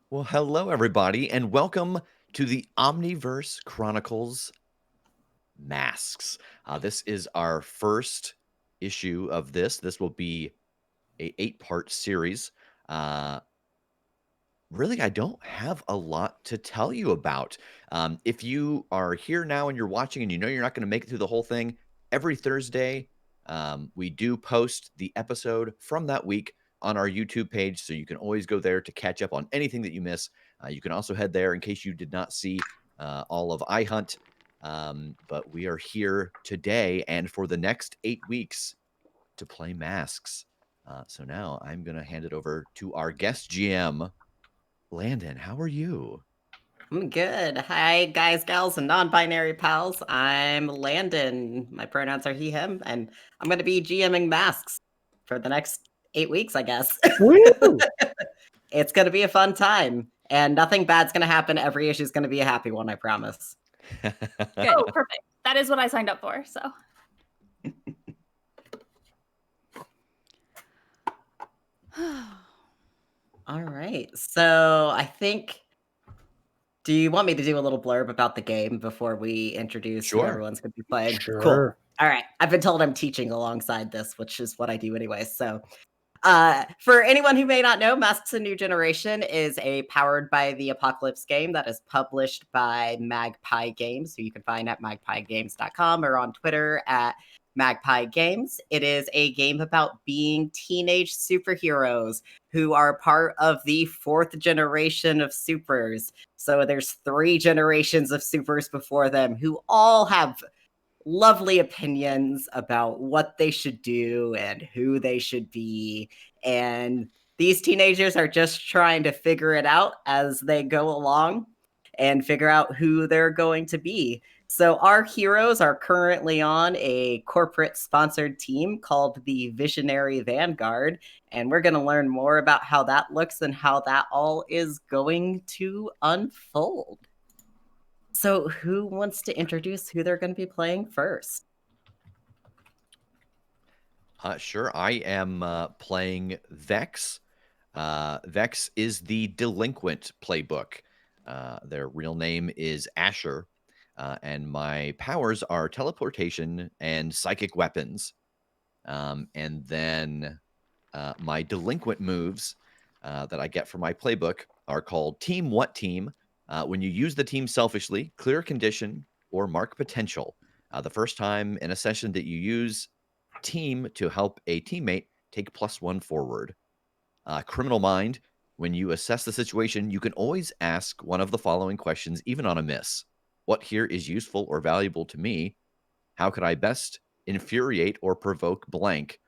Well, hello, everybody, and welcome to the Omniverse Chronicles Masks. This is our first issue of this. This will be a 8-part series. Really, I don't have a lot to tell you about. If you are here now and you're watching and you know you're not going to make it through the whole thing, every Thursday, we do post the episode from that week on our YouTube page. So you can always go there to catch up on anything that you miss. You can also head there in case you did not see all of iHunt. But we are here today and for the next 8 weeks to play Masks. So now I'm going to hand it over to our guest GM, Landon. How are you? I'm good. Hi, guys, gals, and non-binary pals. I'm Landon. My pronouns are he, him, and I'm going to be GMing Masks for the next 8 weeks, I guess. Woo! It's going to be a fun time, and nothing bad's going to happen. Every issue is going to be a happy one, I promise. Oh, perfect. That is what I signed up for, so. All right. So I think... Do you want me to do a little blurb about the game before we introduce who everyone's going to be playing? Sure. Cool. All right. I've been told I'm teaching alongside this, which is what I do anyway. So for anyone who may not know, Masks: A New Generation is a powered by the Apocalypse game that is published by Magpie Games, who you can find at magpiegames.com or on Twitter at Magpie Games. It is a game about being teenage superheroes who are part of the 4th generation of supers. So there's 3 generations of supers before them who all have lovely opinions about what they should do and who they should be. And these teenagers are just trying to figure it out as they go along and figure out who they're going to be. So our heroes are currently on a corporate sponsored team called the Visionary Vanguard, and we're going to learn more about how that looks and how that all is going to unfold. So who wants to introduce who they're going to be playing first? Sure. I am playing Vex. Vex is the delinquent playbook. Their real name is Asher. And my powers are teleportation and psychic weapons. And then my delinquent moves that I get from my playbook are called Team What Team. When you use the team selfishly, clear a condition, or mark potential. The first time in a session that you use team to help a teammate, take +1 forward. Criminal Mind, when you assess the situation, you can always ask one of the following questions, even on a miss. What here is useful or valuable to me? How could I best infuriate or provoke blank?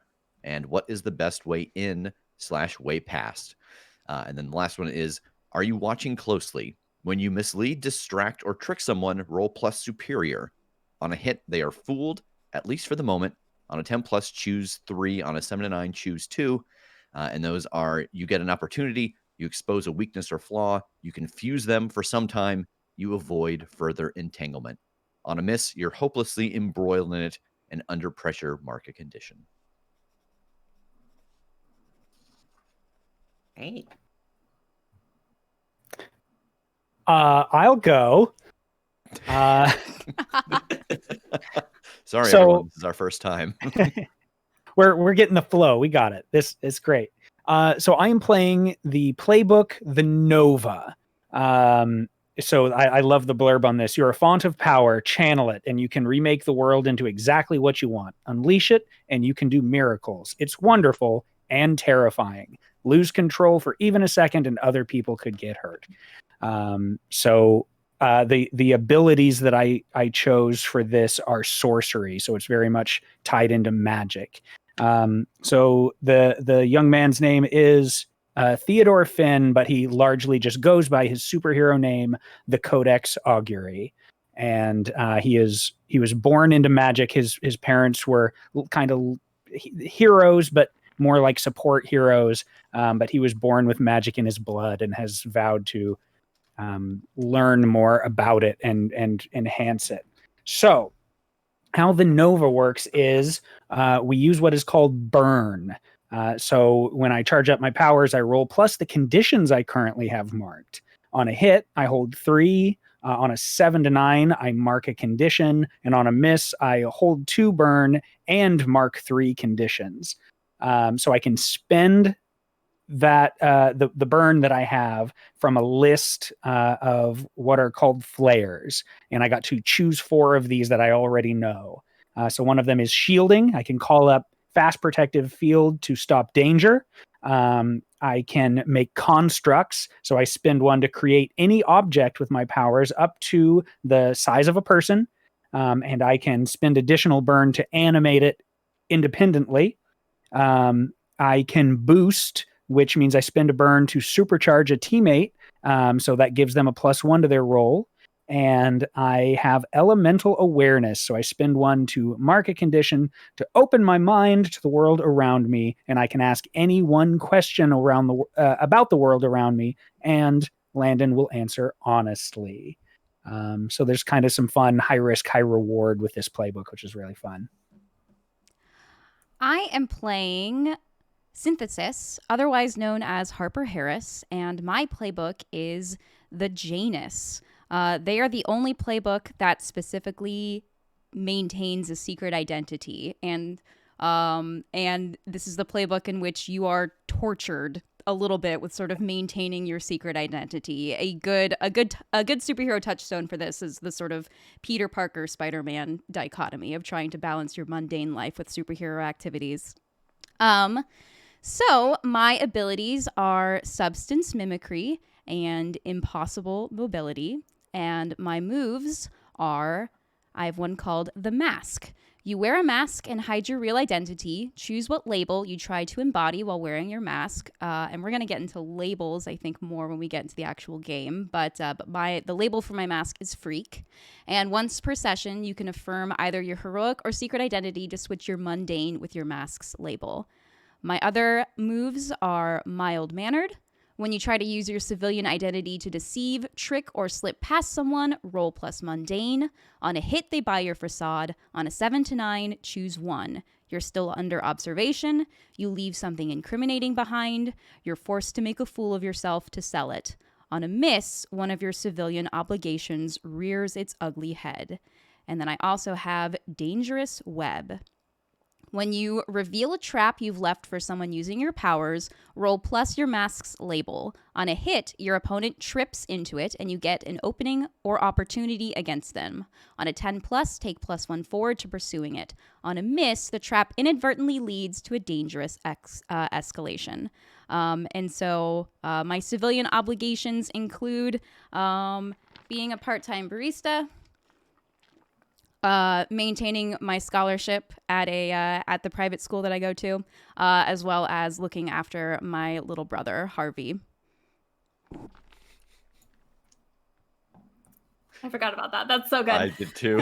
And what is the best way in/way past? And then the last one is, are you watching closely? When you mislead, distract, or trick someone, roll +superior. On a hit, they are fooled, at least for the moment. On a 10+, choose 3. On a 7 to 9, choose 2. And those are, you get an opportunity, you expose a weakness or flaw, you confuse them for some time, you avoid further entanglement. On a miss, you're hopelessly embroiled in it, and under pressure, mark a condition. Great. I'll go. Sorry, So- everyone. This is our first time. We're getting the flow. We got it. This is great. So I am playing the playbook, the Nova. So I love the blurb on this. You're a font of power, channel it, and you can remake the world into exactly what you want. Unleash it, and you can do miracles. It's wonderful and terrifying. Lose control for even a second, and other people could get hurt. So the abilities that I chose for this are sorcery, so it's very much tied into magic. So the young man's name is Theodore Finn, but he largely just goes by his superhero name, the Codex Augury. And he was born into magic. His parents were kind of heroes, but more like support heroes. But he was born with magic in his blood and has vowed to learn more about it and enhance it. So how the Nova works is we use what is called burn. So when I charge up my powers, I roll plus the conditions I currently have marked. On a hit, I hold 3. On a 7 to 9, I mark a condition. And on a miss, I hold 2 burn and mark 3 conditions. So I can spend that the burn that I have from a list of what are called flares. And I got to choose 4 of these that I already know. So one of them is shielding. I can call up fast protective field to stop danger. I can make constructs. So I spend 1 to create any object with my powers up to the size of a person. And I can spend additional burn to animate it independently. I can boost, which means I spend a burn to supercharge a teammate. So that gives them a +1 to their roll. And I have elemental awareness. So I spend 1 to mark a condition to open my mind to the world around me. And I can ask any one question around about the world around me, and Landon will answer honestly. So there's kind of some fun, high risk, high reward with this playbook, which is really fun. I am playing Synthesis, otherwise known as Harper Harris, and my playbook is the Janus. They are the only playbook that specifically maintains a secret identity, and this is the playbook in which you are tortured a little bit with sort of maintaining your secret identity. A good superhero touchstone for this is the sort of Peter Parker Spider-Man dichotomy of trying to balance your mundane life with superhero activities. So my abilities are substance mimicry and impossible mobility. And my moves are, I have one called the mask. You wear a mask and hide your real identity. Choose what label you try to embody while wearing your mask. And we're going to get into labels, I think, more when we get into the actual game. But the label for my mask is Freak. And once per session, you can affirm either your heroic or secret identity to switch your mundane with your mask's label. My other moves are mild-mannered. When you try to use your civilian identity to deceive, trick, or slip past someone, roll plus mundane. On a hit, they buy your facade. On a 7 to 9, choose 1. You're still under observation. You leave something incriminating behind. You're forced to make a fool of yourself to sell it. On a miss, one of your civilian obligations rears its ugly head. And then I also have Dangerous Web. When you reveal a trap you've left for someone using your powers, roll plus your mask's label. On a hit, your opponent trips into it and you get an opening or opportunity against them. On a 10 plus, take +1 forward to pursuing it. On a miss, the trap inadvertently leads to a dangerous escalation. And so my civilian obligations include being a part-time barista, maintaining my scholarship at the private school that I go to, as well as looking after my little brother, Harvey. I forgot about that. That's so good. I did too.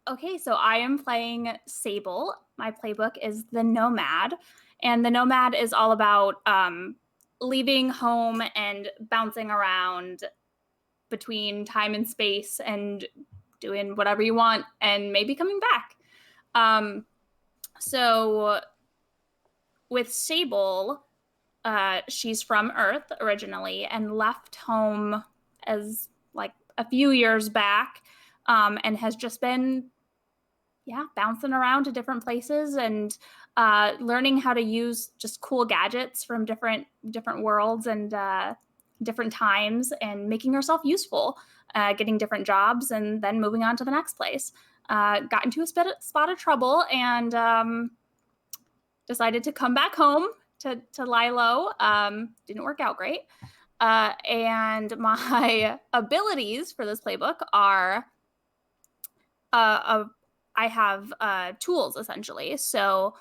Okay, so I am playing Sable. My playbook is the Nomad, and the Nomad is all about leaving home and bouncing around between time and space and doing whatever you want and maybe coming back. So with Sable, she's from Earth originally and left home as like a few years back, and has just been bouncing around to different places and learning how to use just cool gadgets from different worlds and different times, and making herself useful, getting different jobs, and then moving on to the next place. Got into a spot of trouble and decided to come back home to lie low. Didn't work out great. And my abilities for this playbook are I have tools, essentially. So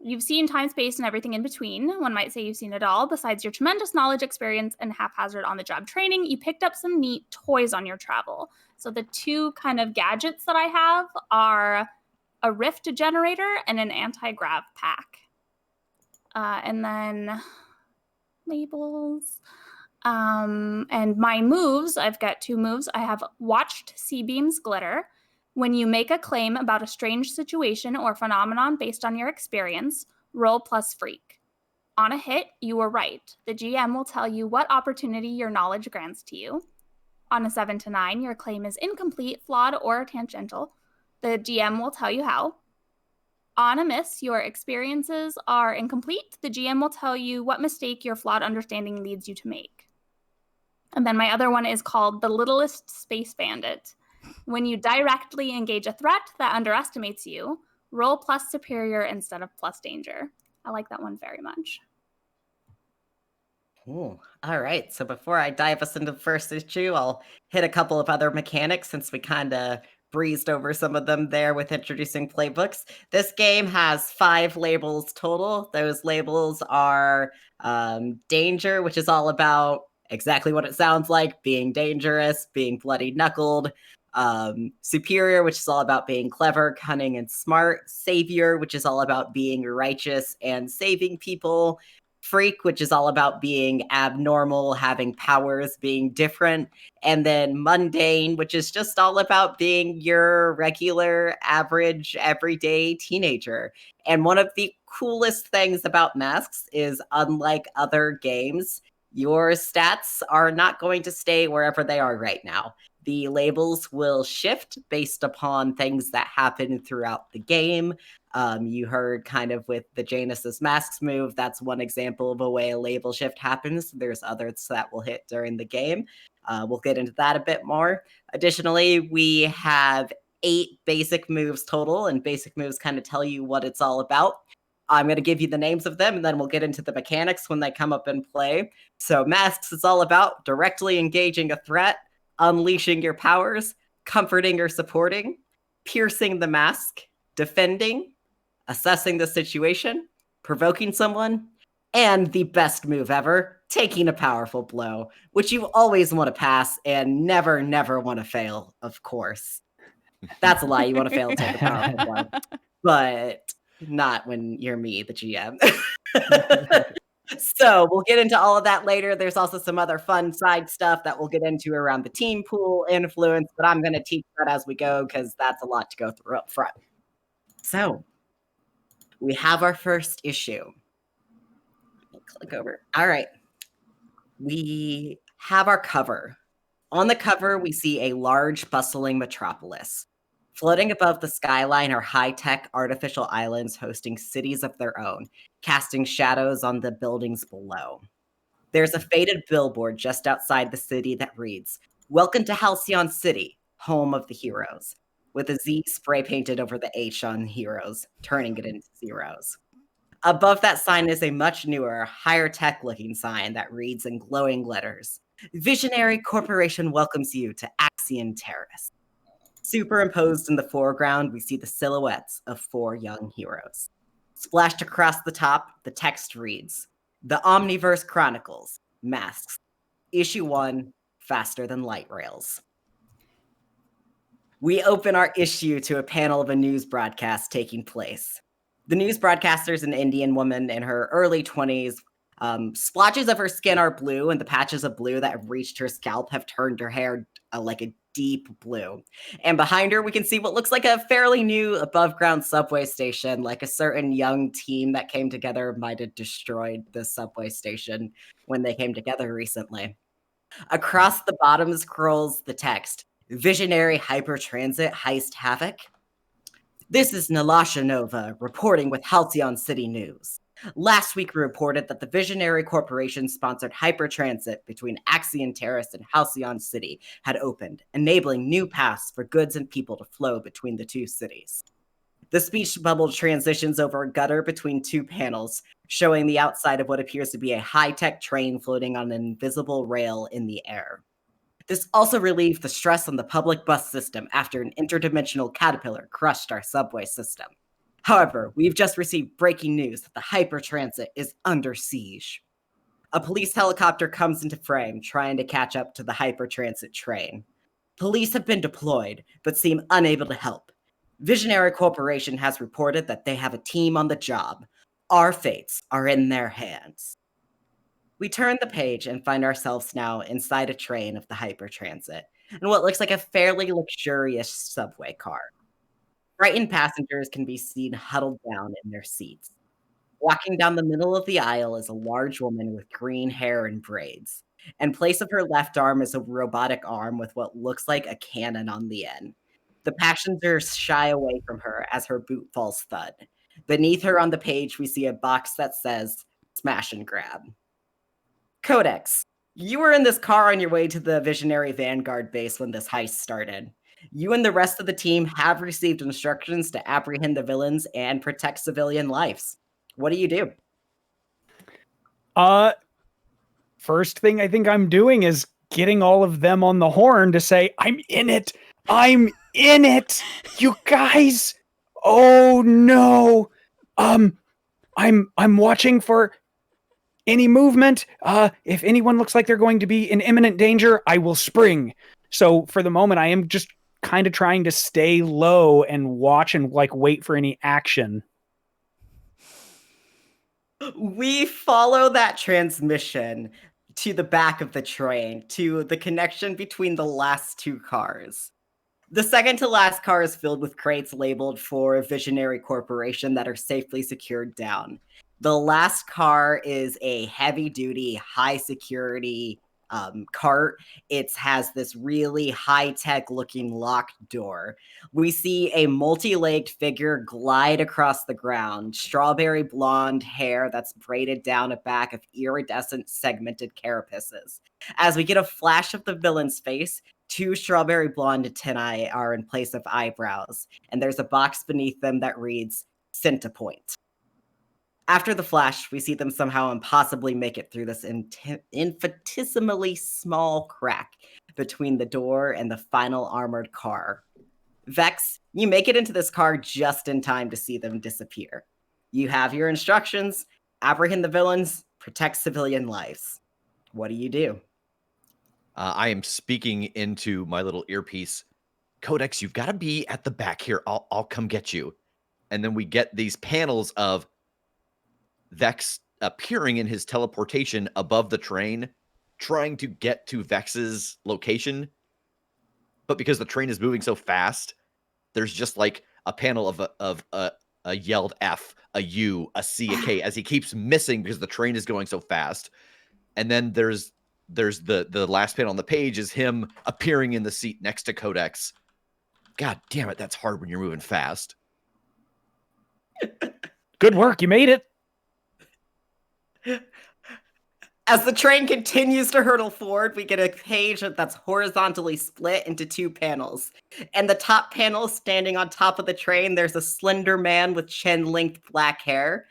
you've seen time, space, and everything in between. One might say you've seen it all. Besides your tremendous knowledge, experience, and haphazard on-the-job training, you picked up some neat toys on your travel. So the 2 kind of gadgets that I have are a rift generator and an anti-grav pack. And then labels. And my moves, I've got 2 moves. I have Watched Sea Beams Glitter. When you make a claim about a strange situation or phenomenon based on your experience, roll plus freak. On a hit, you were right. The GM will tell you what opportunity your knowledge grants to you. On a 7 to 9, your claim is incomplete, flawed, or tangential. The GM will tell you how. On a miss, your experiences are incomplete. The GM will tell you what mistake your flawed understanding leads you to make. And then my other one is called The Littlest Space Bandit. When you directly engage a threat that underestimates you, roll plus superior instead of plus danger. I like that one very much. Ooh, all right. So before I dive us into the first issue, I'll hit a couple of other mechanics since we kind of breezed over some of them there with introducing playbooks. This game has 5 labels total. Those labels are danger, which is all about exactly what it sounds like, being dangerous, being bloody knuckled. Superior, which is all about being clever, cunning, and smart. Savior, which is all about being righteous and saving people. Freak, which is all about being abnormal, having powers, being different. And then mundane, which is just all about being your regular, average, everyday teenager. And one of the coolest things about masks is, unlike other games, your stats are not going to stay wherever they are right now. The labels will shift based upon things that happen throughout the game. You heard kind of with the Janus's masks move, that's one example of a way a label shift happens. There's others that will hit during the game. We'll get into that a bit more. Additionally, we have 8 basic moves total, and basic moves kind of tell you what it's all about. I'm going to give you the names of them, and then we'll get into the mechanics when they come up in play. So masks is all about directly engaging a threat, unleashing your powers, comforting or supporting, piercing the mask, defending, assessing the situation, provoking someone, and the best move ever, taking a powerful blow, which you always want to pass and never, never want to fail, of course. That's a lie. You want to fail and take a powerful blow, but not when you're me, the GM. So we'll get into all of that later. There's also some other fun side stuff that we'll get into around the team pool influence, but I'm going to teach that as we go because that's a lot to go through up front. So we have our first issue. Click over. All right. We have our cover. On the cover, we see a large, bustling metropolis. Floating above the skyline are high-tech artificial islands hosting cities of their own, casting shadows on the buildings below. There's a faded billboard just outside the city that reads, "Welcome to Halcyon City, home of the heroes," with a Z spray painted over the H on heroes, turning it into zeros. Above that sign is a much newer, higher-tech looking sign that reads in glowing letters, "Visionary Corporation welcomes you to Axion Terrace." Superimposed in the foreground, we see the silhouettes of 4 young heroes. Splashed across the top, the text reads, "The Omniverse Chronicles, Masks, Issue 1, Faster Than Light Rails." We open our issue to a panel of a news broadcast taking place. The news broadcaster is an Indian woman in her early 20s. Splotches of her skin are blue, and the patches of blue that have reached her scalp have turned her hair like a deep blue. And behind her, we can see what looks like a fairly new above-ground subway station, like a certain young team that came together might have destroyed the subway station when they came together recently. Across the bottom scrolls the text, "Visionary Hypertransit Heist Havoc." This is Nalasha Nova reporting with Halcyon City News. Last week, we reported that the Visionary Corporation-sponsored hypertransit between Axion Terrace and Halcyon City had opened, enabling new paths for goods and people to flow between the 2 cities. The speech bubble transitions over a gutter between 2 panels, showing the outside of what appears to be a high-tech train floating on an invisible rail in the air. This also relieved the stress on the public bus system after an interdimensional caterpillar crushed our subway system. However, we've just received breaking news that the hypertransit is under siege. A police helicopter comes into frame, trying to catch up to the hypertransit train. Police have been deployed, but seem unable to help. Visionary Corporation has reported that they have a team on the job. Our fates are in their hands. We turn the page and find ourselves now inside a train of the hypertransit. and what looks like a fairly luxurious subway car. Frightened passengers can be seen huddled down in their seats. Walking down the middle of the aisle is a large woman with green hair and braids. In place of her left arm is a robotic arm with what looks like a cannon on the end. The passengers shy away from her as her boot falls thud. Beneath her on the page, we see a box that says Smash and Grab. Codex, you were in this car on your way to the Visionary Vanguard base when this heist started. You and the rest of the team have received instructions to apprehend the villains and protect civilian lives. What do you do? First thing I think I'm doing is getting all of them on the horn to say, I'm in it. I'm in it. You guys. Oh no. I'm watching for any movement. If anyone looks like they're going to be in imminent danger, I will spring. So for the moment, I am just kind of trying to stay low and watch and like wait for any action. We follow that transmission to the back of the train, to the connection between the last two cars. The second to last car is filled with crates labeled for Visionary Corporation that are safely secured down. The last car is a heavy-duty, high-security cart. It has this really high-tech looking locked door. We see a multi-legged figure glide across the ground, strawberry blonde hair that's braided down a back of iridescent segmented carapaces. As we get a flash of the villain's face, two strawberry blonde antennae are in place of eyebrows, and there's a box beneath them that reads Centipoint. After the flash, we see them somehow impossibly make it through this infinitesimally small crack between the door and the final armored car. Vex, you make it into this car just in time to see them disappear. You have your instructions: apprehend the villains, protect civilian lives. What do you do? I am speaking into my little earpiece. Codex, you've got to be at the back here. I'll come get you. And then we get these panels of Vex appearing in his teleportation above the train, trying to get to Vex's location. But because the train is moving so fast, there's just like a panel of a yelled F, a U, a C, a K, as he keeps missing because the train is going so fast. And then there's the last panel on the page is him appearing in the seat next to Codex. God damn it, that's hard when you're moving fast. Good work, you made it. As the train continues to hurtle forward, we get a page that's horizontally split into two panels. And the top panel, standing on top of the train, there's a slender man with chin-length black hair.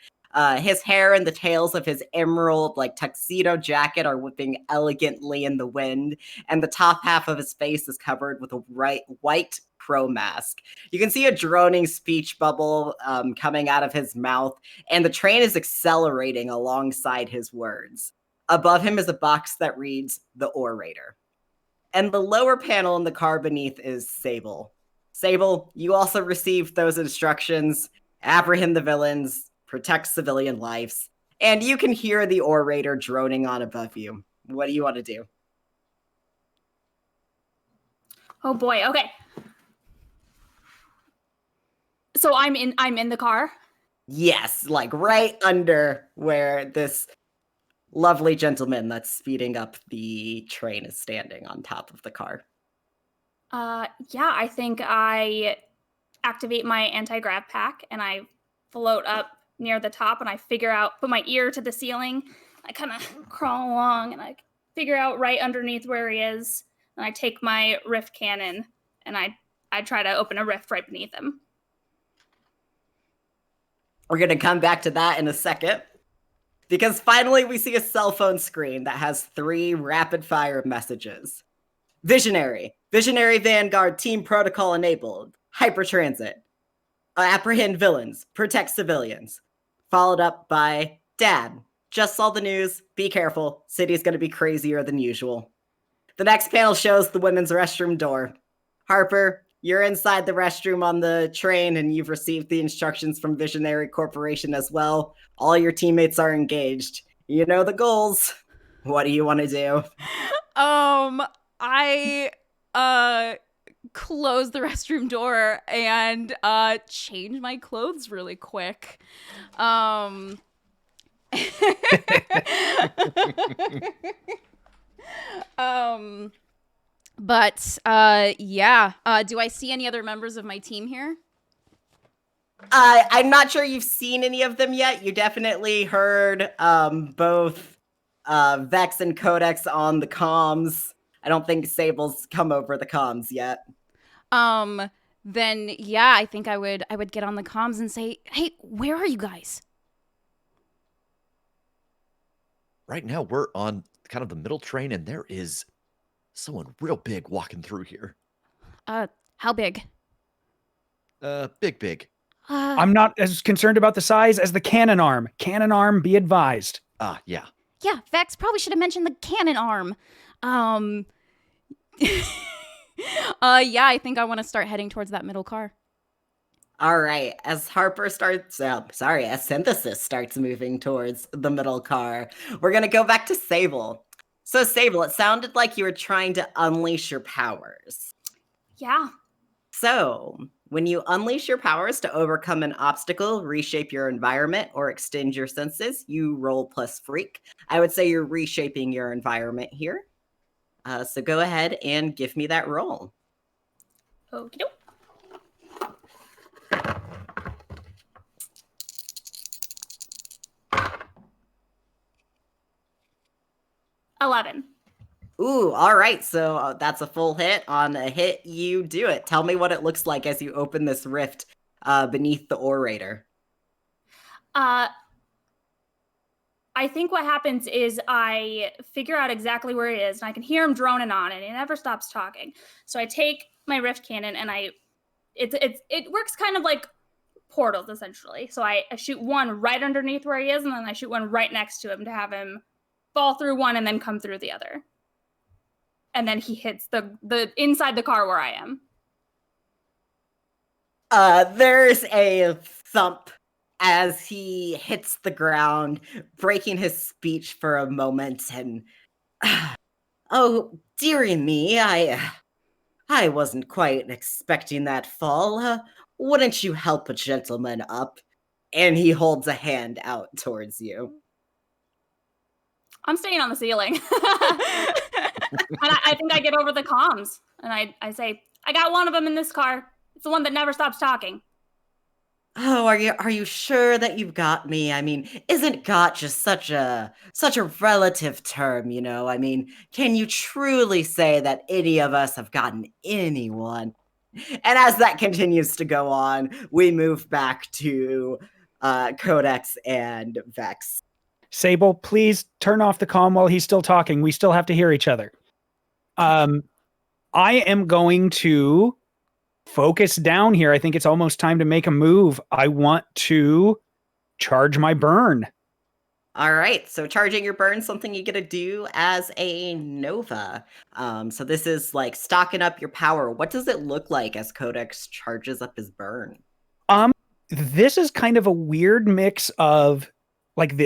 His hair and the tails of his emerald, tuxedo jacket are whipping elegantly in the wind, and the top half of his face is covered with a white crow mask. You can see a droning speech bubble coming out of his mouth, and the train is accelerating alongside his words. Above him is a box that reads The Orator. And the lower panel in the car beneath is Sable. Sable, you also received those instructions: apprehend the villains, protect civilian lives, and you can hear the orator droning on above you. What do you want to do? Oh boy, okay. So I'm in the car? Yes, right under where this lovely gentleman that's speeding up the train is standing on top of the car. Yeah, I think I activate my anti-grav pack and I float up near the top and I put my ear to the ceiling. I kind of crawl along and I figure out right underneath where he is. And I take my rift cannon and I try to open a rift right beneath him. We're going to come back to that in a second, because finally we see a cell phone screen that has 3 rapid-fire messages. Visionary Vanguard team protocol enabled. Hypertransit. Apprehend villains. Protect civilians. Followed up by, Dad, just saw the news. Be careful. City's going to be crazier than usual. The next panel shows the women's restroom door. Harper, you're inside the restroom on the train, and you've received the instructions from Visionary Corporation as well. All your teammates are engaged. You know the goals. What do you want to do? I close the restroom door and change my clothes really quick. But yeah. Do I see any other members of my team here? I'm not sure you've seen any of them yet. You definitely heard both Vex and Codex on the comms. I don't think Sable's come over the comms yet. Then yeah, I think I would get on the comms and say, "Hey, where are you guys?" Right now, we're on kind of the middle train, and there is someone real big walking through here. How big? Big. I'm not as concerned about the size as the cannon arm. Cannon arm, be advised. Yeah. Yeah, Vex probably should have mentioned the cannon arm. Yeah, I think I want to start heading towards that middle car. All right. As Synthesis starts moving towards the middle car, we're going to go back to Sable. So, Sable, it sounded like you were trying to unleash your powers. Yeah. So, when you unleash your powers to overcome an obstacle, reshape your environment, or extend your senses, you roll plus freak. I would say you're reshaping your environment here. So go ahead and give me that roll. Okie doke. $11. Ooh, all right. So that's a full hit. On a hit, you do it. Tell me what it looks like as you open this rift beneath the orator. I think what happens is I figure out exactly where it is, and I can hear him droning on, and he never stops talking. So I take my rift cannon, and it works kind of like portals, essentially. So I shoot one right underneath where he is, and then I shoot one right next to him to have him fall through one and then come through the other. And then he hits the inside the car where I am. There's a thump as he hits the ground, breaking his speech for a moment, and oh, dearie me, I wasn't quite expecting that fall. Wouldn't you help a gentleman up? And he holds a hand out towards you. I'm staying on the ceiling. And I think I get over the comms, and I say, I got one of them in this car. It's the one that never stops talking. Oh, are you sure that you've got me? I mean, isn't got just such a relative term, you know? I mean, can you truly say that any of us have gotten anyone? And as that continues to go on, we move back to Codex and Vex. Sable, please turn off the comm while he's still talking. We still have to hear each other. I am going to focus down here. I think it's almost time to make a move. I want to charge my burn. All right, so charging your burn, something you get to do as a Nova. So this is like stocking up your power. What does it look like as Codex charges up his burn? This is kind of a weird mix of like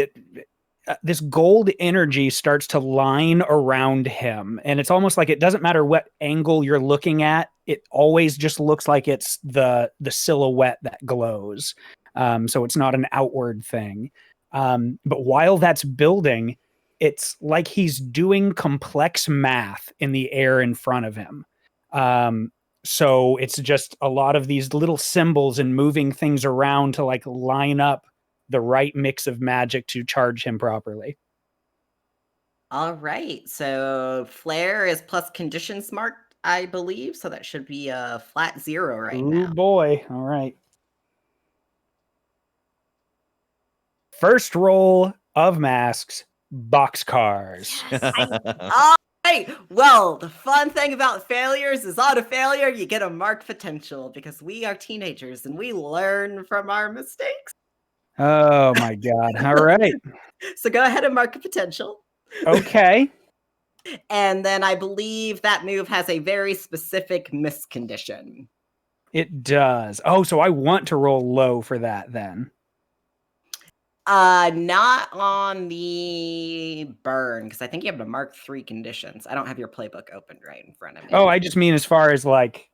this gold energy starts to line around him, and it's almost like it doesn't matter what angle you're looking at, it always just looks like it's the silhouette that glows. So it's not an outward thing. But while that's building, it's like he's doing complex math in the air in front of him. So it's just a lot of these little symbols and moving things around to like line up the right mix of magic to charge him properly. All right, so flare is plus conditions marked, I believe, so that should be a flat 0 right now. Ooh boy. All right. First roll of masks, boxcars. All right, well, the fun thing about failures is on a failure, you get a mark potential because we are teenagers and we learn from our mistakes. Oh my God. All right. So go ahead and mark a potential. Okay. And then I believe that move has a very specific miss condition. It does. Oh, so I want to roll low for that then. Not on the burn, because I think you have to mark 3 conditions. I don't have your playbook opened right in front of me. Oh, I just mean as far as like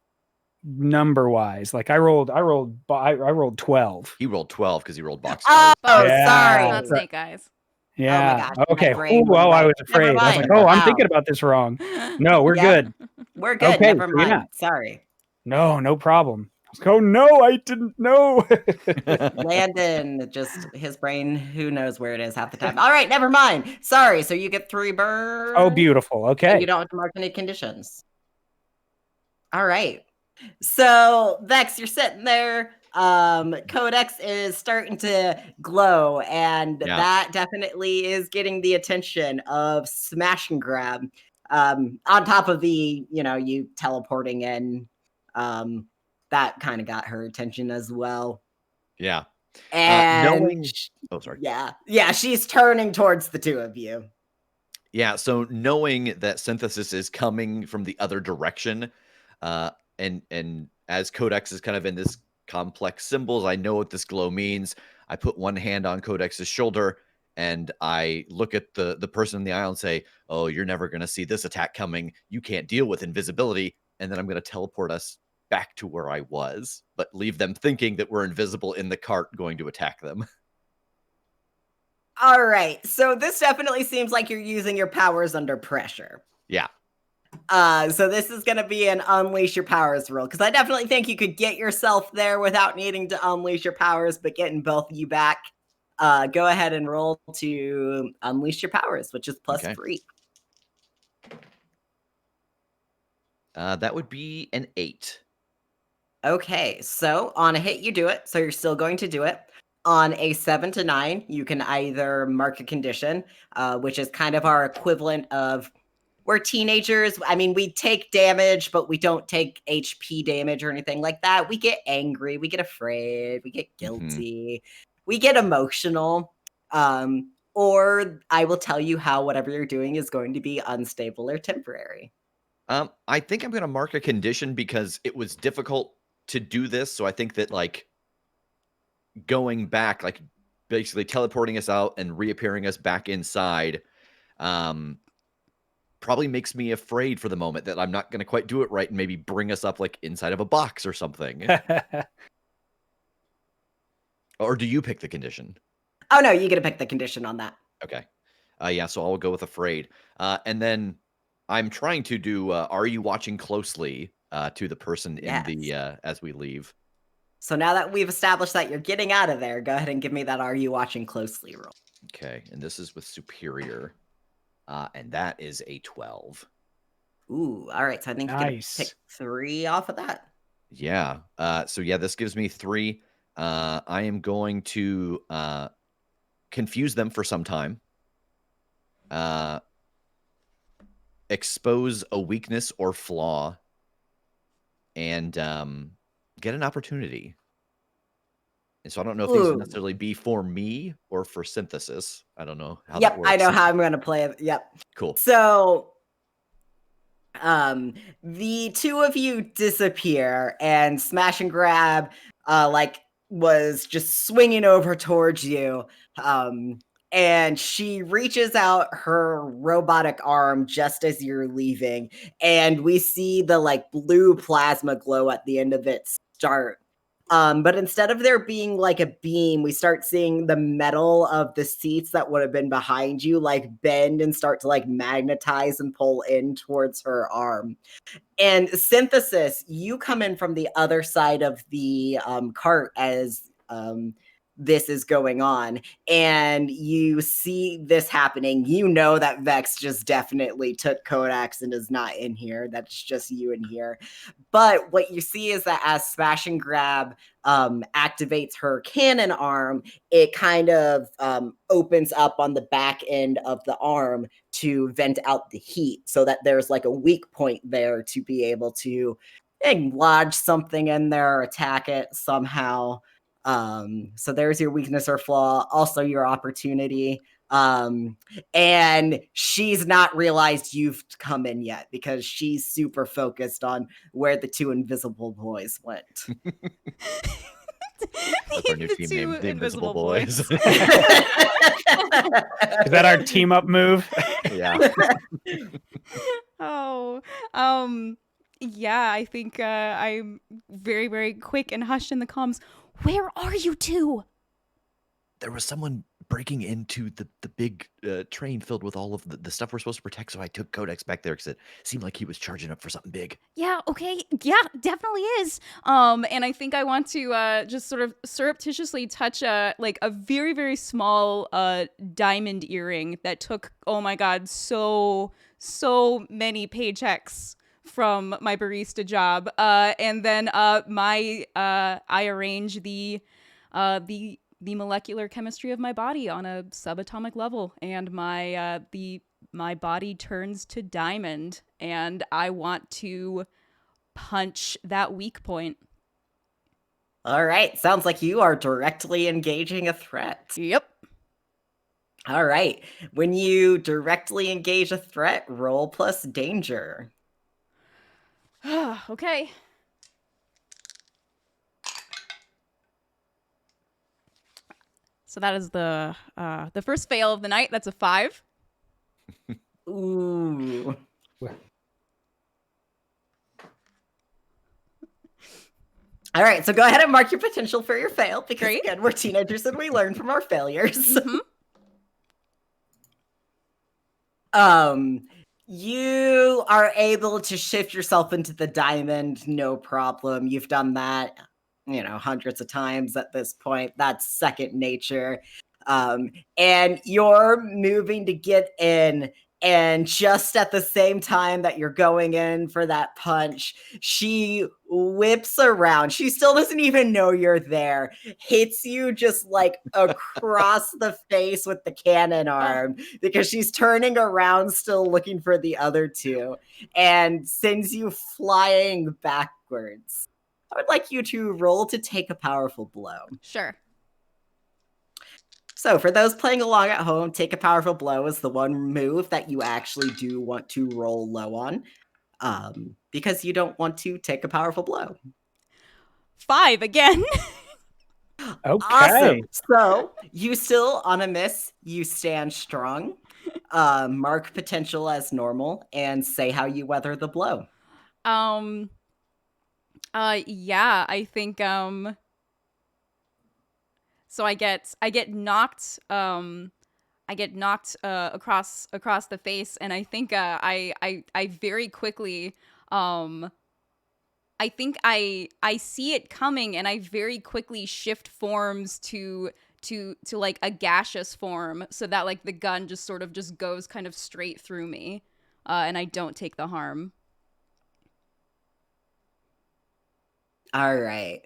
number wise. Like I rolled 12. He rolled 12 because he rolled box Oh, stars. Yeah. sorry. Not snake eyes. Yeah. gosh, my Okay. brain Ooh, went I was blank. Never afraid. I was like, mind. oh, I'm Wow. thinking about this wrong. No, we're Yeah. good. We're good. Okay, Never so mind. yeah. Sorry. No problem. Oh no, I didn't know. Landon, just his brain, who knows where it is half the time. All right, never mind. Sorry. So you get 3 burn. Oh, beautiful. And Okay. you don't have to mark any conditions. All right. So Vex, you're sitting there. Codex is starting to glow, and Yeah. that definitely is getting the attention of Smash and Grab. On top of the, you teleporting in, that kind of got her attention as well. Yeah. And Oh, sorry. yeah, she's turning towards the 2 of you. Yeah, so knowing that synthesis is coming from the other direction, and as Codex is kind of in this complex symbols, I know what this glow means. I put one hand on Codex's shoulder and I look at the person in the aisle and say, "Oh, you're never going to see this attack coming. You can't deal with invisibility." And then I'm going to teleport us back to where I was, but leave them thinking that we're invisible in the cart going to attack them. All right. So this definitely seems like you're using your powers under pressure. Yeah. So this is going to be an unleash your powers roll, because I definitely think you could get yourself there without needing to unleash your powers, but getting both of you back. Go ahead and roll to unleash your powers, which is +3. That would be an 8. Okay, so on a hit, you do it. So you're still going to do it. On a 7 to 9, you can either mark a condition, which is kind of our equivalent of, we're teenagers. I mean, we take damage, but we don't take HP damage or anything like that. We get angry, we get afraid, we get guilty, we get emotional. Or I will tell you how whatever you're doing is going to be unstable or temporary. I think I'm going to mark a condition because it was difficult to do this. So I think that like going back, like basically teleporting us out and reappearing us back inside, probably makes me afraid for the moment that I'm not going to quite do it right and maybe bring us up like inside of a box or something. Or do you pick the condition? Oh no, you get to pick the condition on that. Okay. Yeah, so I'll go with afraid. And then I'm trying to do are you watching closely to the person in the as we leave. So now that we've established that you're getting out of there, go ahead and give me that are you watching closely roll. Okay, and this is with superior. And that is a 12. Ooh, all right. So I think you can pick 3 off of that. Yeah. So yeah, this gives me 3. I am going to confuse them for some time. Expose a weakness or flaw, and get an opportunity. And so I don't know if these would necessarily be for me or for synthesis. I don't know how that works. I know how I'm going to play it. Yep. Cool. So the 2 of you disappear, and Smash and Grab was just swinging over towards you. And she reaches out her robotic arm just as you're leaving, and we see the blue plasma glow at the end of it start. But instead of there being like a beam, we start seeing the metal of the seats that would have been behind you bend and start to magnetize and pull in towards her arm. And synthesis, you come in from the other side of the cart as this is going on, and you see this happening. You know that Vex just definitely took Codex and is not in here. That's just you in here. But what you see is that as Smash and Grab activates her cannon arm, it kind of opens up on the back end of the arm to vent out the heat, so that there's a weak point there to be able to lodge something in there or attack it somehow. So there's your weakness or flaw, also your opportunity. And she's not realized you've come in yet because she's super focused on where the 2 invisible boys went. That's our new team name, the Invisible Boys. Is that our team up move? Yeah. Oh, yeah, I think I'm very, very quick and hushed in the comms. Where are you two? There was someone breaking into the big train filled with all of the stuff we're supposed to protect, so I took Codex back there because it seemed like he was charging up for something big. Yeah, okay. Yeah, definitely is. And I think I want to just sort of surreptitiously touch like a very, very small diamond earring that took, oh my god, so many paychecks from my barista job. And then I arrange the molecular chemistry of my body on a subatomic level, and my body turns to diamond, and I want to punch that weak point. All right. Sounds like you are directly engaging a threat. Yep. All right. When you directly engage a threat, roll plus danger. Okay. So that is the first fail of the night. That's a 5. Ooh. All right, so go ahead and mark your potential for your fail, because Great. again, we're teenagers and we learn from our failures. Mm-hmm. You are able to shift yourself into the diamond, no problem. You've done that, hundreds of times at this point. That's second nature. And you're moving to get in, and just at the same time that you're going in for that punch, she whips around. She still doesn't even know you're there. Hits you just like across the face with the cannon arm, because she's turning around still looking for the other two, and sends you flying backwards. I would like you to roll to take a powerful blow. Sure. So for those playing along at home, take a powerful blow is the one move that you actually do want to roll low on, because you don't want to take a powerful blow. 5 again. Okay. Awesome. So you still, on a miss, you stand strong. Mark potential as normal and say how you weather the blow. Yeah, I think so I get knocked across the face, and I think I very quickly I think I see it coming, and I very quickly shift forms to like a gaseous form, so that like the gun just sort of just goes kind of straight through me, and I don't take the harm. All right.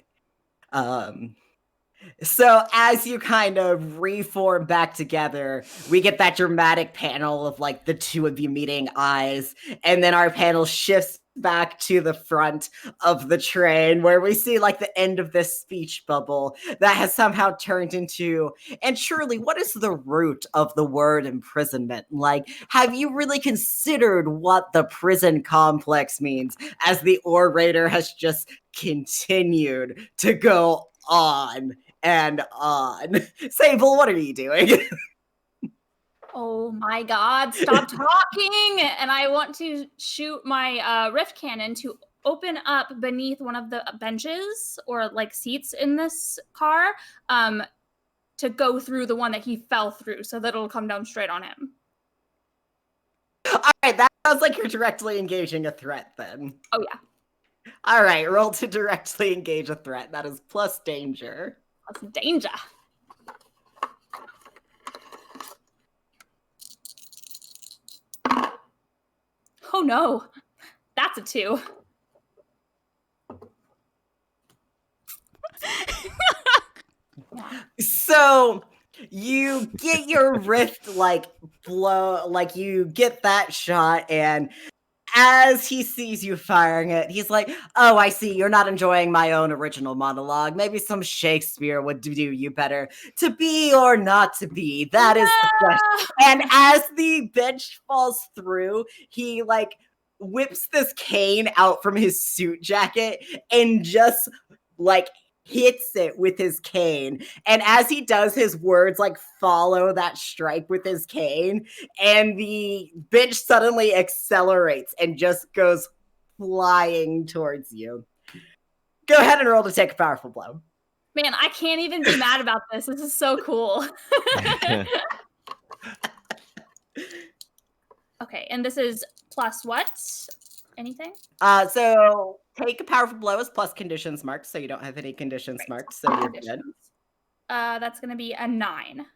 So as you kind of reform back together, we get that dramatic panel of like the two of you meeting eyes, and then our panel shifts back to the front of the train, where we see like the end of this speech bubble that has somehow turned into, and truly, what is the root of the word imprisonment? Like, have you really considered what the prison complex means, as the orator has just continued to go on and on? Sable, what are you doing? Oh my god, stop talking! And I want to shoot my rift cannon to open up beneath one of the benches or like seats in this car, to go through the one that he fell through, so that it'll come down straight on him. All right, that sounds like you're directly engaging a threat then. Oh yeah. All right, roll to directly engage a threat. That is plus danger. Plus danger. Oh no, that's a 2. So you get your rift like blow, like you get that shot, and as he sees you firing it, he's like, oh, I see, you're not enjoying my own original monologue. Maybe some Shakespeare would do you better. To be or not to be, that is the question. And as the bench falls through, he like whips this cane out from his suit jacket and just like hits it with his cane. And as he does, his words like follow that strike with his cane. And the bench suddenly accelerates and just goes flying towards you. Go ahead and roll to take a powerful blow. Man, I can't even be mad about this. This is so cool. Okay, and this is plus what? Anything? So take a powerful blow is plus conditions marked, so you don't have any conditions marked, so you're good. That's going to be a 9.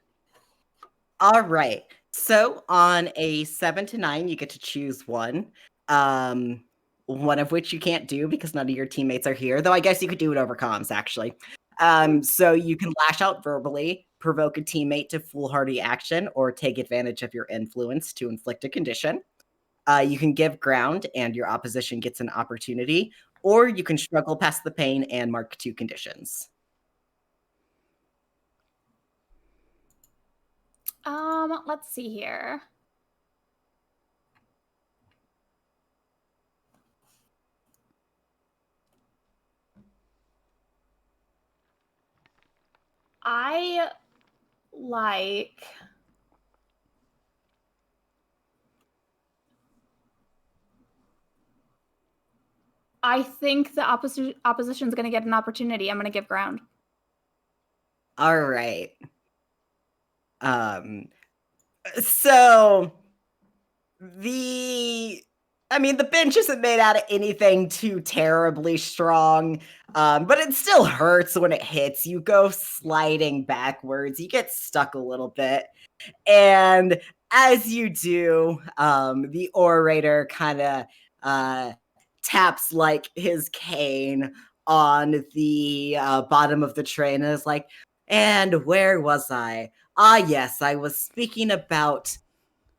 All right. So on a 7 to 9, you get to choose one. One of which you can't do because none of your teammates are here, though I guess you could do it over comms, actually. So you can lash out verbally, provoke a teammate to foolhardy action, or take advantage of your influence to inflict a condition. You can give ground and your opposition gets an opportunity, or you can struggle past the pain and mark 2 conditions. Let's see here. I think the opposition is going to get an opportunity. I'm going to give ground. All right. So the bench isn't made out of anything too terribly strong, but it still hurts when it hits. You go sliding backwards. You get stuck a little bit. And as you do, the orator kind of taps like his cane on the bottom of the train and is like, and where was I? Ah, yes, I was speaking about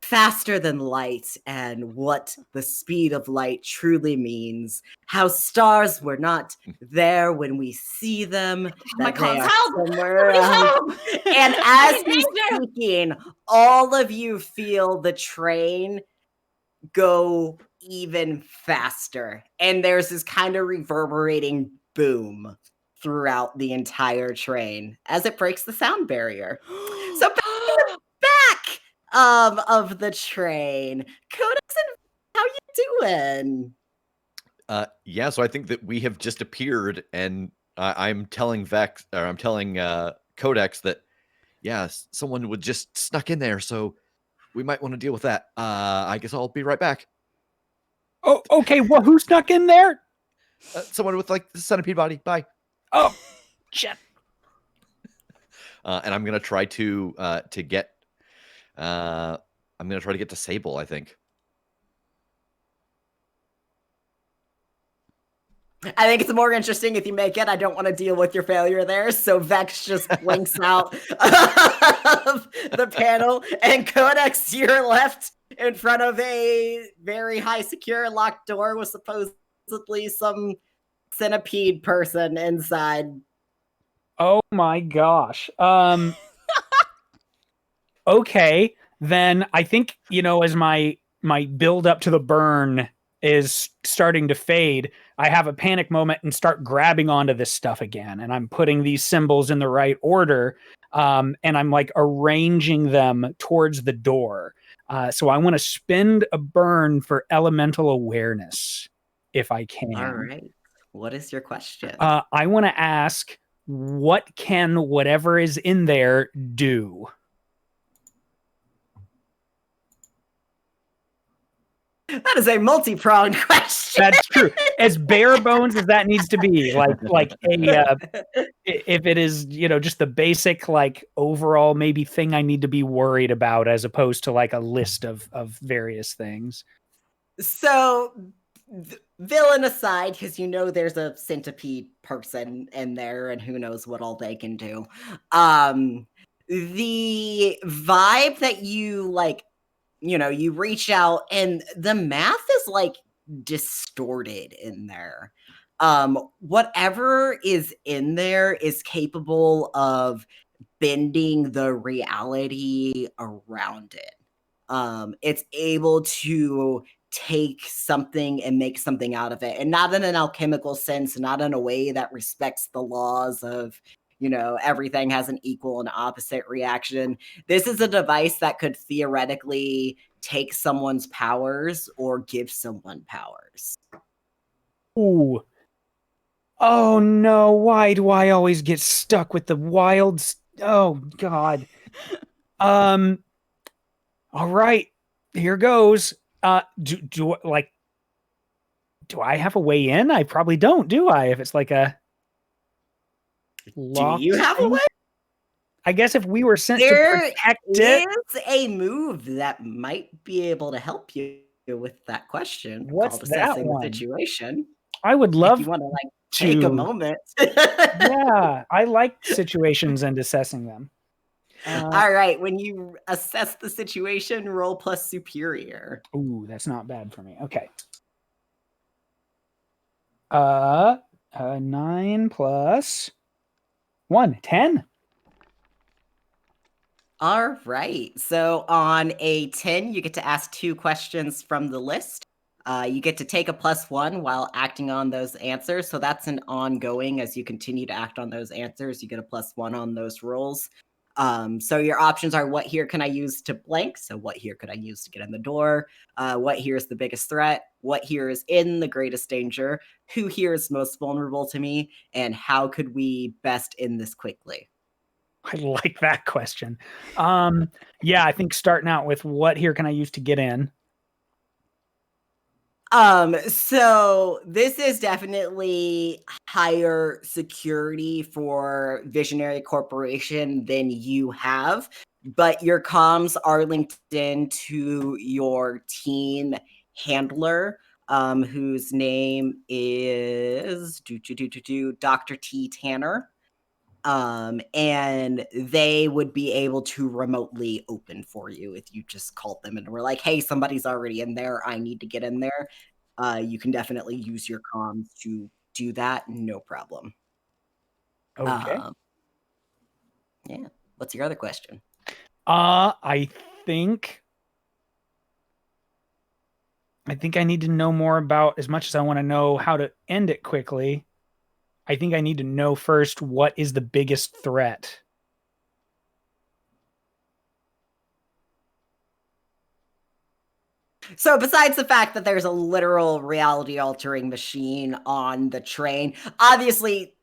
faster than light and what the speed of light truly means. How stars were not there when we see them. My That they comms, are help! somewhere Somebody else. help! And I'm as in he's danger! speaking, all of you feel the train go even faster. And there's this kind of reverberating boom throughout the entire train as it breaks the sound barrier. So back in the back of the train, Codex, and how you doing? Yeah, so I think that we have just appeared, and I'm telling Vex, or I'm telling Codex that, yeah, someone would just snuck in there, so we might want to deal with that. I guess I'll be right back. Oh, okay. Well, who snuck in there? Someone with like the centipede body. Bye. Oh, shit. And I'm gonna try to get. I'm gonna try to get to Sable, I think. I think it's more interesting if you make it. I don't want to deal with your failure there. So Vex just blinks out of the panel, and Codex, you're left in front of a very high secure locked door with supposedly some centipede person inside. Oh my gosh. Okay, then I think, as my build up to the burn is starting to fade, I have a panic moment and start grabbing onto this stuff again, and I'm putting these symbols in the right order, and I'm like arranging them towards the door. So I want to spend a burn for elemental awareness if I can. All right. What is your question? I want to ask, what can whatever is in there do? That is a multi-pronged question. That's true. As bare bones as that needs to be, like a if it is, just the basic like overall maybe thing I need to be worried about, as opposed to like a list of various things. So, villain aside, because there's a centipede person in there, and who knows what all they can do. The vibe that you you reach out, and the math is like distorted in there. Whatever is in there is capable of bending the reality around it. It's able to take something and make something out of it, and not in an alchemical sense, not in a way that respects the laws of, everything has an equal and opposite reaction. This is a device that could theoretically take someone's powers or give someone powers. Ooh. Oh no, why do I always get stuck with the wild? Oh God. All right, here goes. Do I have a way in? I probably don't, do I? If it's like a Do you have a way? I guess if we were sent to There protect it. is a move that might be able to help you with that question. What's called that assessing one? the situation. I would If love you want to to take a moment. Yeah, I like situations and assessing them. All right, when you assess the situation, roll plus superior. Ooh, that's not bad for me. Okay. 9 plus 1, 10. All right. So on a 10, you get to ask 2 questions from the list. You get to take a +1 while acting on those answers. So that's an ongoing. As you continue to act on those answers, you get a +1 on those rolls. So your options are, what here can I use to blank? So what here could I use to get in the door? What here is the biggest threat? What here is in the greatest danger? Who here is most vulnerable to me? And how could we best end this quickly? I like that question. Yeah, I think starting out with what here can I use to get in? So this is definitely higher security for Visionary Corporation than you have, but your comms are linked into your team handler, whose name is Dr. T. Tanner. And they would be able to remotely open for you if you just called them and were like, hey, somebody's already in there, I need to get in there. You can definitely use your comms to do that, no problem. Okay. Yeah. What's your other question? I think I need to know more about, as much as I want to know how to end it quickly. I think I need to know first, what is the biggest threat? So besides the fact that there's a literal reality altering machine on the train, obviously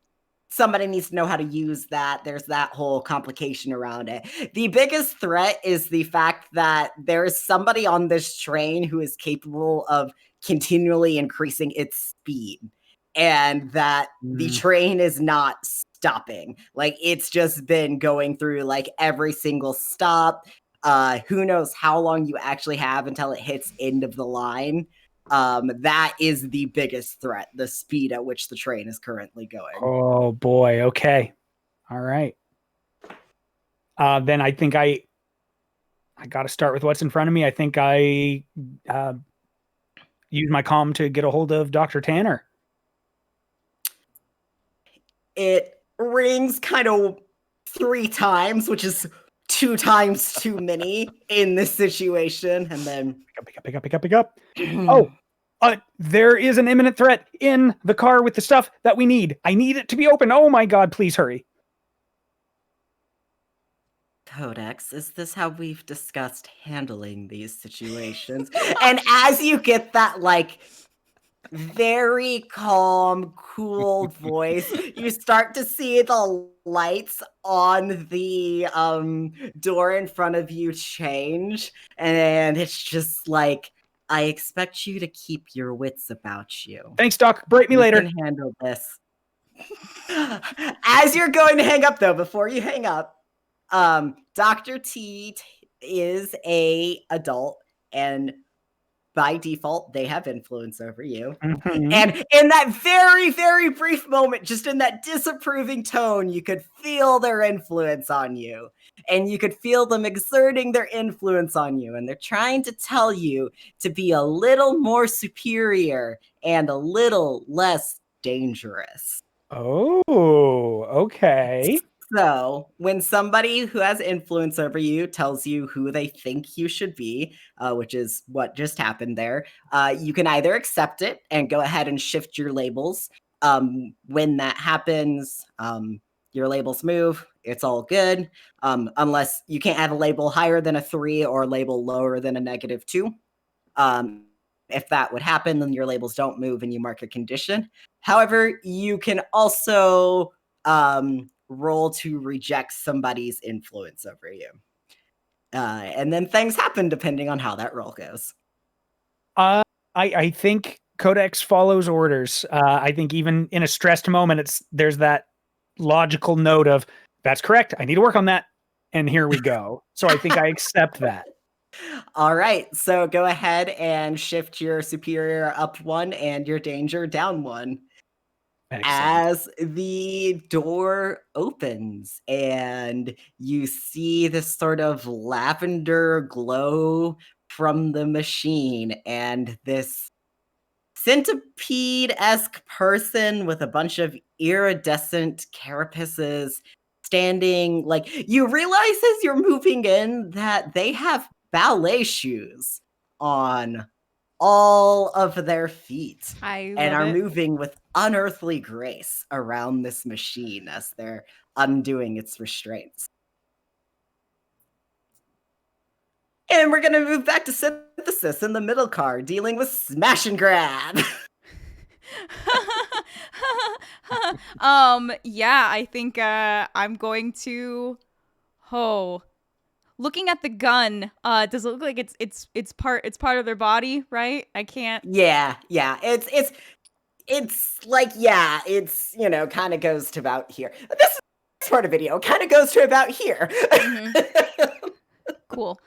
somebody needs to know how to use that. There's that whole complication around it. The biggest threat is the fact that there is somebody on this train who is capable of continually increasing its speed, and that the train is not stopping. Like, it's just been going through like every single stop. Who knows how long you actually have until it hits end of the line. That is the biggest threat, the speed at which the train is currently going. Oh boy. Okay. All right. Then I think I got to start with what's in front of me. I think I use my comm to get a hold of Dr. Tanner. It rings kind of 3 times, which is 2 times too many in this situation. And then pick up. Oh, there is an imminent threat in the car with the stuff that we need. I need it to be open. Oh my God, please hurry. Codex, is this how we've discussed handling these situations? And as you get that, like, very calm, cool voice, you start to see the lights on the door in front of you change, and it's just like, I expect you to keep your wits about you. Thanks, Doc. Break me later. You can handle this. As you're going to hang up, though, before you hang up, Dr. T is a adult, and by default, they have influence over you. Mm-hmm. And in that very, very brief moment, just in that disapproving tone, you could feel their influence on you. And you could feel them exerting their influence on you. And they're trying to tell you to be a little more superior and a little less dangerous. Oh, okay. So, when somebody who has influence over you tells you who they think you should be, which is what just happened there, you can either accept it and go ahead and shift your labels. When that happens, your labels move. It's all good, unless you can't have a label higher than a 3 or a label lower than a -2. If that would happen, then your labels don't move and you mark a condition. However, you can also roll to reject somebody's influence over you. And then things happen depending on how that roll goes. I think Codex follows orders. I think even in a stressed moment, there's that logical note of that's correct. I need to work on that, and here we go. So I think I accept that. All right, so go ahead and shift your superior up 1 and your danger down 1. Excellent. As the door opens and you see this sort of lavender glow from the machine and this centipede-esque person with a bunch of iridescent carapaces standing, like, you realize as you're moving in that they have ballet shoes on all of their feet I and love are it. moving with unearthly grace around this machine as they're undoing its restraints. And we're going to move back to synthesis in the middle car, dealing with smash and grab. Yeah, I think I'm going to looking at the gun, does it look like it's part of their body, right? I can't. Yeah. It's like, yeah, it's, kind of goes to about here. This part of video kind of goes to about here. Cool.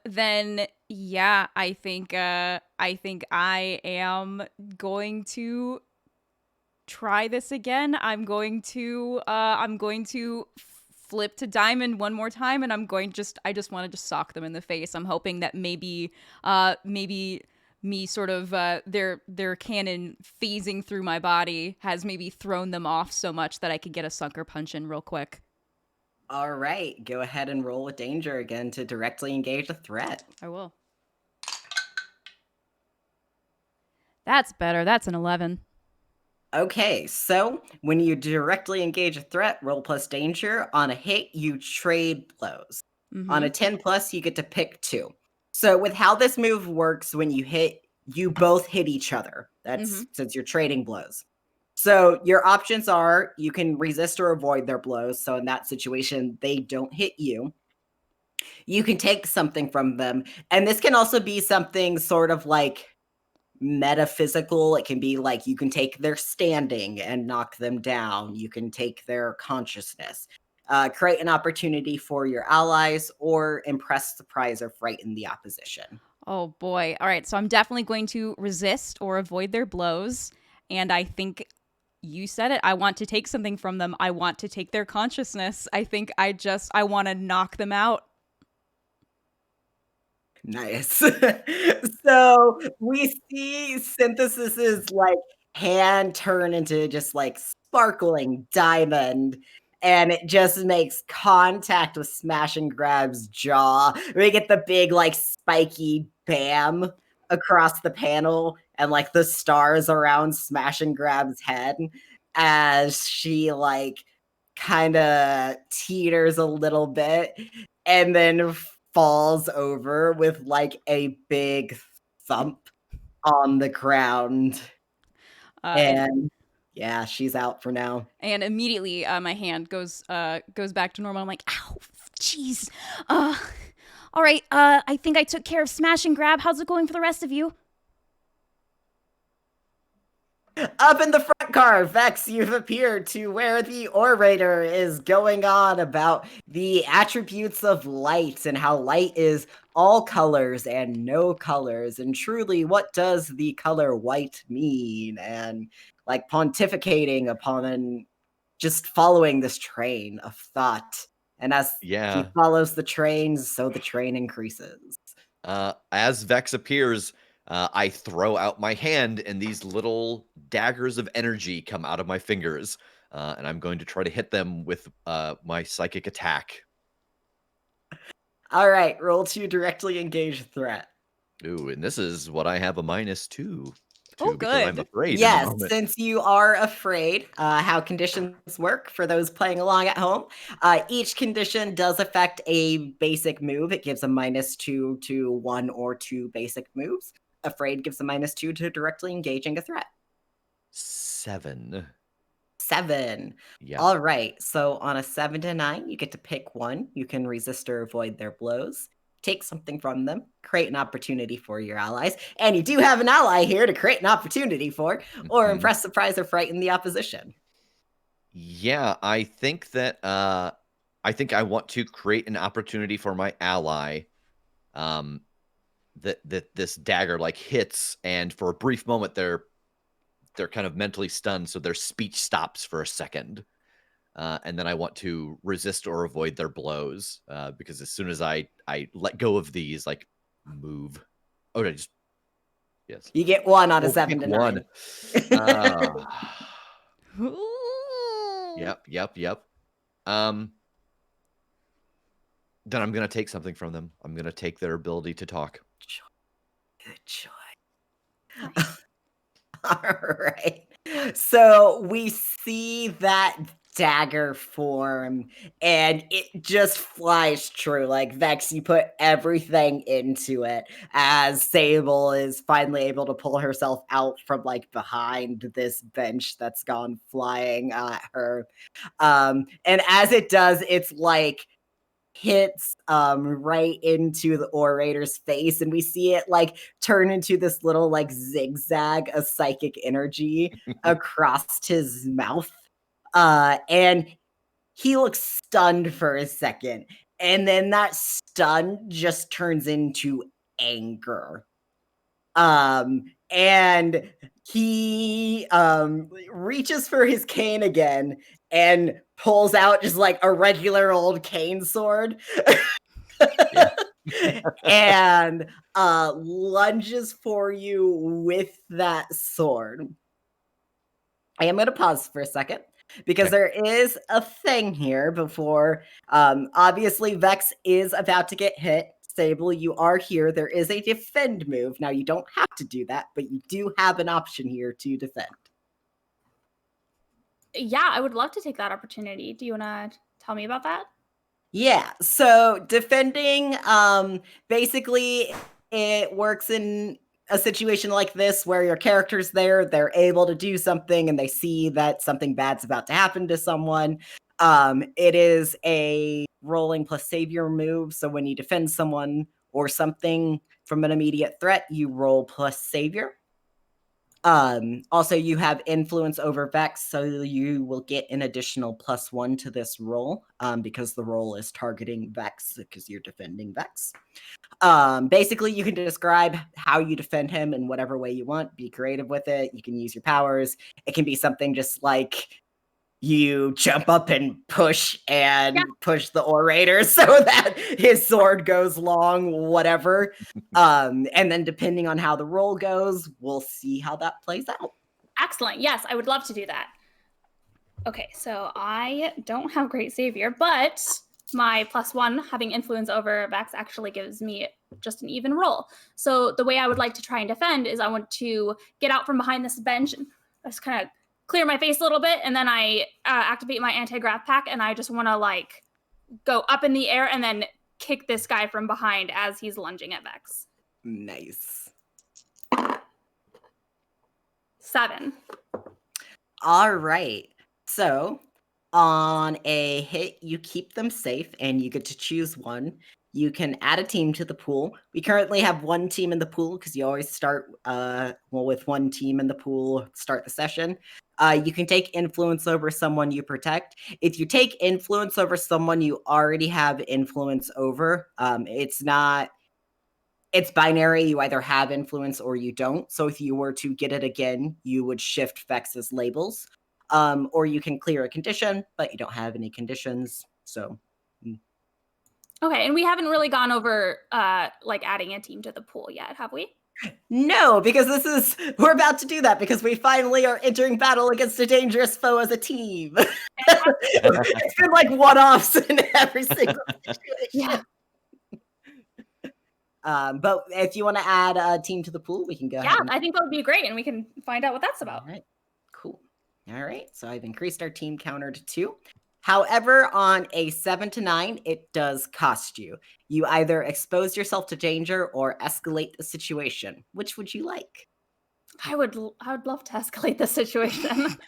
Then yeah, I think I am going to try this again. I'm going to flip to diamond one more time, and I just want to just sock them in the face. I'm hoping that maybe me sort of their cannon phasing through my body has maybe thrown them off so much that I could get a sucker punch in real quick. All right, go ahead and roll with danger again to directly engage a threat. I will. That's better. That's an 11. Okay, so when you directly engage a threat, roll plus danger. On a hit, you trade blows. On a 10 plus, you get to pick 2. So with how this move works, when you hit, you both hit each other. That's since you're trading blows. So your options are you can resist or avoid their blows. So in that situation, they don't hit you. You can take something from them. And this can also be something sort of like metaphysical. It can be like you can take their standing and knock them down. You can take their consciousness. Create an opportunity for your allies or impress, surprise, or frighten the opposition. Oh boy. All right, so I'm definitely going to resist or avoid their blows. And I think you said it. I want to take something from them. I want to take their consciousness. I think I want to knock them out. Nice. So we see Synthesis's like hand turn into just like sparkling diamond, and it just makes contact with Smash and Grab's jaw. We get the big like spiky bam across the panel and like the stars around Smash and Grab's head as she like kind of teeters a little bit and then falls over with like a big thump on the ground. And yeah, she's out for now. And immediately my hand goes back to normal. I'm like, ow, jeez. All right, I think I took care of Smash and Grab. How's it going for the rest of you? Up in the front car, Vex, you've appeared to where the orator is going on about the attributes of light and how light is all colors and no colors. And truly, what does the color white mean? And like pontificating upon just following this train of thought. And as he follows the train, so the train increases. As Vex appears, I throw out my hand and these little daggers of energy come out of my fingers. and I'm going to try to hit them with my psychic attack. All right, roll to directly engage threat. Ooh, and this is what I have a -2 to Oh, because I'm good. afraid in the Yes, moment. since you are afraid, how conditions work for those playing along at home. Each condition does affect a basic move. It gives a -2 to 1 or 2 basic moves. Afraid gives a -2 to directly engaging a threat. 7. 7. Yeah. All right. So on a 7 to 9, you get to pick one. You can resist or avoid their blows, take something from them, create an opportunity for your allies. And you do have an ally here to create an opportunity for, or Mhm. impress, surprise, or frighten the opposition. Yeah, I think that I want to create an opportunity for my ally. That this dagger like hits, and for a brief moment they're kind of mentally stunned, so their speech stops for a second. And then I want to resist or avoid their blows, because as soon as I let go of these, like, move. Oh, I just yes. You get one on a Oh, 7 pick to one. 9. Yep. Um, then I'm gonna take something from them. I'm gonna take their ability to talk. Good choice. Nice. All right. So we see that dagger form and it just flies true. Like Vex, you put everything into it as Sable is finally able to pull herself out from like behind this bench that's gone flying at her. And as it does, it's like hits right into the orator's face, and we see it like turn into this little like zigzag of psychic energy across his mouth, and he looks stunned for a second, and then that stun just turns into anger. And he reaches for his cane again and pulls out just like a regular old cane sword. Yeah. And lunges for you with that sword. I am going to pause for a second because Okay. there is a thing here before. Obviously, Vex is about to get hit. Sable, you are here. There is a defend move. Now, you don't have to do that, but you do have an option here to defend. Yeah, I would love to take that opportunity. Do you want to tell me about that? Yeah, so defending, basically it works in a situation like this where your character's there, they're able to do something and they see that something bad's about to happen to someone. It is a rolling plus savior move, so when you defend someone or something from an immediate threat, you roll plus savior. Also, you have influence over Vex, so you will get an additional +1 to this roll, because the roll is targeting Vex because you're defending Vex. Basically, you can describe how you defend him in whatever way you want. Be creative with it. You can use your powers. It can be something just like you jump up and push the orator so that his sword goes long, whatever. And then depending on how the roll goes, we'll see how that plays out. Excellent. Yes, I would love to do that. Okay, so I don't have Great Savior, but my +1 having influence over Vex actually gives me just an even roll. So the way I would like to try and defend is I want to get out from behind this bench and just kind of clear my face a little bit, and then I activate my anti-grav pack, and I just want to like go up in the air and then kick this guy from behind as he's lunging at Vex. Nice. 7. All right. So on a hit, you keep them safe and you get to choose one. You can add a team to the pool. We currently have one team in the pool because you always start with one team in the pool, start the session. You can take influence over someone you protect. If you take influence over someone you already have influence over, it's binary. You either have influence or you don't. So if you were to get it again, you would shift Vex's labels. Or you can clear a condition, but you don't have any conditions. So Okay, and we haven't really gone over like adding a team to the pool yet, have we? No, because we're about to do that because we finally are entering battle against a dangerous foe as a team. It's been like one-offs in every single situation. Yeah. But if you want to add a team to the pool, we can go ahead. Yeah, I think that would be great, and we can find out what that's about. All right, cool. All right, so I've increased our team counter to 2. However, on a 7 to 9, it does cost you. You either expose yourself to danger or escalate the situation. Which would you like? I would love to escalate the situation.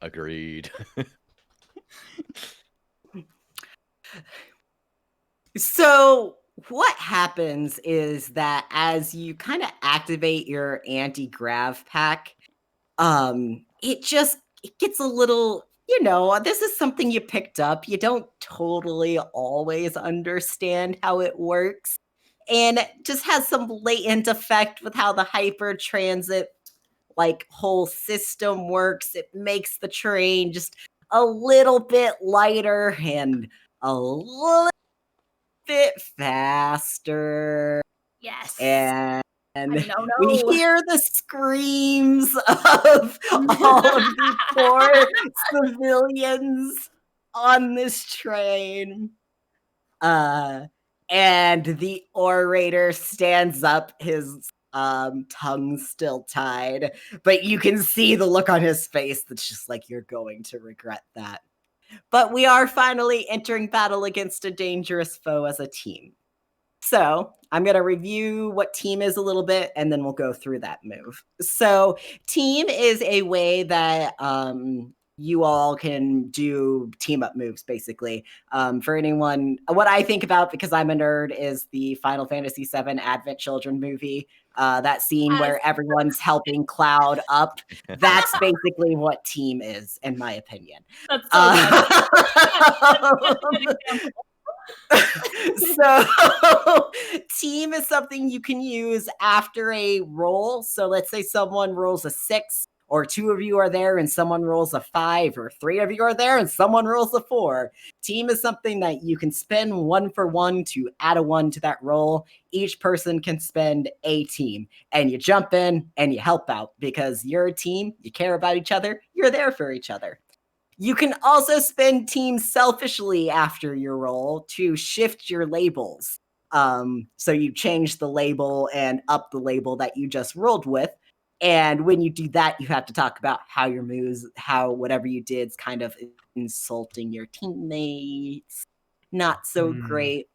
Agreed. So what happens is that as you kind of activate your anti-grav pack, it gets a little, this is something you picked up. You don't totally always understand how it works. And it just has some latent effect with how the hyper transit whole system works. It makes the train just a little bit lighter and a little bit faster. Yes. And No. we hear the screams of all of the poor civilians on this train. And the orator stands up, his tongue still tied, but you can see the look on his face that's just like, you're going to regret that. But we are finally entering battle against a dangerous foe as a team. So I'm going to review what team is a little bit, and then we'll go through that move. So team is a way that you all can do team up moves, basically. For anyone, what I think about, because I'm a nerd, is the Final Fantasy VII Advent Children movie. That scene where everyone's helping Cloud up. That's basically what team is, in my opinion. That's so good. So team is something you can use after a roll. So let's say someone rolls a 6, or 2 of you are there and someone rolls a 5, or 3 of you are there and someone rolls a 4. Team is something that you can spend 1 for 1 to add a 1 to that roll. Each person can spend a team, and you jump in and you help out because you're a team, you care about each other, you're there for each other. You can also spend team selfishly after your roll to shift your labels. So you change the label and up the label that you just rolled with. And when you do that, you have to talk about how your moves, how whatever you did is kind of insulting your teammates. Not so great.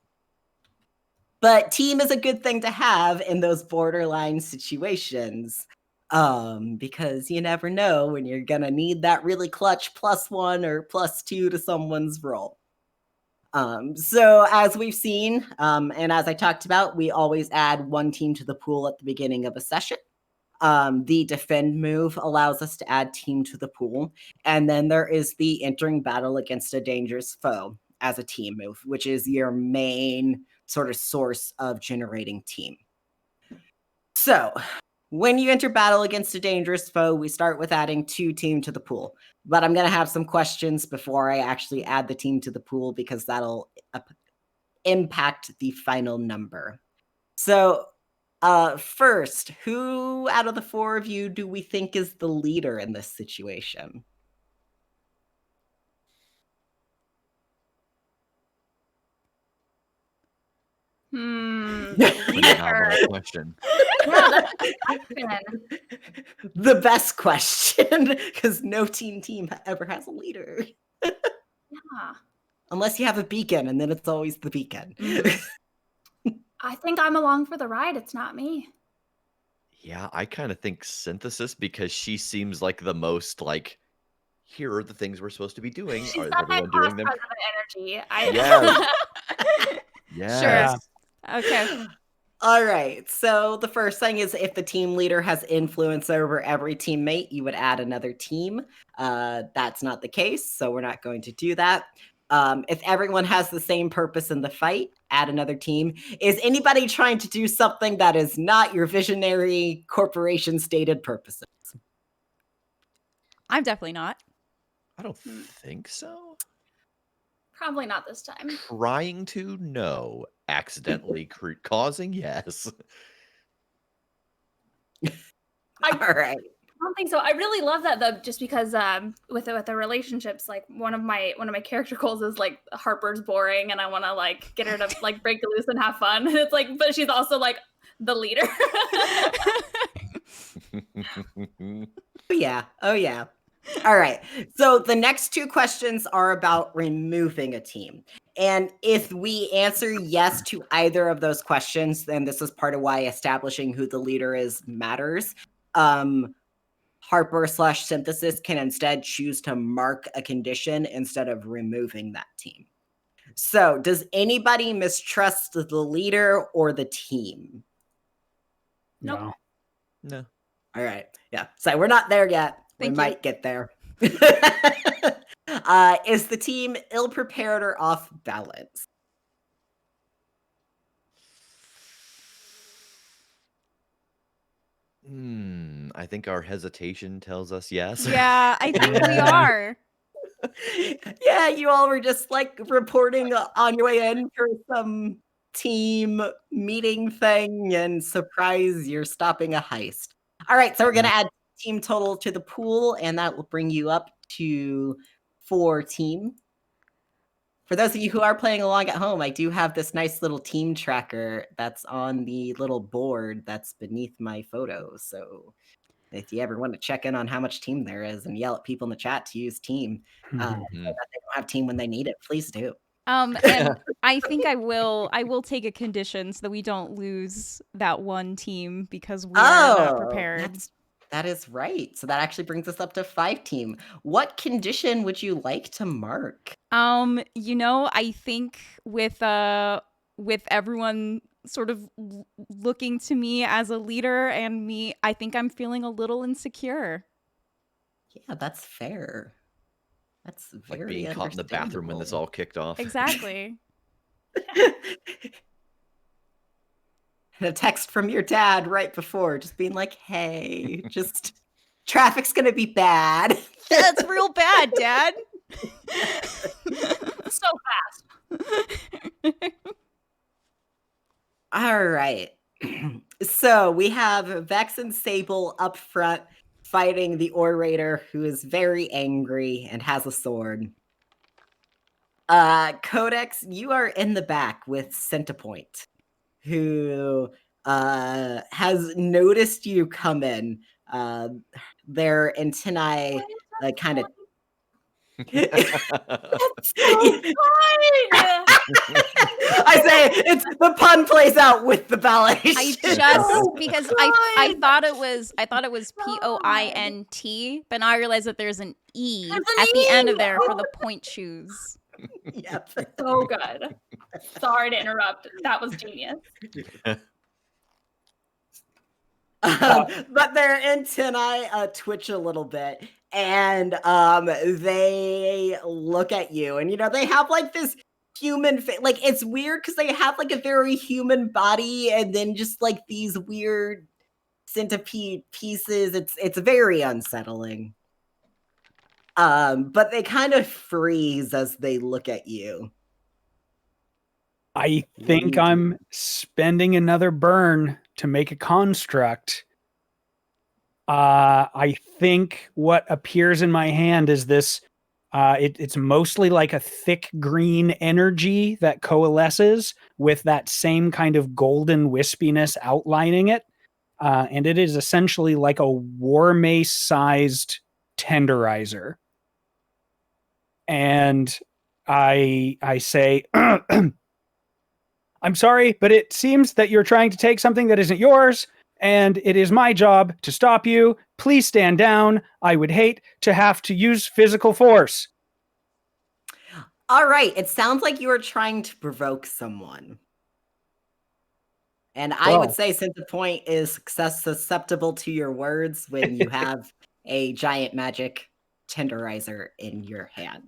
But team is a good thing to have in those borderline situations. Because you never know when you're gonna need that really clutch +1 or +2 to someone's roll. So as we've seen, and as I talked about, we always add 1 team to the pool at the beginning of a session. The defend move allows us to add team to the pool. And then there is the entering battle against a dangerous foe as a team move, which is your main sort of source of generating team. So when you enter battle against a dangerous foe, we start with adding 2 team to the pool. But I'm going to have some questions before I actually add the team to the pool because that'll impact the final number. So first, who out of the 4 of you do we think is the leader in this situation? Phenomenal question. Yeah, that's a good question. The best question, because no team ever has a leader. Yeah. Unless you have a beacon, and then it's always the beacon. I think I'm along for the ride. It's not me. Yeah, I kind of think Synthesis, because she seems like the most like, here are the things we're supposed to be doing. She's Is got that everyone class doing them? president energy. Yes. Sure. Okay. All right. So the first thing is if the team leader has influence over every teammate, you would add another team. That's not the case, so we're not going to do that. If everyone has the same purpose in the fight, add another team. Is anybody trying to do something that is not your visionary corporation stated purposes? I'm definitely not. I don't think so. Probably not this time. Trying to, no. Accidentally causing, yes. All right. I don't think so. I really love that though, just because with the relationships, like one of my character goals is like Harper's boring, and I want to like get her to like break loose and have fun. And it's like, but she's also like the leader. Oh yeah. Oh yeah. All right. So the next two questions are about removing a team. And if we answer yes to either of those questions, then this is part of why establishing who the leader is matters. Harper/Synthesis can instead choose to mark a condition instead of removing that team. So does anybody mistrust the leader or the team? Nope. No. All right. Yeah. So we're not there yet. Thank we you. might get there. Is the team ill-prepared or off balance? I think our hesitation tells us yes. Yeah, I think we Yeah. are. Yeah, you all were just like reporting on your way in for some team meeting thing, and surprise, you're stopping a heist. All right, so we're going to add team total to the pool, and that will bring you up to 4 team. For those of you who are playing along at home, I do have this nice little team tracker that's on the little board that's beneath my photo. So if you ever want to check in on how much team there is and yell at people in the chat to use team, so that they don't have team when they need it, please do. And I think I will take a condition so that we don't lose that one team because we are not prepared. That is right. So that actually brings us up to 5 team. What condition would you like to mark? I think with everyone sort of looking to me as a leader and me, I think I'm feeling a little insecure. Yeah, that's fair. That's very like being caught in the bathroom when this all kicked off. Exactly. And a text from your dad right before, just being like, hey, just traffic's gonna be bad. That's real bad, Dad. So fast. All right. So we have Vex and Sable up front fighting the orator, who is very angry and has a sword. Codex, you are in the back with Centipoint, who has noticed you come in. Their antennae kind of. I say the pun plays out with the ballet. I thought it was POINT, but now I realize that there's an E at the end of there for the point shoes. Yep. So good. Sorry to interrupt. That was genius. But their antennae twitch a little bit, and they look at you, and they have like this human like it's weird because they have like a very human body, and then just like these weird centipede pieces. It's very unsettling. But they kind of freeze as they look at you. I think I'm spending another burn to make a construct. I think what appears in my hand is this. It's mostly like a thick green energy that coalesces with that same kind of golden wispiness outlining it. And it is essentially like a war mace-sized tenderizer. And I say, I'm sorry, but it seems that you're trying to take something that isn't yours, and it is my job to stop you. Please stand down. I would hate to have to use physical force. All right. It sounds like you are trying to provoke someone. And I would say, since the point is susceptible to your words when you have a giant magic tenderizer in your hand.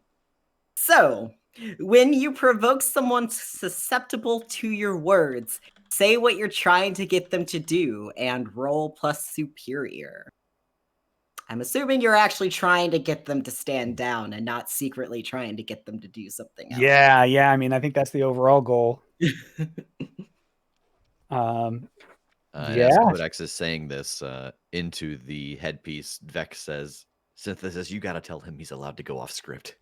So, when you provoke someone susceptible to your words, say what you're trying to get them to do and roll plus superior. I'm assuming you're actually trying to get them to stand down and not secretly trying to get them to do something else. Yeah. I mean, I think that's the overall goal. And as Codex is saying this into the headpiece, Vex says, Synthesis, you got to tell him he's allowed to go off script.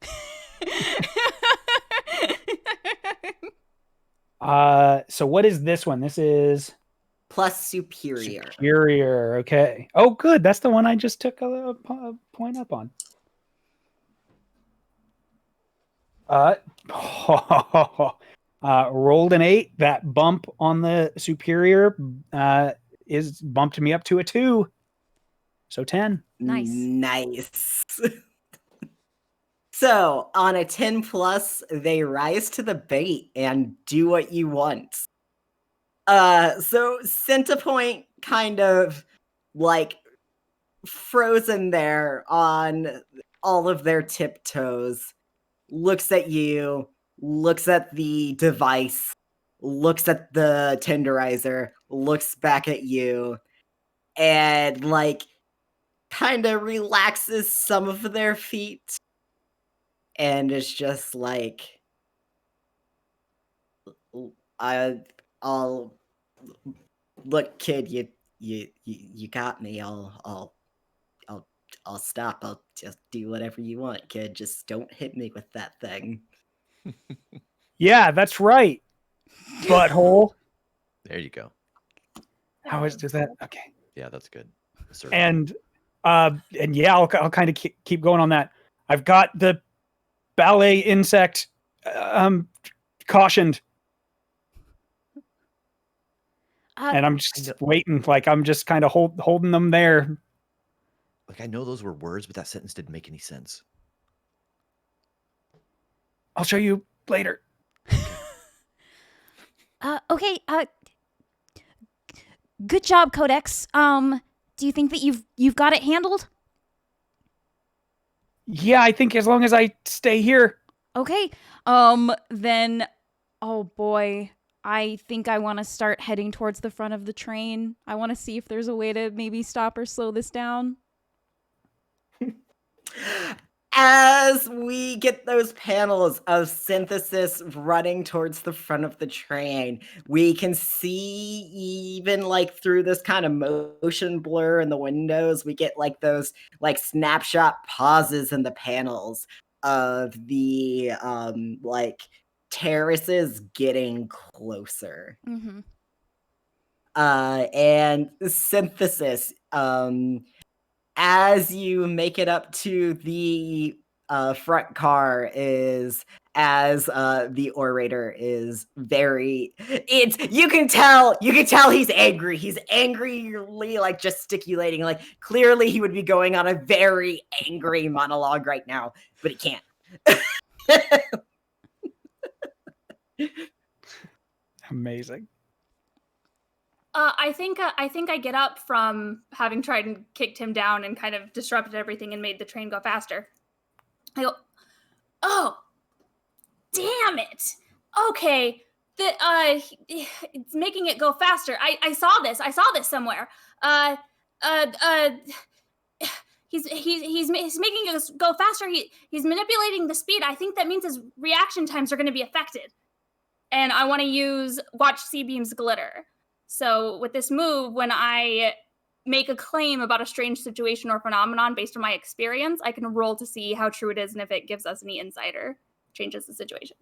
So what is this one? This is plus superior. Superior. Okay. Oh, good. That's the one I just took a point up on. Rolled an 8. That bump on the superior is bumped me up to a 2. So 10. Nice. So on a 10 plus, they rise to the bait and do what you want. So Centipoint kind of like frozen there on all of their tiptoes, looks at you, looks at the device, looks at the tenderizer, looks back at you, and like kind of relaxes some of their feet and is just like, I'll look, kid, you got me. I'll stop. I'll just do whatever you want, kid. Just don't hit me with that thing. Yeah, that's right. Butthole. There you go. How is that? Okay. Yeah, that's good. And yeah, I'll kind of keep going on that. I've got the ballet insect cautioned. And I'm just waiting, like I'm just kind of holding them there. Like, I know those were words, but that sentence didn't make any sense. I'll show you later. Okay. Good job, Codex. Do you think that you've got it handled? Yeah, I think as long as I stay here. Okay. Then, oh boy, I think I want to start heading towards the front of the train. I want to see if there's a way to maybe stop or slow this down. As we get those panels of Synthesis running towards the front of the train, we can see even like through this kind of motion blur in the windows, we get like those like snapshot pauses in the panels of the like terraces getting closer. Mm-hmm. And Synthesis, as you make it up to the front car, is as the orator is you can tell he's angry. He's angrily like gesticulating, like clearly he would be going on a very angry monologue right now, but he can't. Amazing. I think I get up from having tried and kicked him down and kind of disrupted everything and made the train go faster. I go, oh, damn it. Okay, it's making it go faster. I saw this somewhere. He's making it go faster. He's manipulating the speed. I think that means his reaction times are going to be affected. And I want to use Watch C-Beam's Glitter. So with this move, when I make a claim about a strange situation or phenomenon based on my experience, I can roll to see how true it is, and if it gives us any insight or changes the situation.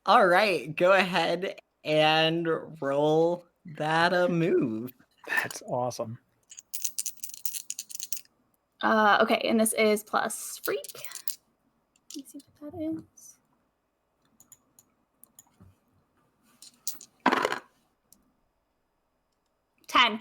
All right, go ahead and roll that move. That's awesome. Okay, and this is plus freak. Let me see what that is. 10.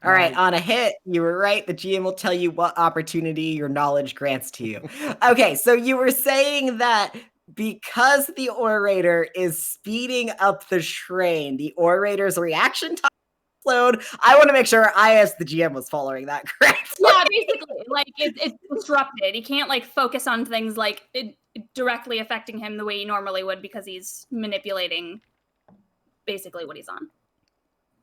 All right, on a hit, you were right. The GM will tell you what opportunity your knowledge grants to you. Okay, so you were saying that because the orator is speeding up the train, the orator's reaction time slowed. I want to make sure I, as the GM, was following that correctly. Yeah, basically, like it's disrupted. He can't like focus on things like directly affecting him the way he normally would because he's manipulating basically what he's on.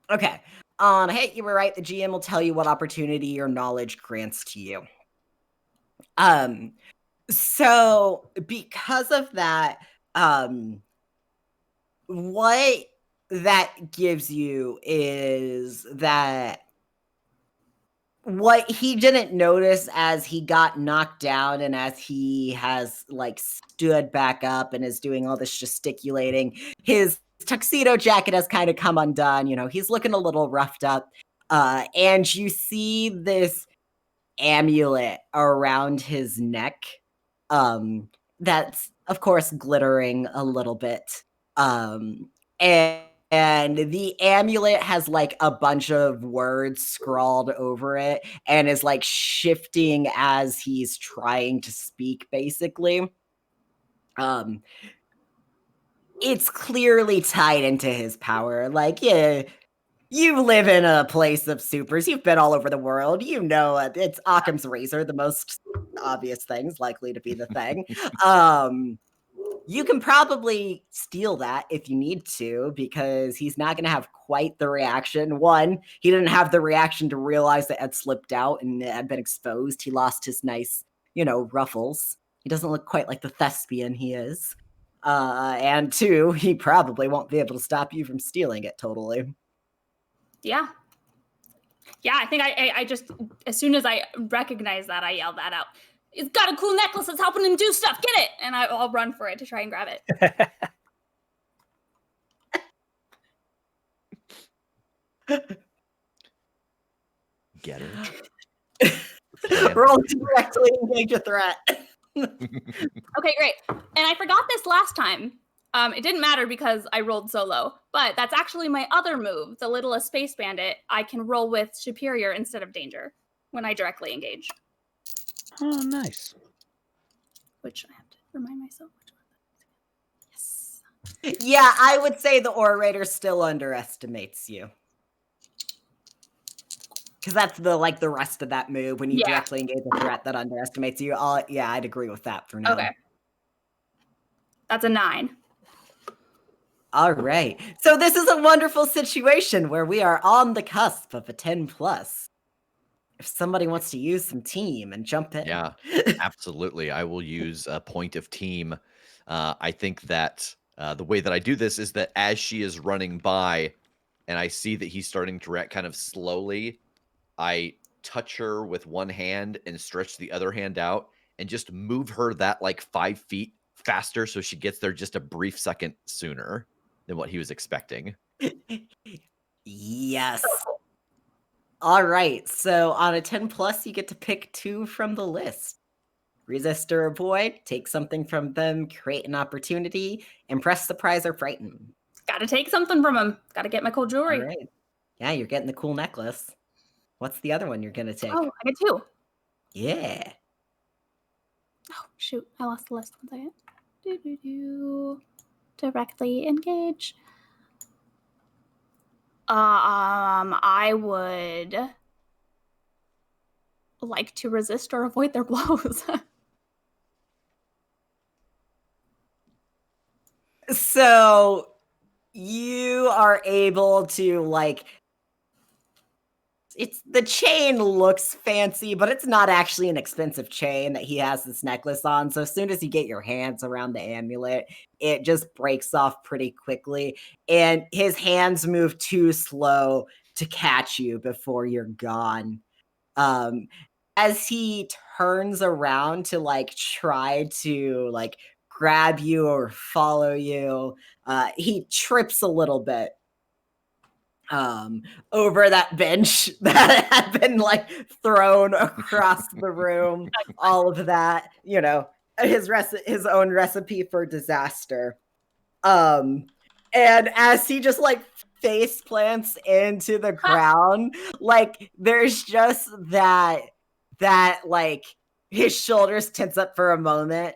Okay. Hey, you were right. The GM will tell you what opportunity your knowledge grants to you. So because of that, what that gives you is that what he didn't notice as he got knocked down and as he has like stood back up and is doing all this gesticulating, his tuxedo jacket has kind of come undone. You know, he's looking a little roughed up. And you see this amulet around his neck. That's of course glittering a little bit. And the amulet has like a bunch of words scrawled over it and is like shifting as he's trying to speak, basically. It's clearly tied into his power. Like, yeah, you live in a place of supers. You've been all over the world. You know, it's Occam's razor, the most obvious thing's likely to be the thing. You can probably steal that if you need to, because he's not going to have quite the reaction. One, he didn't have the reaction to realize that it had slipped out and it had been exposed. He lost his nice, you know, ruffles. He doesn't look quite like the thespian he is. And two, he probably won't be able to stop you from stealing it totally. Yeah. Yeah, I think I just, as soon as I recognize that, I yell that out. It's got a cool necklace that's helping him do stuff. Get it! And I'll run for it to try and grab it. Get her. Roll directly engage a threat. Okay, great. And I forgot this last time. It didn't matter because I rolled so low, but that's actually my other move, the Littlest Space Bandit. I can roll with Superior instead of Danger when I directly engage. Oh, nice. Which I have to remind myself which one. Yes. Yeah, I would say the orator still underestimates you. Because that's the rest of that move when you directly engage a threat that underestimates you. Yeah, I'd agree with that for now. Okay. That's a 9. All right. So this is a wonderful situation where we are on the cusp of a 10+. If somebody wants to use some team and jump in. Yeah, absolutely. I will use a point of team. I think that the way that I do this is that as she is running by and I see that he's starting to react kind of slowly, I touch her with one hand and stretch the other hand out and just move her that like 5 feet faster so she gets there just a brief second sooner than what he was expecting. Yes. All right. So on a 10+, you get to pick 2 from the list. Resist or avoid, take something from them, create an opportunity, impress, surprise, or frighten. Gotta take something from him. Gotta get my cool jewelry. All right. Yeah, you're getting the cool necklace. What's the other one you're going to take? Oh, I get 2. Yeah. Oh, shoot. I lost the list. 1 second. Directly engage. I would like to resist or avoid their blows. So you are able to the chain looks fancy, but it's not actually an expensive chain that he has this necklace on. So as soon as you get your hands around the amulet, it just breaks off pretty quickly. And his hands move too slow to catch you before you're gone. As he turns around to try to grab you or follow you, he trips a little bit over that bench that had been thrown across the room. All of that, his own recipe for disaster. And as he just face plants into the ground, there's just that his shoulders tense up for a moment.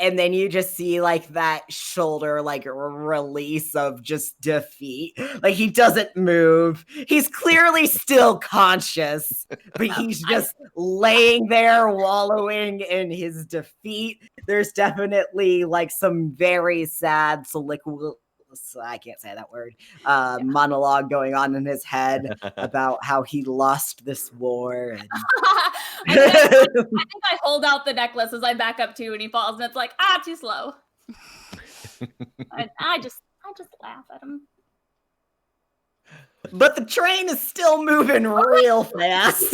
And then you just see that shoulder release of just defeat. He doesn't move. He's clearly still conscious, but he's just laying there wallowing in his defeat. There's definitely some very sad I can't say that word. Monologue going on in his head about how he lost this war. And I think I hold out the necklace as I back up too, and he falls, and it's too slow. I just laugh at him. But the train is still moving real fast.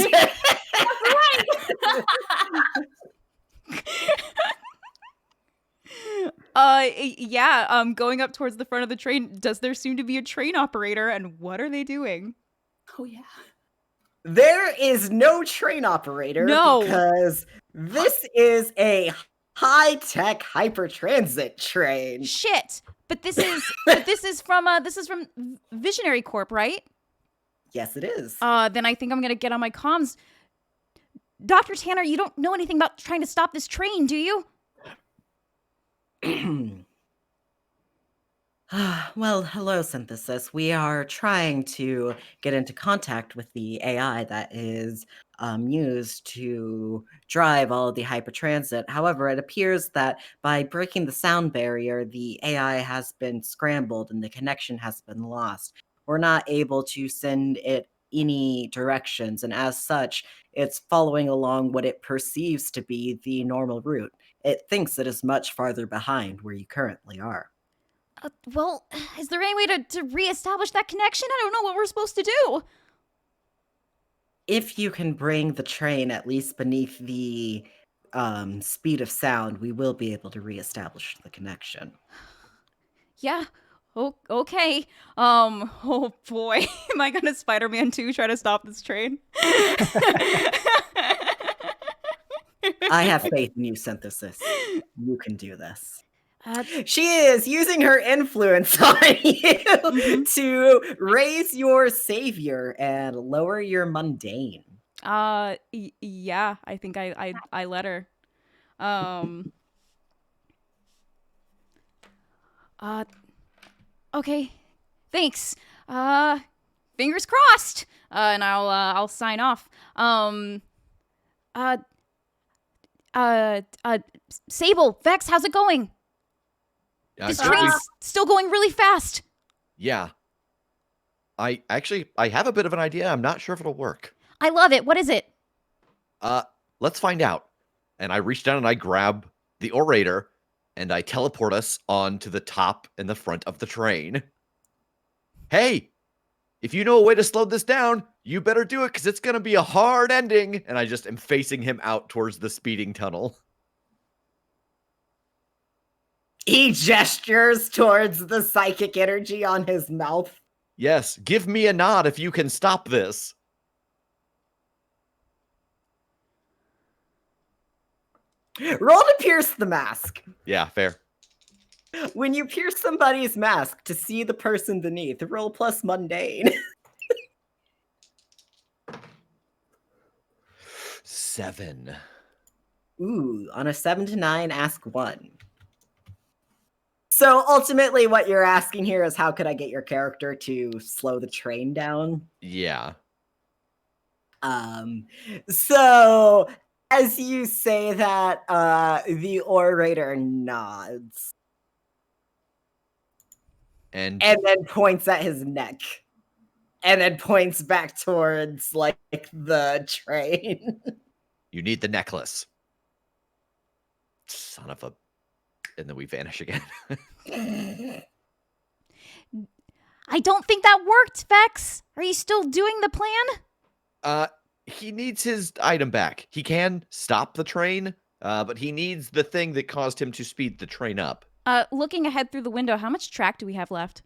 Going up towards the front of the train, does there seem to be a train operator, and what are they doing? Oh yeah. There is no train operator because this is a high-tech hypertransit train. Shit. But this is from Visionary Corp, right? Yes, it is. Then I think I'm gonna get on my comms. Dr. Tanner, you don't know anything about trying to stop this train, do you? Well, hello, Synthesis. We are trying to get into contact with the AI that is used to drive all of the hypertransit. However, it appears that by breaking the sound barrier, the AI has been scrambled and the connection has been lost. We're not able to send it any directions, and as such, it's following along what it perceives to be the normal route. It thinks it is much farther behind where you currently are. Well, is there any way to reestablish that connection? I don't know what we're supposed to do. If you can bring the train at least beneath the speed of sound, we will be able to reestablish the connection. Yeah. Oh, okay. Oh boy. Am I gonna Spider-Man 2 try to stop this train? I have faith in you, Synthesis. You can do this. She is using her influence on you to raise your savior and lower your mundane. Yeah, I think I let her. Okay. Thanks. Fingers crossed. And I'll sign off. Sable, Vex, how's it going? This train's still going really fast. Yeah. I have a bit of an idea. I'm not sure if it'll work. I love it. What is it? Let's find out. And I reach down and I grab the orator and I teleport us onto the top and the front of the train. Hey, if you know a way to slow this down, you better do it because it's going to be a hard ending. And I just am facing him out towards the speeding tunnel. He gestures towards the psychic energy on his mouth. Yes, give me a nod if you can stop this. Roll to pierce the mask. Yeah, fair. When you pierce somebody's mask to see the person beneath, roll plus mundane. 7. Ooh, on a 7 to 9, ask 1. So ultimately what you're asking here is how could I get your character to slow the train down? Yeah. So as you say that, the orator nods. And then points at his neck. And then points back towards, like, the train. You need the necklace. Son of a... And then we vanish again. I don't think that worked, Vex. Are you still doing the plan? He needs his item back. He can stop the train, but he needs the thing that caused him to speed the train up. Looking ahead through the window, how much track do we have left?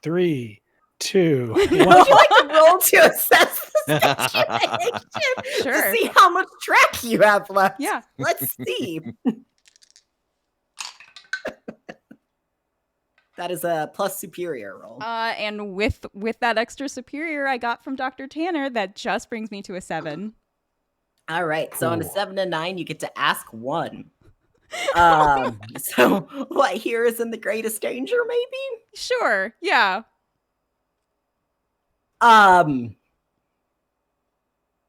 3, 2, 1. Would you like to roll to assess the situation? Sure. To see how much track you have left. Yeah. Let's see. That is a plus superior roll. And with that extra superior I got from Dr. Tanner, that just brings me to a 7. All right. So on a 7 to 9, you get to ask 1. So what here is in the greatest danger, maybe? Sure. Yeah.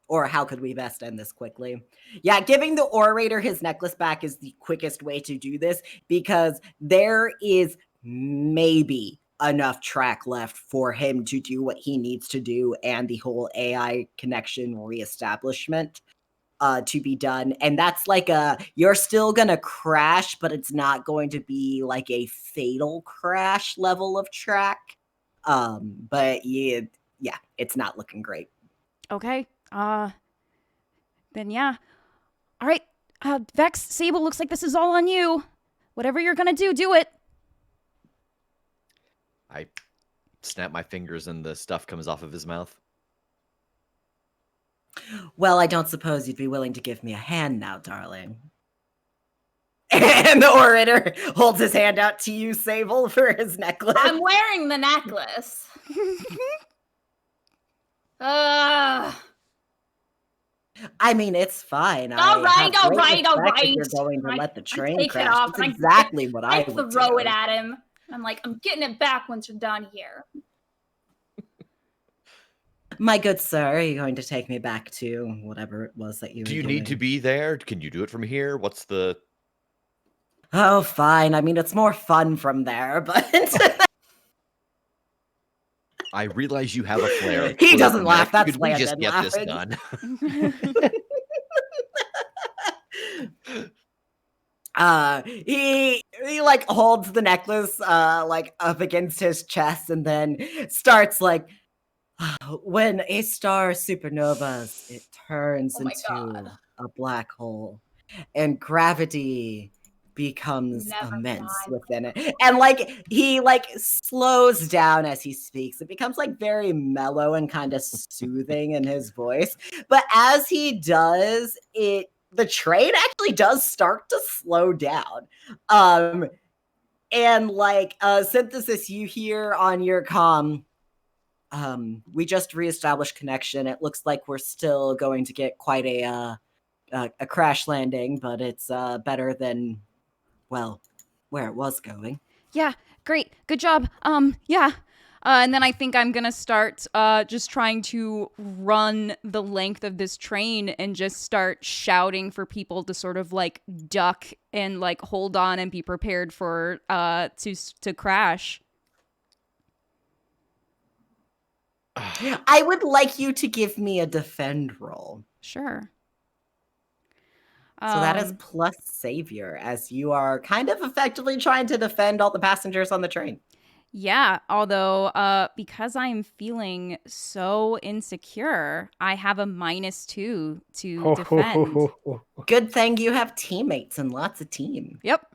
Or how could we best end this quickly? Yeah, giving the orator his necklace back is the quickest way to do this because there is maybe enough track left for him to do what he needs to do and the whole AI connection reestablishment. to be done, and that's like you're still gonna crash, but it's not going to be like a fatal crash level of track. But yeah, it's not looking great. Okay. Then yeah. All right. Vex, Sable, looks like this is all on you. Whatever you're gonna do, do it. I snap my fingers and the stuff comes off of his mouth. Well, I don't suppose you'd be willing to give me a hand now, darling. And the orator holds his hand out to you, Sable, for his necklace. I'm wearing the necklace. I mean, it's fine. All right. You're going to let the train take crash. it off. That's exactly what I would throw do. it at him. I'm like, I'm getting it back once you're done here. My good sir, are you going to take me back to whatever it was that you were Do you doing? need to be there? Can you do it from here? What's the... Oh, fine. I mean, it's more fun from there, but... I realize you have a flare. He doesn't laugh. That's Could we just Landon get this laughing. done? He like holds the necklace like up against his chest and then starts like, when a star supernovas, it turns Oh my into God. a black hole, and gravity becomes Never immense mind. within it. And like he like slows down as he speaks. It becomes like very mellow and kind of soothing in his voice. But as he does, the train actually does start to slow down. And like Synthesis, you hear on your comm, we just reestablished connection. It looks like we're still going to get quite a crash landing, but it's better than, well, where it was going. Yeah, great. Good job. Yeah. And then I think I'm gonna start just trying to run the length of this train and just start shouting for people to sort of like duck and like hold on and be prepared for to crash. I would like you to give me a defend roll. Sure. So that is plus savior, as you are kind of effectively trying to defend all the passengers on the train. Yeah, although because I'm feeling so insecure, I have a -2 to defend. Good thing you have teammates and lots of team. Yep.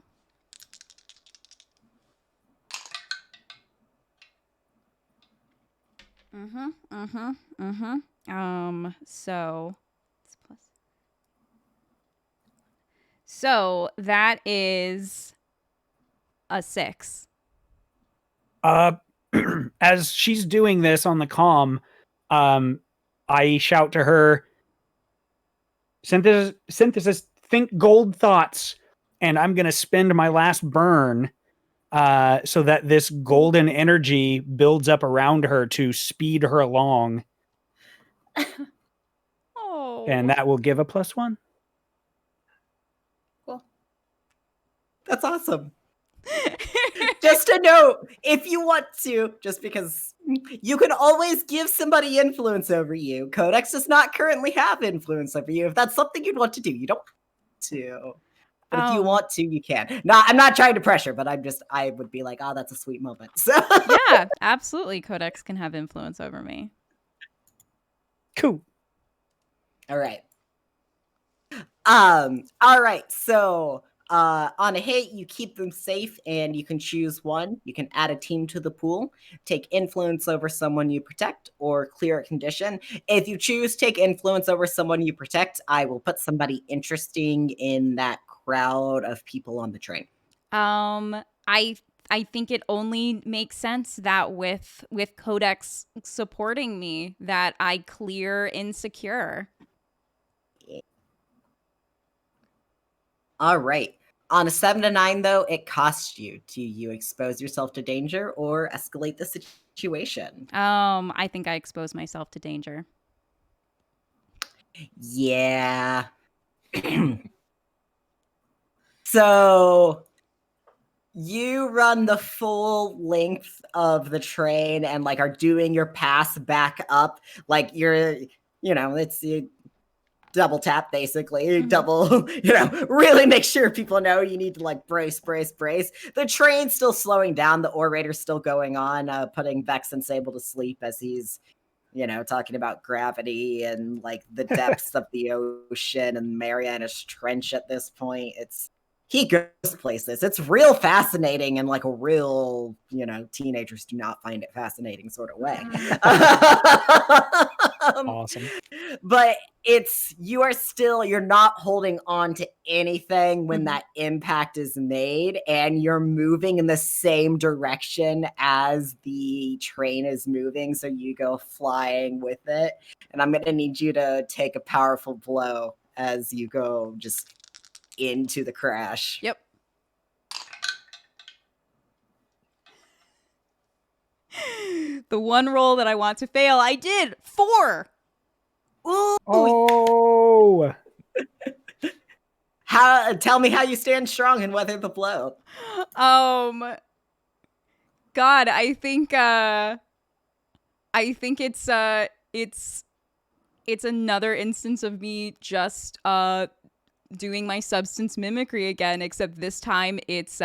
So that is a 6. As she's doing this on the comm, I shout to her, Synthesis, think gold thoughts, and I'm going to spend my last burn so that this golden energy builds up around her to speed her along. Oh. And that will give a +1. Cool. That's awesome. Just a note, if you want to, just because you can always give somebody influence over you. Codex does not currently have influence over you. If that's something you'd want to do, you don't have to. But if you want to, you can. No, I'm not trying to pressure, but I would be like, oh, that's a sweet moment. So Yeah, absolutely. Codex can have influence over me. Cool. All right. All right. So on a hit, you keep them safe and you can choose one. You can add a team to the pool, take influence over someone you protect, or clear a condition. If you choose take influence over someone you protect, I will put somebody interesting in that crowd of people on the train. I think it only makes sense that with Codex supporting me that I clear insecure. All right. On a 7 to 9, though, it costs you. Do you expose yourself to danger or escalate the situation? I think I expose myself to danger. Yeah. So you run the full length of the train and like are doing your pass back up. Like you're, it's double tap, basically. Double, really make sure people know you need to like brace. The train's still slowing down. The orator's still going on, putting Vex and Sable to sleep as he's, talking about gravity and like the depths of the ocean and Mariana's Trench at this point. He goes places. It's real fascinating in like a real, teenagers do not find it fascinating sort of way. Awesome. But you're not holding on to anything when that impact is made, and you're moving in the same direction as the train is moving. So you go flying with it. And I'm going to need you to take a powerful blow as you go just into the crash. Yep. The one roll that I want to fail, I did 4. Ooh. Oh. Tell me how you stand strong and weather the blow. God, I think it's another instance of me just doing my substance mimicry again, except this time it's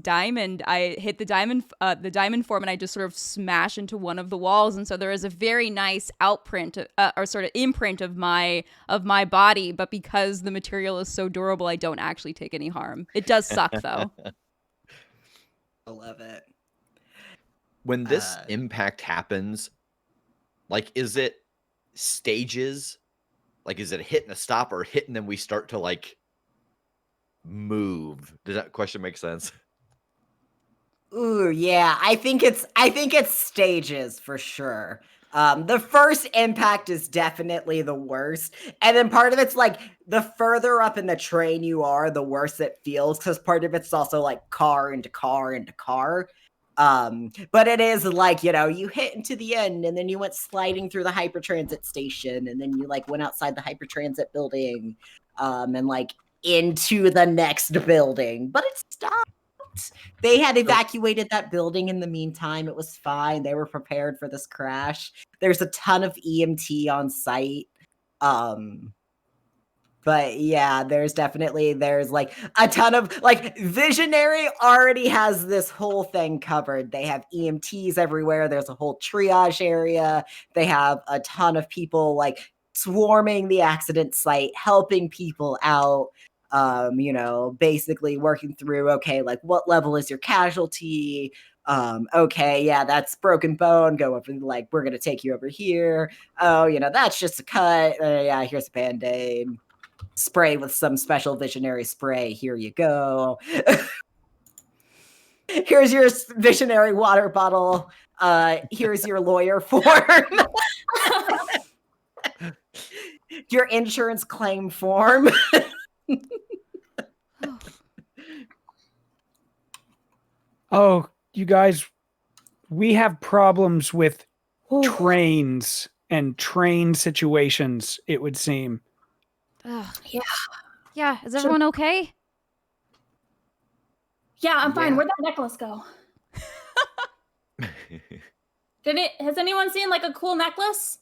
diamond. I hit the diamond form and I just sort of smash into one of the walls, and so there is a very nice outprint or sort of imprint of my body, but because the material is so durable, I don't actually take any harm. It does suck though. I love it. When this impact happens, like, is it stages? Like, is it a hit and a stop, or a hit and then we start to like move? Does that question make sense? Ooh, yeah. I think it's stages for sure. The first impact is definitely the worst. And then part of it's like the further up in the train you are, the worse it feels, because part of it's also like car into car into car. But it is like, you hit into the end and then you went sliding through the hypertransit station and then you like went outside the hypertransit building and like into the next building, but it stopped. They had evacuated that building in the meantime. It was fine. They were prepared for this crash. There's a ton of EMT on site. But yeah, there's like a ton of like Visionary already has this whole thing covered. They have EMTs everywhere. There's a whole triage area. They have a ton of people like swarming the accident site, helping people out. Basically working through, okay, like what level is your casualty? Okay, yeah, that's broken bone. Go over, like, we're gonna take you over here. Oh, that's just a cut. Yeah, here's a band-aid. Spray with some special Visionary spray. Here you go. Here's your Visionary water bottle. Here's your lawyer form. Your insurance claim form. Oh, you guys, we have problems with trains and train situations, it would seem. Yeah, is everyone okay? Yeah, I'm fine. Where'd that necklace go? Has anyone seen like a cool necklace?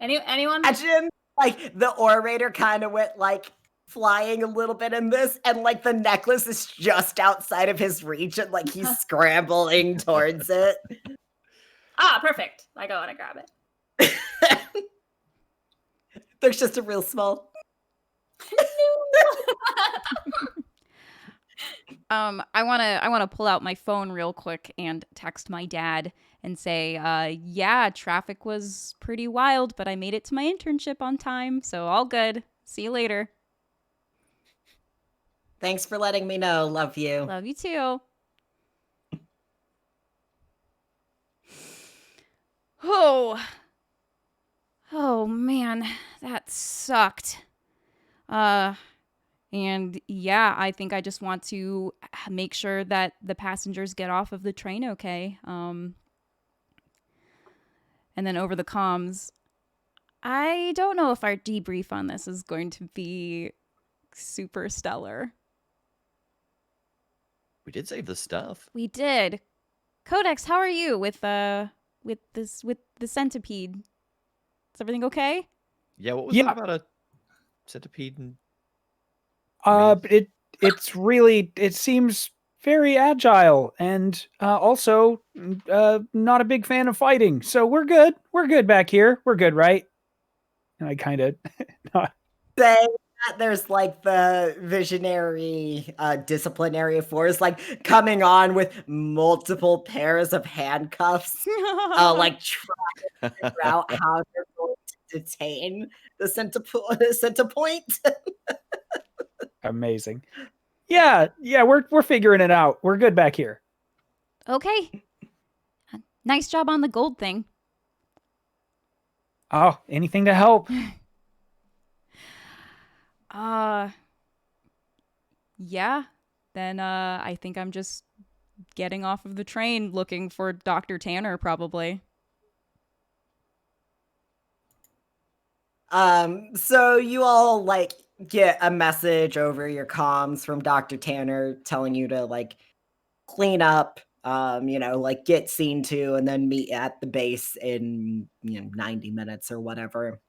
Anyone? Imagine like the orator kind of went like flying a little bit in this, and like the necklace is just outside of his reach, and like he's scrambling towards it. Perfect. I go and I grab it. There's just a real small. I wanna pull out my phone real quick and text my dad and say, yeah, traffic was pretty wild, but I made it to my internship on time, so all good. See you later. Thanks for letting me know. Love you. Love you too. Oh man, that sucked. And yeah, I think I just want to make sure that the passengers get off of the train okay. And then over the comms, I don't know if our debrief on this is going to be super stellar. We did save the stuff. We did. Codex, how are you with with the centipede. Is everything okay? Yeah, what was that about a centipede? And It seems very agile and also not a big fan of fighting. So we're good. We're good back here. We're good, right? And I kind of Say that there's like the visionary disciplinary force like coming on with multiple pairs of handcuffs, like trying to figure out how they're going to detain the centipoint. amazing. Yeah, we're figuring it out. We're good back here. Okay. Nice job on the gold thing. Oh, anything to help. Yeah. Then I think I'm just getting off of the train looking for Dr. Tanner probably. So you all like get a message over your comms from Dr. Tanner telling you to like clean up, like get seen to and then meet at the base in 90 minutes or whatever.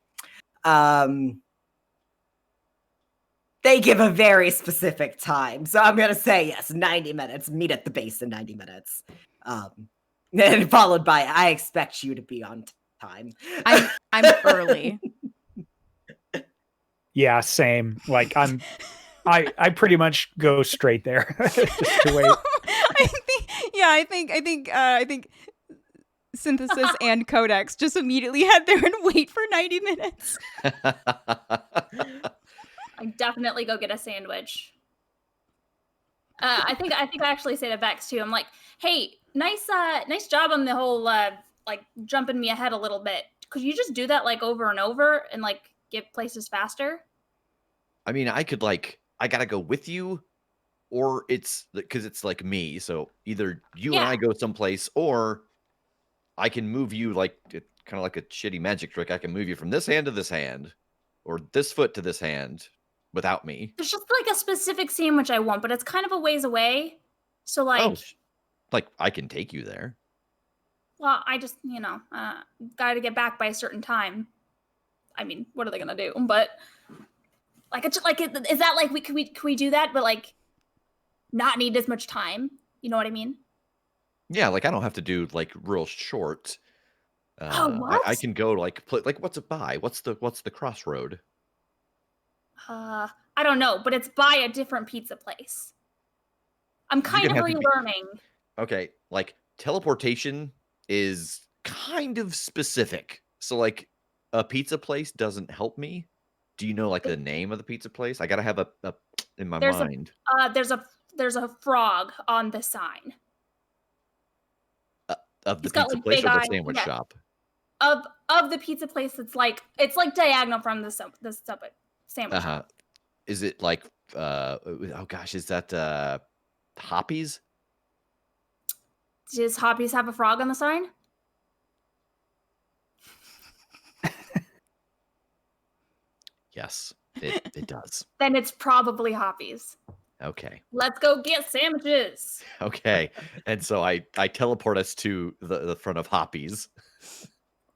They give a very specific time. So I'm gonna say yes, 90 minutes, meet at the base in 90 minutes. And followed by I expect you to be on time. I'm early. Yeah, same. Like I pretty much go straight there just to wait. I think Synthesis and Codex just immediately head there and wait for 90 minutes. I definitely go get a sandwich. I think I actually say to Vex too. I'm like, hey, nice job on the whole like jumping me ahead a little bit. Could you just do that like over and over and like get places faster? I mean, I could I gotta go with you, or it's because it's like me. So either you and I go someplace, or I can move you kind of like a shitty magic trick. I can move you from this hand to this hand, or this foot to this hand without me. There's just like a specific sandwich I want, but it's kind of a ways away. So like I can take you there. Well, I just got to get back by a certain time. I mean, what are they gonna do? But is that like can we do that, but like not need as much time? You know what I mean? Yeah, like I don't have to do like real short. What? I can go what's it by? What's the crossroad? I don't know, but it's by a different pizza place. I'm kind of relearning. Okay, like teleportation is kind of specific. So like a pizza place doesn't help me. Do you know like the name of the pizza place? I gotta have a in my mind. There's a frog on the sign. Of the pizza place or the sandwich shop? Of the pizza place that's it's diagonal from the subway sandwich shop. Is it like oh gosh, is that Hoppy's? Does Hoppy's have a frog on the sign? Yes, it does. Then it's probably Hoppy's. Okay. Let's go get sandwiches. Okay. And so I teleport us to the front of Hoppy's.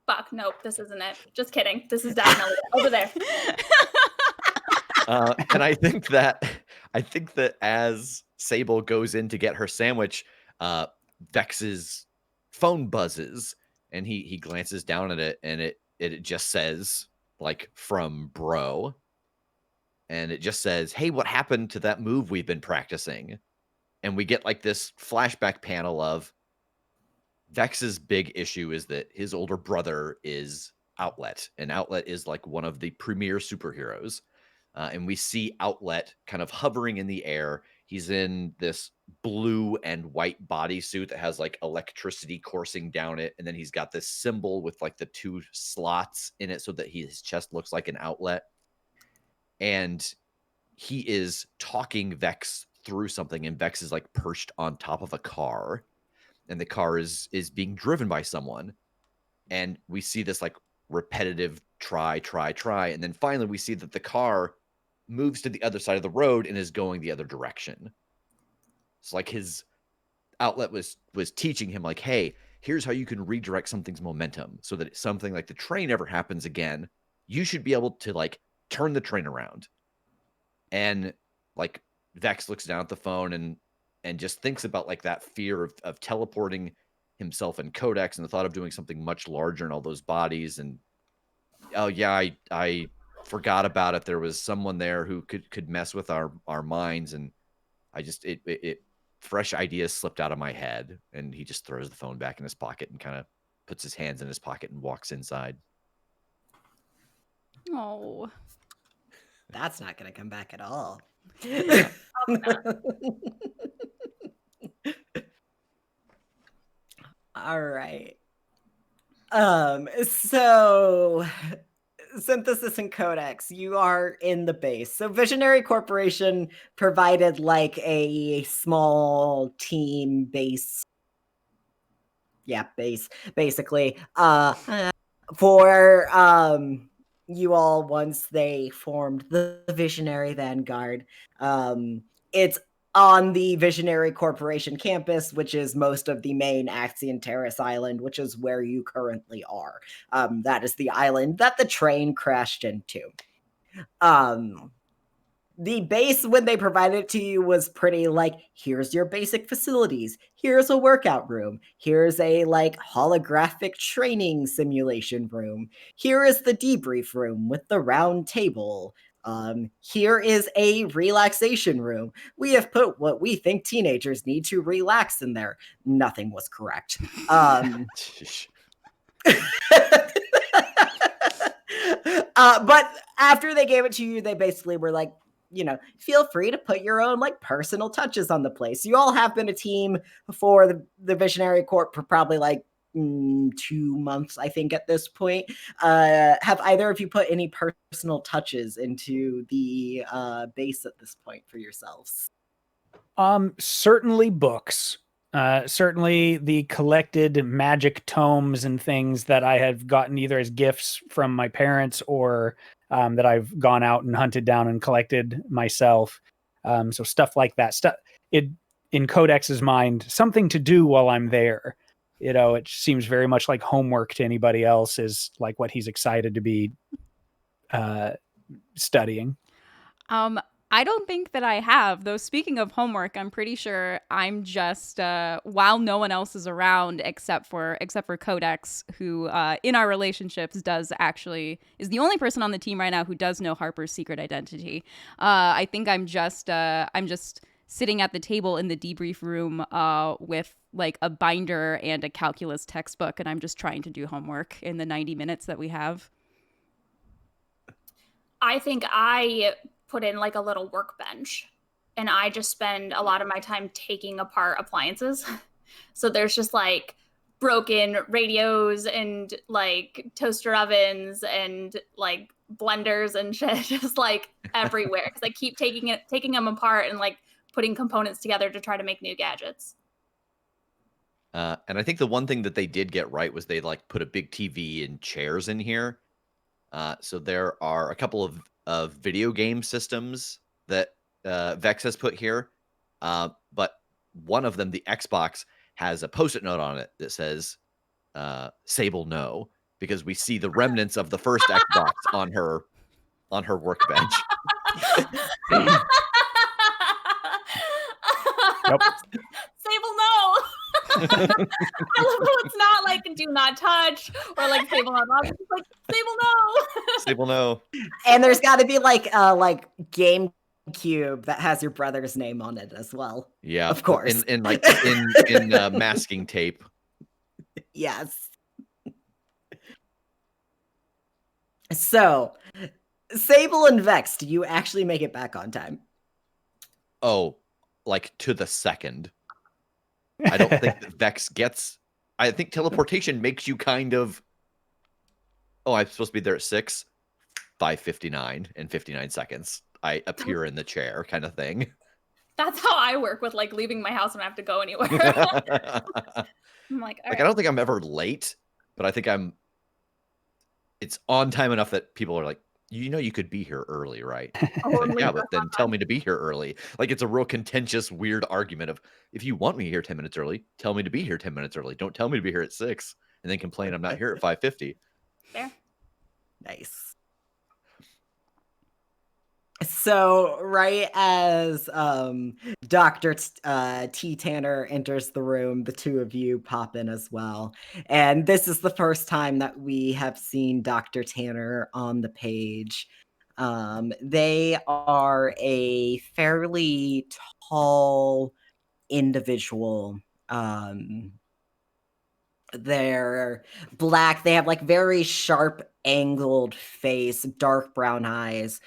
Fuck, nope, this isn't it. Just kidding. This is definitely over there. And I think that as Sable goes in to get her sandwich, Vex's phone buzzes and he glances down at it and it just says like from bro. And it just says, hey, what happened to that move we've been practicing? And we get like this flashback panel of Vex's big issue is that his older brother is Outlet. And Outlet is like one of the premier superheroes. And we see Outlet kind of hovering in the air. He's in this blue and white bodysuit that has like electricity coursing down it. And then he's got this symbol with like the two slots in it so that his chest looks like an outlet. And he is talking Vex through something, and Vex is like perched on top of a car, and the car is being driven by someone. And we see this like repetitive try, and then finally we see that the car moves to the other side of the road and is going the other direction. It's like his outlet was teaching him like, hey, here's how you can redirect something's momentum so that something like the train ever happens again, you should be able to like turn the train around. And like Vex looks down at the phone and just thinks about like that fear of teleporting himself and Codex and the thought of doing something much larger in all those bodies. And oh yeah, I forgot about it. There was someone there who could mess with our minds, and I just it fresh ideas slipped out of my head, and he just throws the phone back in his pocket and kind of puts his hands in his pocket and walks inside. Oh. That's not going to come back at all. All right. So Synthesis and Codex, you are in the base. So Visionary Corporation provided like a small team base. Yeah, base, basically. For you all once they formed the Visionary Vanguard. It's on the Visionary Corporation campus, which is most of the main Axion Terrace Island, which is where you currently are. That is the island that the train crashed into. The base, when they provided it to you, was pretty like, here's your basic facilities. Here's a workout room. Here's a like holographic training simulation room. Here is the debrief room with the round table. Here is a relaxation room. We have put what we think teenagers need to relax in there. Nothing was correct. But after they gave it to you, they basically were like, you know, feel free to put your own like personal touches on the place. You all have been a team for the Visionary Corp for probably like 2 months, I think, at this point. Have either of you put any personal touches into the base at this point for yourselves? Certainly books. Certainly the collected magic tomes and things that I have gotten either as gifts from my parents or that I've gone out and hunted down and collected myself. So stuff like that. In Codex's mind, something to do while I'm there. You know, it seems very much like homework to anybody else, is like what he's excited to be studying. I don't think that I have, though. Speaking of homework, I'm pretty sure I'm just while no one else is around except for Codex, who in our relationships is the only person on the team right now who does know Harper's secret identity. I think I'm just sitting at the table in the debrief room with like a binder and a calculus textbook, and I'm just trying to do homework in the 90 minutes that we have. I think I put in like a little workbench, and I just spend a lot of my time taking apart appliances. So there's just like broken radios and like toaster ovens and like blenders and shit just like everywhere, because I keep taking them apart and like putting components together to try to make new gadgets. And I think the one thing that they did get right was they like put a big TV and chairs in here. So there are a couple of video game systems that Vex has put here. But one of them, the Xbox, has a Post-it note on it that says, Sable no, because we see the remnants of the first Xbox on her workbench. Nope. Sable no. I love how it's not like do not touch or like Sable no. It's like Sable no. Sable no. And there's got to be like GameCube that has your brother's name on it as well. Yeah, of course. In masking tape. Yes. So, Sable and Vex, do you actually make it back on time? Oh, like to the second. I don't think that Vex gets... I think teleportation makes you kind of... Oh, I'm supposed to be there at 6, 5:59 and 59 seconds. I appear in the chair kind of thing. That's how I work with like leaving my house when I have to go anywhere. I'm like, all right. I don't think I'm ever late, but I think it's on time enough that people are like, You know you could be here early, right? Only Yeah, for but then tell me to be here early. Like, it's a real contentious, weird argument of, if you want me here 10 minutes early, tell me to be here 10 minutes early. Don't tell me to be here at 6 and then complain I'm not here at 5:50. fair. Nice. So right as Dr. T. Tanner enters the room, the two of you pop in as well. And this is the first time that we have seen Dr. Tanner on the page. They are a fairly tall individual. They're black. They have like very sharp angled face, dark brown eyes.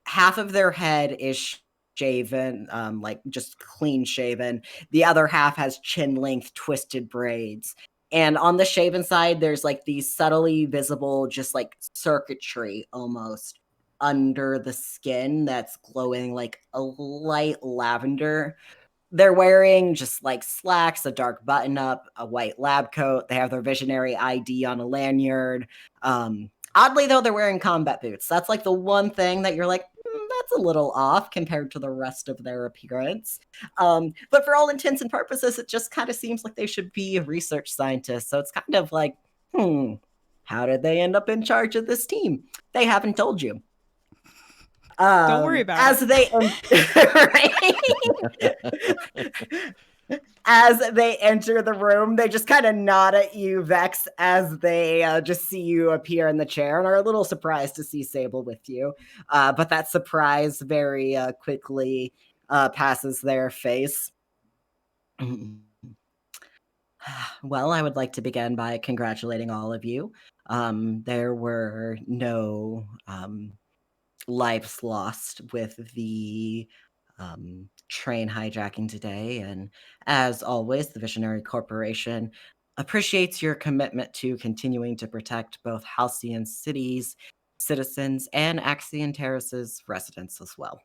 Half of their head is shaven, like just clean shaven. The other half has chin length twisted braids. And on the shaven side, there's like these subtly visible, just like circuitry almost under the skin that's glowing like a light lavender. They're wearing just like slacks, a dark button up, a white lab coat. They have their visionary ID on a lanyard. Oddly, though, they're wearing combat boots. That's like the one thing that you're like, that's a little off compared to the rest of their appearance. But for all intents and purposes, it just kind of seems like they should be a research scientist. So it's kind of like, how did they end up in charge of this team? They haven't told you. Don't worry about as it. As they enter the room, they just kind of nod at you, Vex, as they just see you appear in the chair and are a little surprised to see Sable with you. But that surprise very quickly passes their face. Well, I would like to begin by congratulating all of you. There were no lives lost with the train hijacking today. And as always, the Visionary Corporation appreciates your commitment to continuing to protect both Halcyon City's citizens and Axion Terrace's residents as well.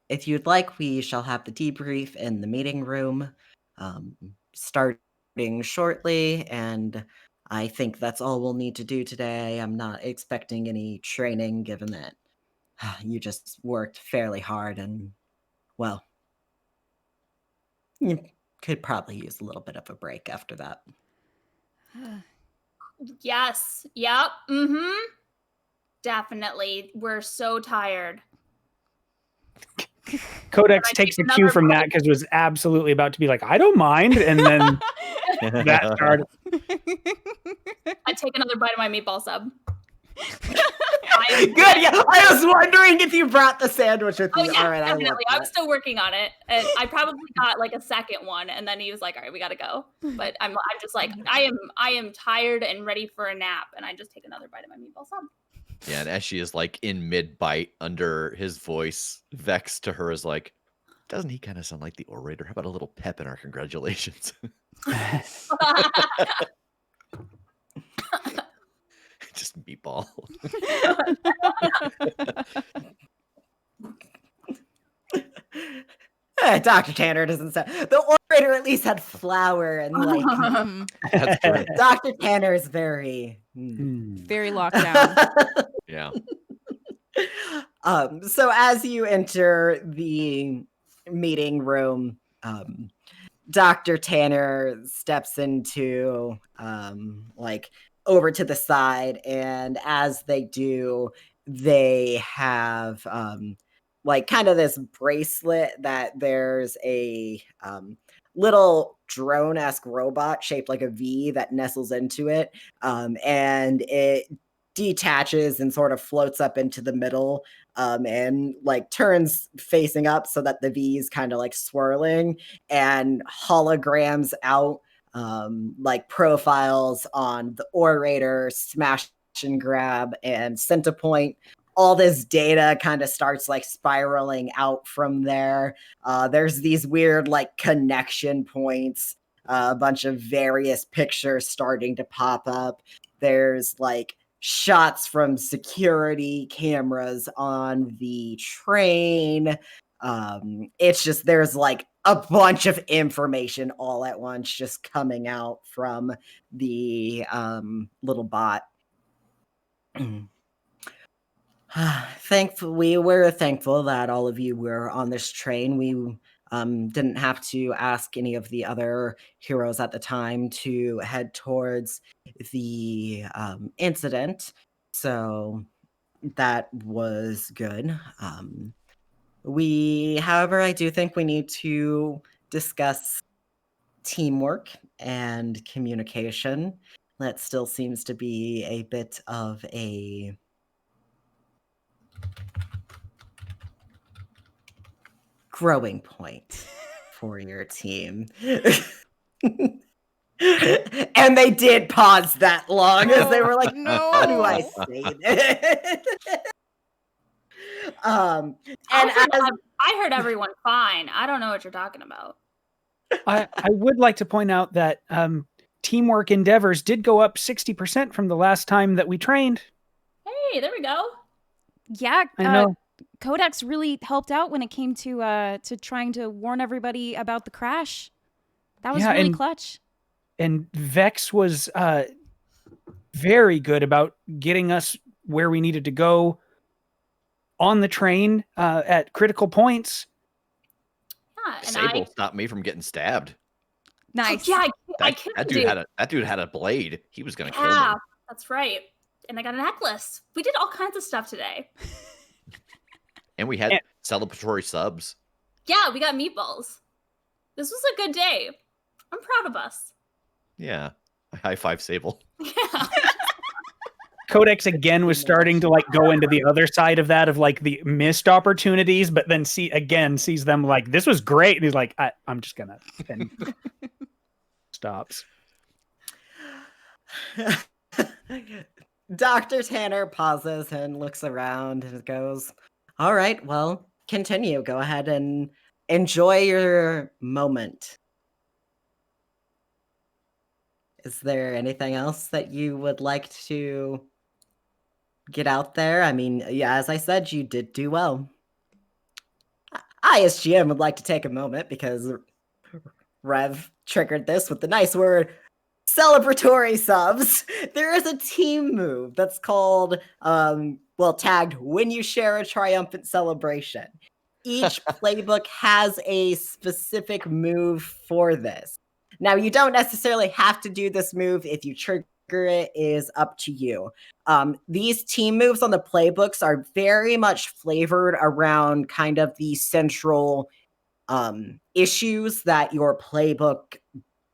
If you'd like, we shall have the debrief in the meeting room starting shortly, and I think that's all we'll need to do today. I'm not expecting any training, given that you just worked fairly hard and, well, you could probably use a little bit of a break after that. Yes. Yep. Mm-hmm. Definitely. We're so tired. Codex takes a cue from that because it was absolutely about to be like, I don't mind. And then that started. I take another bite of my meatball sub. Good. Yeah, I was wondering if you brought the sandwich with you. Oh, yeah, all right, definitely. I was still working on it, and I probably got like a second one, and then he was like, "All right, we gotta go." But I'm just like, I am tired and ready for a nap, and I just take another bite of my meatball sub. Yeah, and as she is like in mid-bite under his voice, Vex to her is like, doesn't he kind of sound like the orator? How about a little pep in our congratulations? Just meatball. Dr. Tanner doesn't sound. The orator at least had flour and like. That's great. Dr. Tanner is very. Very locked down. Yeah. So as you enter the meeting room, Dr. Tanner steps into like over to the side, and as they do, they have like kind of this bracelet that there's a little drone-esque robot shaped like a V that nestles into it, and it detaches and sort of floats up into the middle, and like turns facing up so that the V is kind of like swirling, and holograms out like profiles on the orator, smash and grab, and Centipoint. All this data kind of starts like spiraling out from there. There's these weird like connection points, a bunch of various pictures starting to pop up. There's like shots from security cameras on the train. It's just there's like a bunch of information all at once just coming out from the little bot. We were thankful that all of you were on this train. We didn't have to ask any of the other heroes at the time to head towards the incident, so that was good. However, I do think we need to discuss teamwork and communication. That still seems to be a bit of a growing point for your team. And they did pause that long as they were like, how do I say this? And I heard everyone fine. I don't know what you're talking about. I would like to point out that teamwork endeavors did go up 60% from the last time that we trained. Hey, there we go. Yeah, I know. Codex really helped out when it came to trying to warn everybody about the crash. That was really clutch. And Vex was very good about getting us where we needed to go on the train at critical points. Yeah, and Sable stopped me from getting stabbed. Nice. Oh, yeah, I killed that dude had a blade. He was gonna kill me. Yeah, that's right. And I got a necklace. We did all kinds of stuff today. And we had celebratory subs. Yeah, we got meatballs. This was a good day. I'm proud of us. Yeah. High five, Sable. Yeah. Codex again was starting to like go into the other side of that of like the missed opportunities, but then sees them like, this was great. And he's like, I'm just gonna and stops. Dr. Tanner pauses and looks around and goes, all right, well, continue. Go ahead and enjoy your moment. Is there anything else that you would like to get out there? I mean, yeah, as I said, you did do well. I, as GM, would like to take a moment because Rev triggered this with the nice word, celebratory subs. There is a team move that's called, tagged when you share a triumphant celebration. Each playbook has a specific move for this. Now, you don't necessarily have to do this move. If you trigger it, is up to you. These team moves on the playbooks are very much flavored around kind of the central issues that your playbook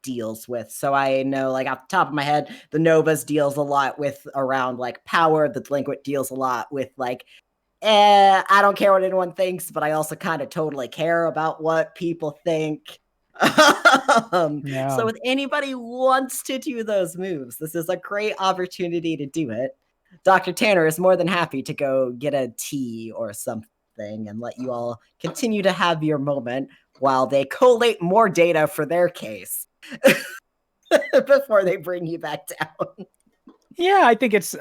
deals with. So I know, like, off the top of my head, the Novas deals a lot with around like power. The Delinquent deals a lot with like, I don't care what anyone thinks, but I also kind of totally care about what people think. So if anybody wants to do those moves, this is a great opportunity to do it. Dr. Tanner is more than happy to go get a tea or something and let you all continue to have your moment while they collate more data for their case before they bring you back down. Yeah, I think at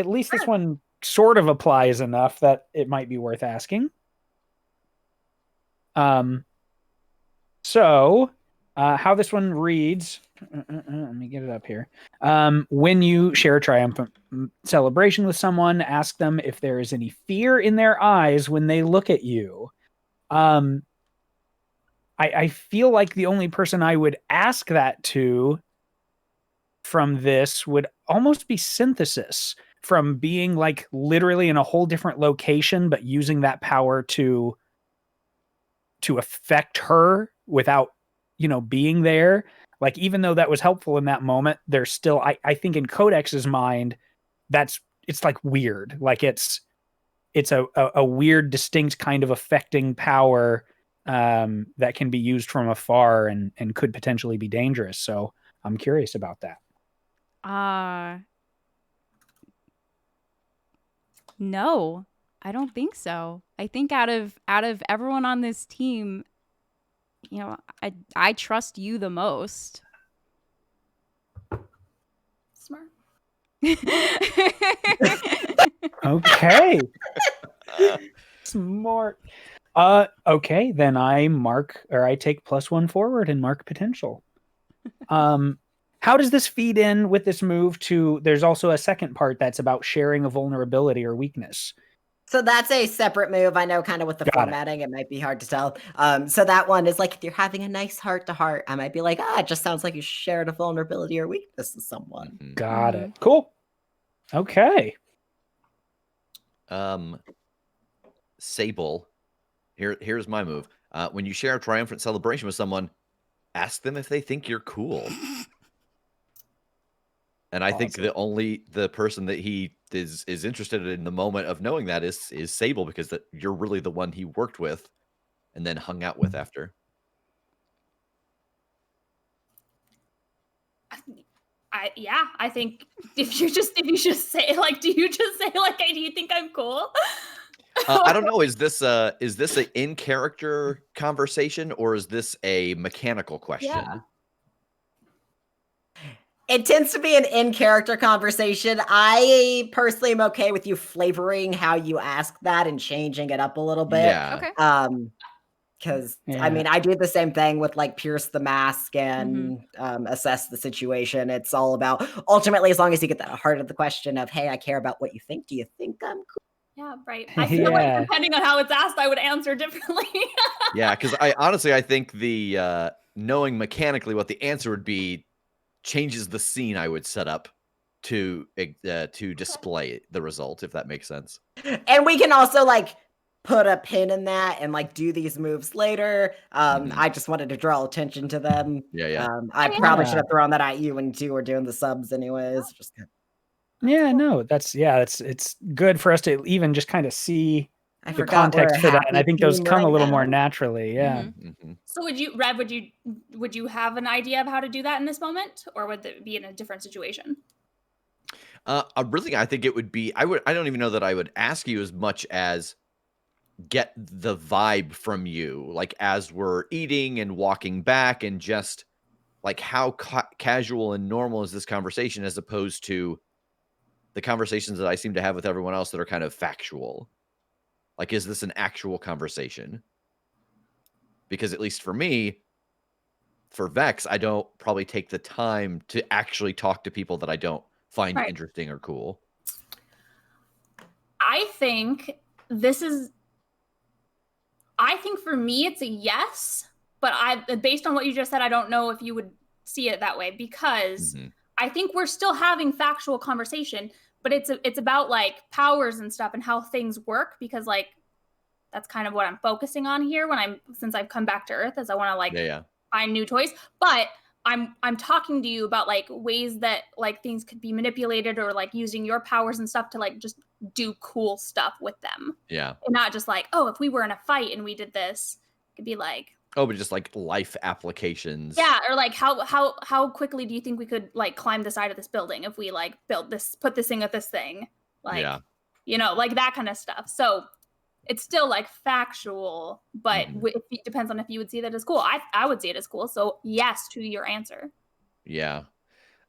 least this one sort of applies enough that it might be worth asking. So how this one reads, let me get it up here. When you share a triumphant celebration with someone, ask them if there is any fear in their eyes when they look at you. I feel like the only person I would ask that to from this would almost be Synthesis, from being like literally in a whole different location, but using that power to affect her without, being there. Like, even though that was helpful in that moment, there's still, I think in Codex's mind, it's like weird. Like it's a weird, distinct kind of affecting power that can be used from afar and could potentially be dangerous. So I'm curious about that. No, I don't think so. I think out of everyone on this team, I trust you the most. Smart. Okay. Smart. Okay, then I take +1 forward and mark potential. How does this feed in with this move to, there's also a second part that's about sharing a vulnerability or weakness. So that's a separate move. I know kind of with the formatting, it might be hard to tell. So that one is like, if you're having a nice heart to heart, I might be like, it just sounds like you shared a vulnerability or weakness with someone. Got it. Cool. Okay. Sable, here's my move. When you share a triumphant celebration with someone, ask them if they think you're cool. And I think the person that he is interested in the moment of knowing that is Sable, because that you're really the one he worked with and then hung out with after. I think if you just say like, do you just say like, hey, do you think I'm cool? I don't know. Is this an in character conversation or is this a mechanical question? Yeah. It tends to be an in-character conversation. I personally am okay with you flavoring how you ask that and changing it up a little bit. Yeah. Okay. Because I mean, I do the same thing with like pierce the mask and assess the situation. It's all about ultimately, as long as you get that heart of the question of, hey, I care about what you think. Do you think I'm cool? Yeah, right. I feel like depending on how it's asked, I would answer differently. Yeah, because I think the knowing mechanically what the answer would be changes the scene I would set up to display the result, if that makes sense. And we can also like put a pin in that and like do these moves later. I just wanted to draw attention to them. Yeah. I probably should have thrown that at you when you were doing the subs anyways. It's good for us to even just kind of see the context for that, and I think those come a little more naturally. Yeah. So Rev, would you have an idea of how to do that in this moment, or would it be in a different situation? Really, I think it would be. I don't even know that I would ask you as much as get the vibe from you, like as we're eating and walking back, and just like how casual and normal is this conversation, as opposed to the conversations that I seem to have with everyone else that are kind of factual. Like, is this an actual conversation? Because at least for me, for Vex, I don't probably take the time to actually talk to people that I don't find interesting or cool. I think for me, it's a yes, but based on what you just said, I don't know if you would see it that way, because I think we're still having factual conversation, but it's about like powers and stuff and how things work, because like that's kind of what I'm focusing on here since I've come back to Earth, as I want to like find new toys. But I'm talking to you about like ways that like things could be manipulated, or like using your powers and stuff to like just do cool stuff with them. Yeah. And not just like, oh, if we were in a fight and we did this, it could be like, oh, but just like life applications. Yeah, or like how quickly do you think we could like climb the side of this building if we like built this, put this thing with this thing, like like that kind of stuff. So it's still like factual, but it depends on if you would see that as cool. I would see it as cool. So yes to your answer. Yeah.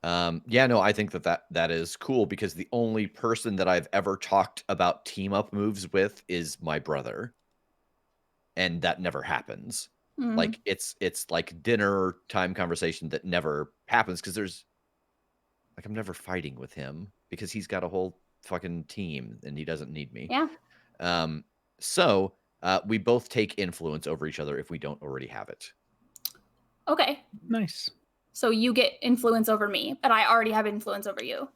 No, I think that is cool, because the only person that I've ever talked about team up moves with is my brother. And that never happens. Like it's like dinner time conversation that never happens, because there's like, I'm never fighting with him because he's got a whole fucking team and he doesn't need me. Yeah. So we both take influence over each other if we don't already have it. Okay. Nice. So you get influence over me, but I already have influence over you.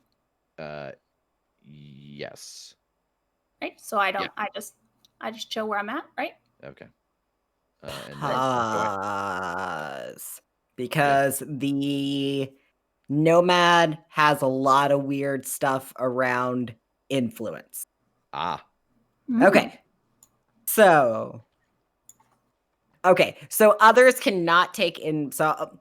Yes. Right. So I don't. I just chill where I'm at. Right. Okay. Because the Nomad has a lot of weird stuff around influence. Okay. So others cannot take in. So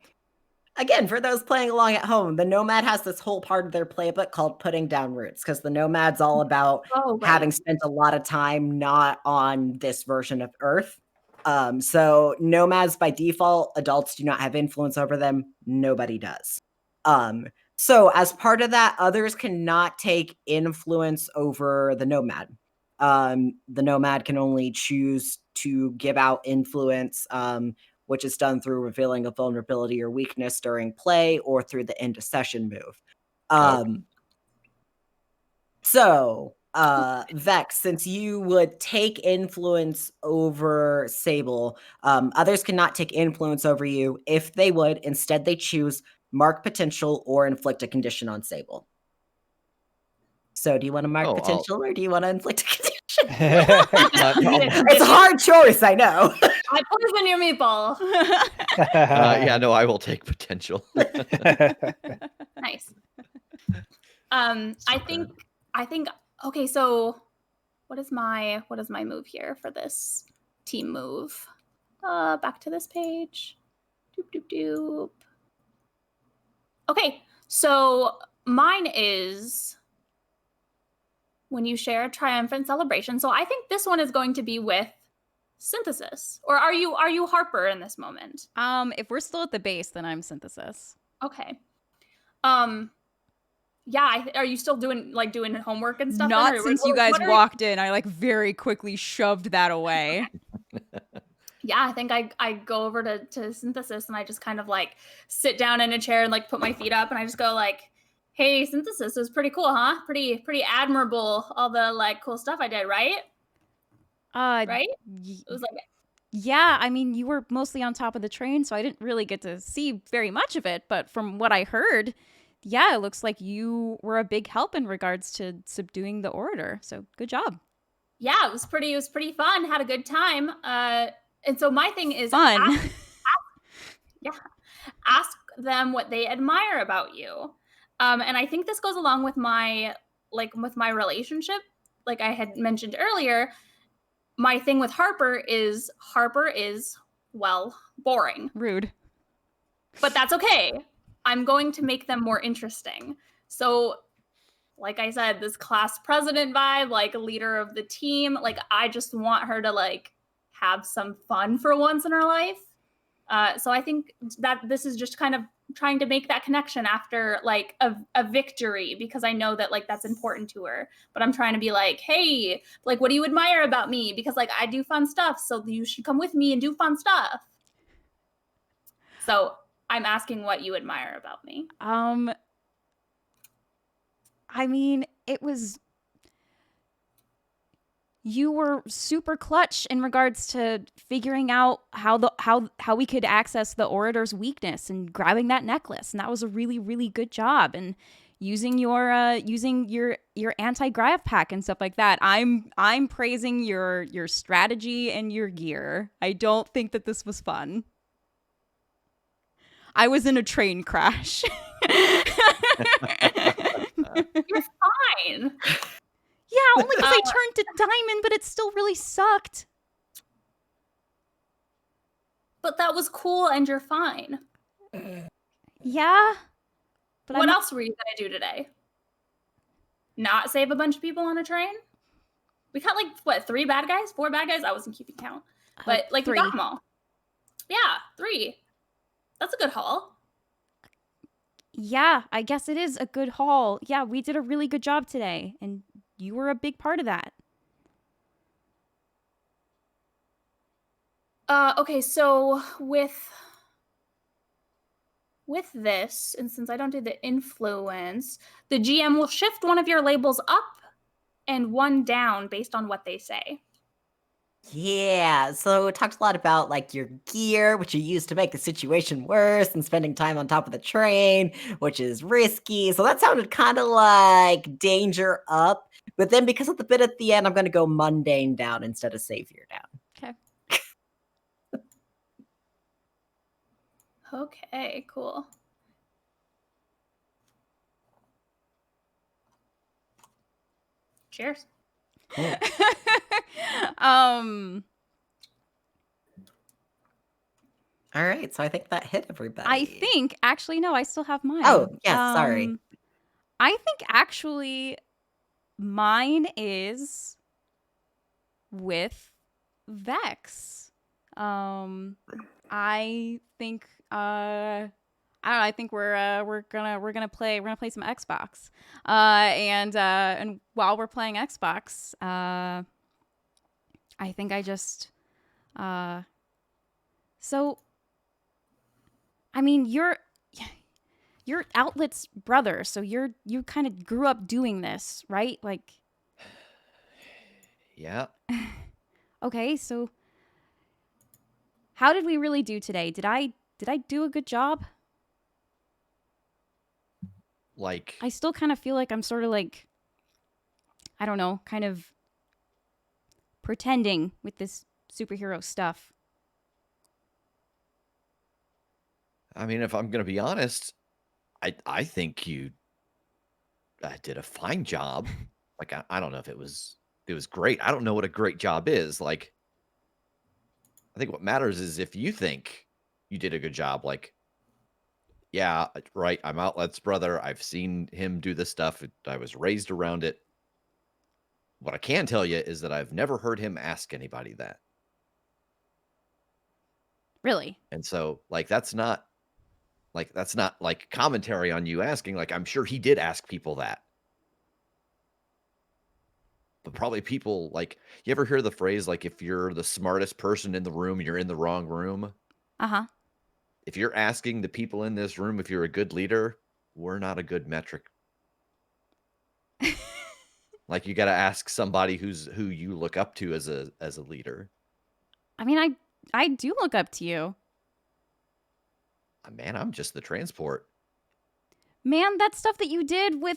again, for those playing along at home, the Nomad has this whole part of their playbook called putting down roots, because the Nomad's all about having spent a lot of time not on this version of Earth. So Nomads by default, adults do not have influence over them. Nobody does. So as part of that, others cannot take influence over the Nomad. The Nomad can only choose to give out influence which is done through revealing a vulnerability or weakness during play or through the end of session move. So, Vex, since you would take influence over Sable, others cannot take influence over you. If they would, instead they choose mark potential or inflict a condition on Sable. So do you want to mark potential or do you want to inflict a condition? It's a hard choice, I know. I poison your meatball. No, I will take potential. Nice. I think okay, so what is my move here for this team move? Back to this page. Doop doop doop. Okay, so mine is when you share a triumphant celebration. So I think this one is going to be with Synthesis. Or are you Harper in this moment? If we're still at the base, then I'm Synthesis. Okay. Yeah, are you still doing homework and stuff? Not since you guys walked in. I very quickly shoved that away. Yeah, I think I go over to Synthesis and I just kind of sit down in a chair and put my feet up and I just go hey, Synthesis, it was pretty cool, huh? Pretty admirable, all the cool stuff I did, right? Right? It was yeah, I mean, you were mostly on top of the train, so I didn't really get to see very much of it, but from what I heard, yeah, it looks like you were a big help in regards to subduing the Orator. So good job. Yeah, it was pretty fun. Had a good time. And so my thing is fun. Ask them what they admire about you. And I think this goes along with my relationship. Like I had mentioned earlier, my thing with Harper is well, boring. Rude. But that's okay. I'm going to make them more interesting. So, like I said, this class president vibe, leader of the team, I just want her to have some fun for once in her life. So I think that this is just kind of trying to make that connection after a victory, because I know that that's important to her. But I'm trying to be hey, what do you admire about me? Because I do fun stuff, so you should come with me and do fun stuff. So I'm asking what you admire about me. I mean, you were super clutch in regards to figuring out how we could access the Orator's weakness and grabbing that necklace, and that was a really, really good job. And using your anti-grav pack and stuff like that. I'm praising your strategy and your gear. I don't think that this was fun. I was in a train crash. You're fine. Yeah, only because I turned to diamond, but it still really sucked. But that was cool and you're fine. Yeah. But what else were you going to do today? Not save a bunch of people on a train? We caught 4 bad guys? I wasn't keeping count. But 3. We got them all. Yeah, 3. That's a good haul. Yeah, I guess it is a good haul. Yeah, we did a really good job today, and you were a big part of that. Okay, so with this, and since I don't do the influence, the GM will shift one of your labels up and one down based on what they say. Yeah, so it talks a lot about your gear, which you use to make the situation worse, and spending time on top of the train, which is risky. So that sounded kind of like danger up. But then because of the bit at the end, I'm going to go mundane down instead of savior down. Okay. Okay, cool. Cheers. Cool. All right, so I think that hit everybody. I think, actually, no, I still have mine. Oh, yes, sorry. I think actually mine is with Vex. I think I don't know, I think we're gonna play some Xbox. And while we're playing Xbox, I think I just so I mean, you're Outlet's brother, so you kind of grew up doing this, right? Like, Yeah. okay, so how did we really do today? Did I do a good job? Like, I still kind of feel like I'm sort of like, I don't know, kind of pretending with this superhero stuff. I mean, if I'm going to be honest, I think you did a fine job. Like, I don't know if it was great. I don't know what a great job is. Like, I think what matters is if you think you did a good job. Like, yeah, right. I'm Outlet's brother. I've seen him do this stuff. I was raised around it. What I can tell you is that I've never heard him ask anybody that. Really? And so, like, that's not like commentary on you asking. Like, I'm sure he did ask people that. But probably people, like, you ever hear the phrase, like, if you're the smartest person in the room, you're in the wrong room? Uh-huh. If you're asking the people in this room if you're a good leader, we're not a good metric. Like, you got to ask somebody who you look up to as a leader. I mean, I do look up to you. Man, I'm just the transport. Man, that stuff that you did with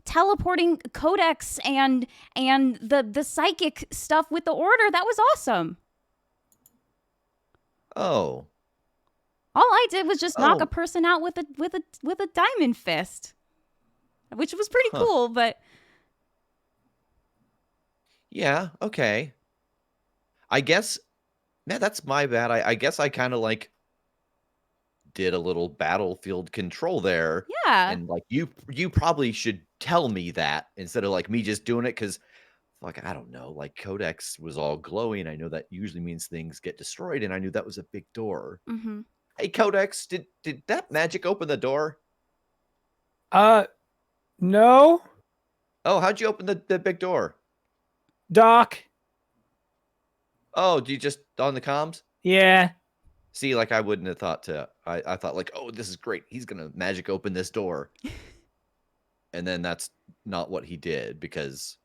teleporting Codex and the psychic stuff with the Order, that was awesome. Oh. All I did was just knock Oh. a person out with a diamond fist, which was pretty Huh. cool, but Yeah, okay. I guess, man, that's my bad. I guess I kind of like did a little battlefield control there. yeah. And like you probably should tell me that instead of like me just doing it, because like, I don't know, like Codex was all glowy, and I know that usually means things get destroyed, and I knew that was a big door. Mm-hmm. Hey, Codex, did that magic open the door? No, Oh, how'd you open the big door? Doc. Oh, do you just on the comms? Yeah. See, like I wouldn't have thought to. I thought like, oh, this is great. He's gonna magic open this door, and then that's not what he did. Because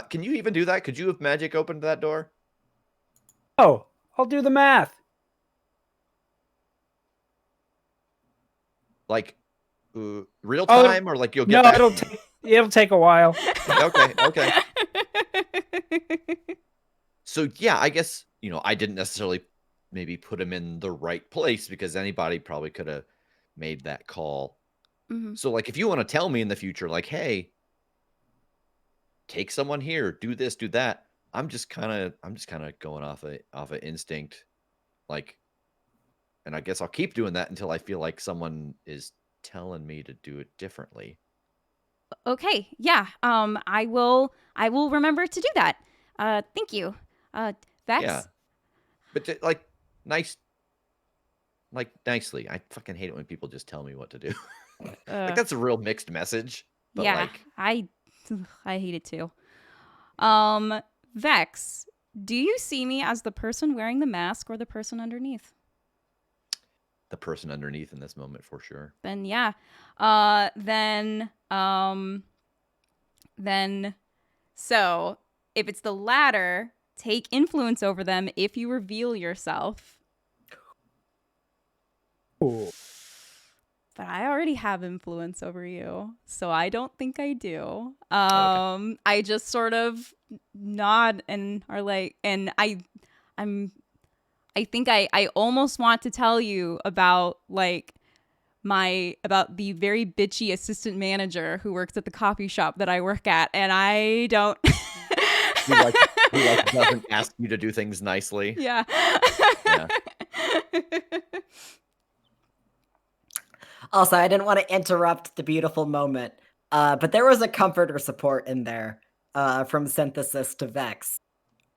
can you even do that? Could you have magic opened that door? Oh, I'll do the math. Like real time, or like you'll get No, that? it'll take a while. Okay. So yeah, I guess I didn't necessarily maybe put him in the right place, because anybody probably could have made that call. Mm-hmm. So like, if you want to tell me in the future, like, hey, take someone here, do this, do that. I'm just kind of going off of instinct, like, and I guess I'll keep doing that until I feel like someone is telling me to do it differently. Okay, yeah. I will remember to do that. Thank you. Vex? Yeah. But nicely. I fucking hate it when people just tell me what to do. Like, that's a real mixed message. But yeah, like, I hate it too. Vex, do you see me as the person wearing the mask or the person underneath? the person underneath in this moment, for sure. Then yeah. Then so if it's the latter, take influence over them if you reveal yourself. Ooh. But I already have influence over you, so I don't think I do. Okay. I just sort of nod and are like, and I think I almost want to tell you about like about the very bitchy assistant manager who works at the coffee shop that I work at, and I don't. Who doesn't ask you to do things nicely. Yeah. Yeah. Also, I didn't want to interrupt the beautiful moment, but there was a comforter support in there from Synthesis to Vex.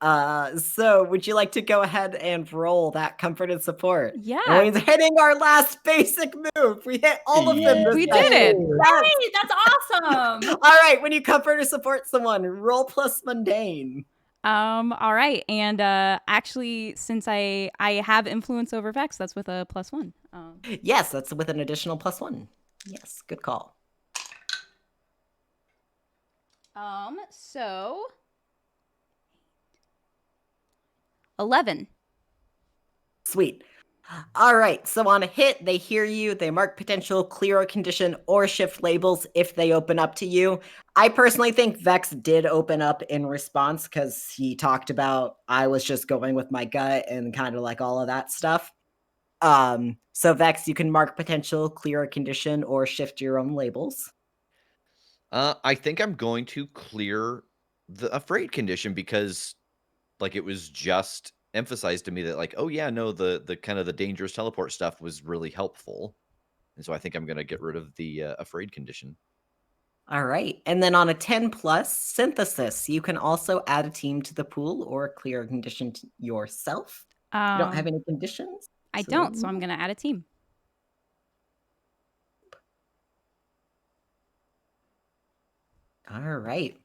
So would you like to go ahead and roll that comforted support? Yeah. And we're hitting our last basic move. We hit all of them. We did it. Yes. Hey, that's awesome. All right, when you comfort or support someone, roll plus mundane. All right. And actually, since I have influence over Vex, that's with a +1. Yes, that's with an additional +1. Yes, good call. So 11. Sweet. All right, so on a hit, they hear you, they mark potential, clear a condition, or shift labels if they open up to you. I personally think Vex did open up in response because he talked about I was just going with my gut and kind of like all of that stuff. So Vex, you can mark potential, clear a condition, or shift your own labels. I think I'm going to clear the afraid condition because, like, it was just emphasized to me that, like, oh yeah, no, the kind of the dangerous teleport stuff was really helpful, and so I think I'm gonna get rid of the afraid condition. All right. And then on a 10 plus synthesis, you can also add a team to the pool or clear a condition yourself. You don't have any conditions? I don't, so I'm going to add a team. All right.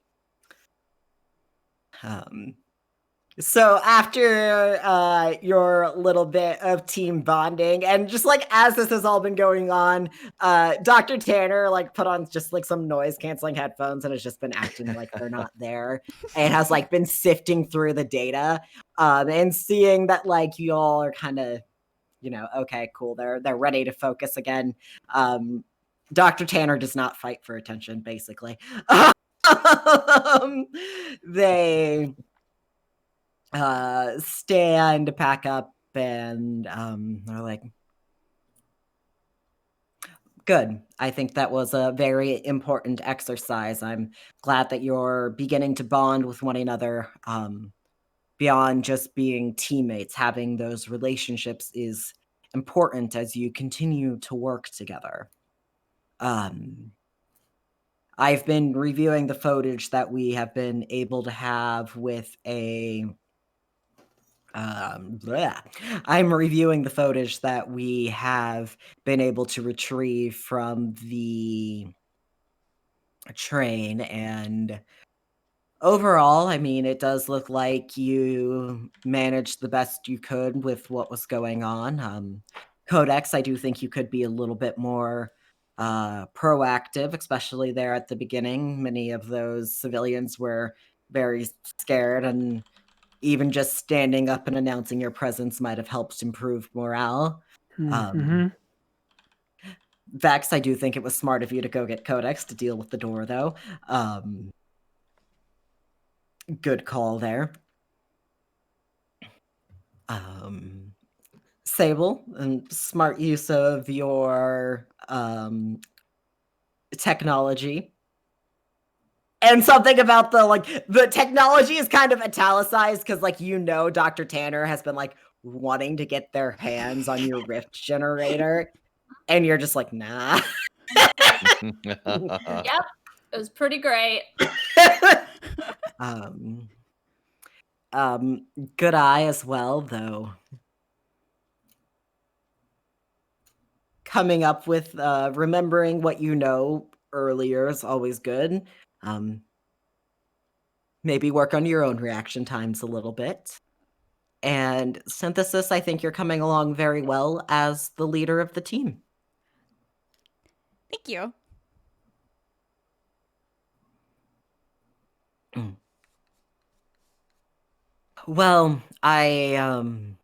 So after your little bit of team bonding, and just like as this has all been going on, Dr. Tanner like put on just like some noise canceling headphones and has just been acting like they're not there, and has like been sifting through the data, and seeing that like you all are kind of, okay, cool, they're ready to focus again. Dr. Tanner does not fight for attention, basically. They stand, pack up, and they're like, good. I think that was a very important exercise. I'm glad that you're beginning to bond with one another, beyond just being teammates. Having those relationships is important as you continue to work together. I've been reviewing the footage that we have been able to have with a I'm reviewing the footage that we have been able to retrieve from the train, and overall, I mean, it does look like you managed the best you could with what was going on. Codex, I do think you could be a little bit more proactive, especially there at the beginning. Many of those civilians were very scared, and even just standing up and announcing your presence might have helped improve morale. Vex, I do think it was smart of you to go get Codex to deal with the door, though. Good call there. Sable, and smart use of your technology. And something about the technology is kind of italicized because, Dr. Tanner has been wanting to get their hands on your rift generator, and you're just like, nah. Yep, it was pretty great. Good eye as well, though. Coming up with remembering what you know earlier is always good. Maybe work on your own reaction times a little bit. And synthesis, I think you're coming along very well as the leader of the team. Thank you. Well, I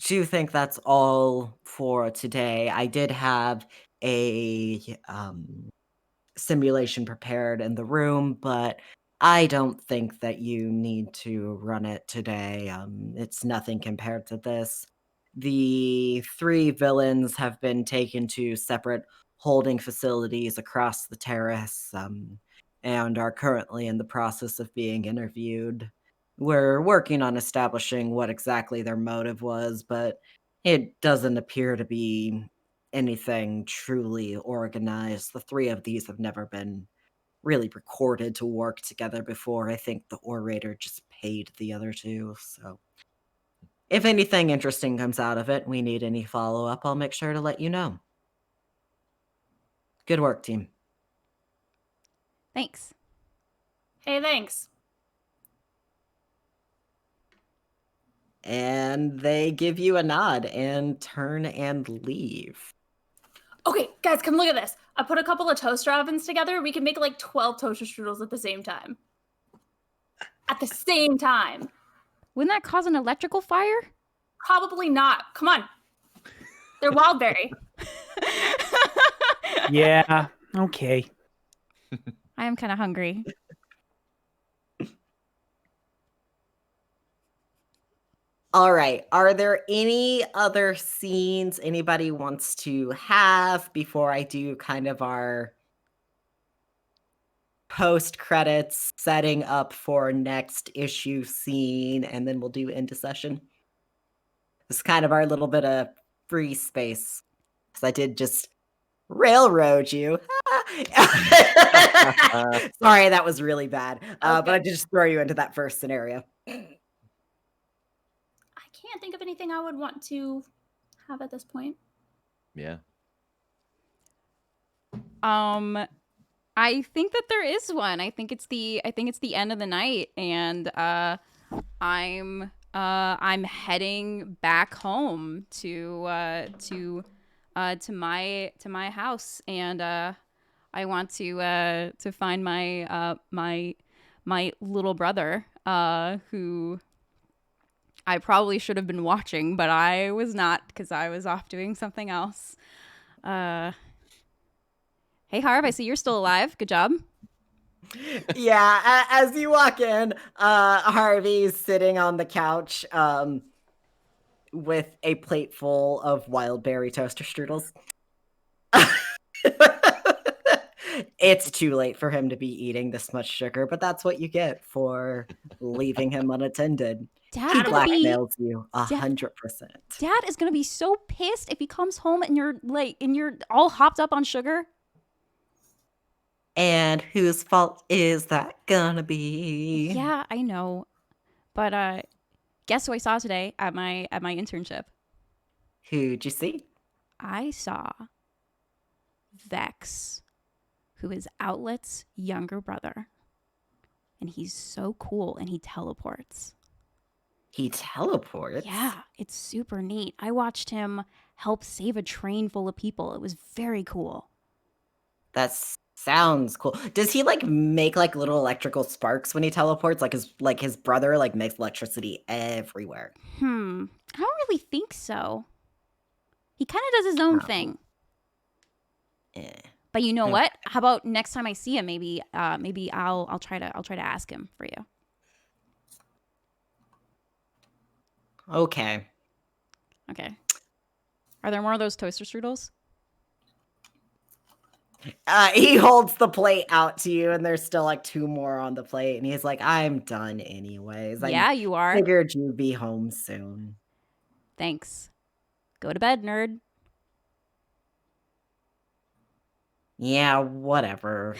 do think that's all for today. I did have a simulation prepared in the room, but I don't think that you need to run it today. It's nothing compared to this. The 3 villains have been taken to separate holding facilities across the terrace, and are currently in the process of being interviewed. We're working on establishing what exactly their motive was, but it doesn't appear to be anything truly organized. The 3 of these have never been really recorded to work together before. I think the orator just paid the other 2, so if anything interesting comes out of it, we need any follow-up, I'll make sure to let you know. Good work, team. Thanks. Hey, thanks. And they give you a nod and turn and leave. Okay, guys, come look at this. I put a couple of toaster ovens together. We can make like 12 toaster strudels at the same time. At the same time. Wouldn't that cause an electrical fire? Probably not. Come on. They're wildberry. Yeah. Okay. I am kind of hungry. All right. Are there any other scenes anybody wants to have before I do kind of our post credits setting up for next issue scene, and then we'll do into session? It's kind of our little bit of free space, because I did just railroad you. Sorry, that was really bad. But I did just throw you into that first scenario. I can't think of anything I would want to have at this point. Yeah. I think that there is one. I think it's the end of the night, and I'm heading back home to my house, and I want to find my little brother, who I probably should have been watching, but I was not, because I was off doing something else. Hey, Harv, I see you're still alive. Good job. Yeah, as you walk in, Harvey's sitting on the couch with a plate full of wild berry toaster strudels. It's too late for him to be eating this much sugar, but that's what you get for leaving him unattended. Dad's He gonna be blackmails you 100%. Dad is gonna be so pissed if he comes home and you're all hopped up on sugar. And whose fault is that gonna be? Yeah, I know. But guess who I saw today at my internship? Who'd you see? I saw Vex, who is Outlet's younger brother. And he's so cool, and he teleports. He teleports? Yeah, it's super neat. I watched him help save a train full of people. It was very cool. That sounds cool. Does he make little electrical sparks when he teleports? Like his brother makes electricity everywhere. I don't really think so. He kind of does his own thing. But you know what? How about next time I see him, maybe I'll try to ask him for you. Okay. Are there more of those toaster strudels? He holds the plate out to you, and there's still 2 more on the plate, and he's like, I'm done anyways. Yeah, you are. Figured you'd be home soon. Thanks. Go to bed, nerd. Yeah, whatever.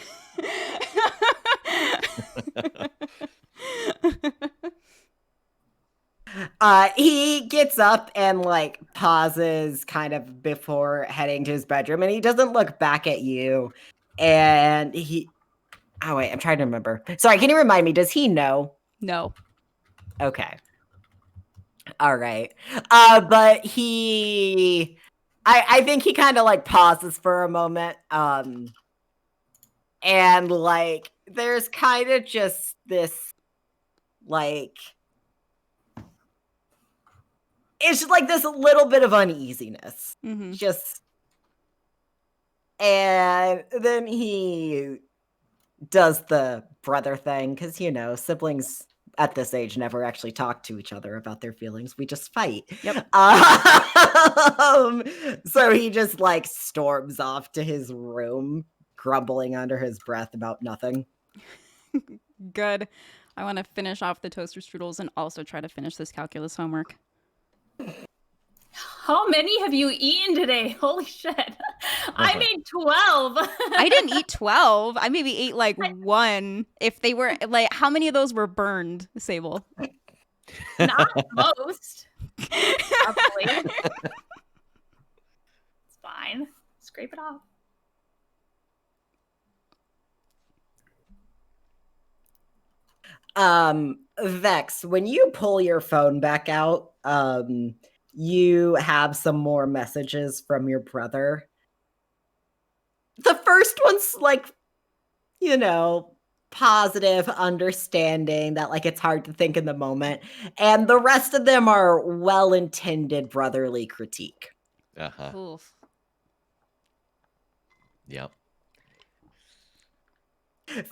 He gets up and pauses kind of before heading to his bedroom, and he doesn't look back at you. And oh wait, I'm trying to remember. Sorry, can you remind me? Does he know? No. Okay. All right. But I think he kind of pauses for a moment. And there's kind of just this it's just this little bit of uneasiness. Mm-hmm. And then he does the brother thing, because siblings at this age never actually talk to each other about their feelings. We just fight. Yep. So he just storms off to his room, grumbling under his breath about nothing. Good. I want to finish off the toaster strudels and also try to finish this calculus homework. How many have you eaten today? Holy shit. I made 12. I didn't eat 12. I maybe ate 1. If they were how many of those were burned, Sable? Not most. Probably. It's fine. Scrape it off. Vex, when you pull your phone back out, you have some more messages from your brother. The first one's like, positive, understanding that like it's hard to think in the moment, and the rest of them are well-intended brotherly critique. Oof. Yep.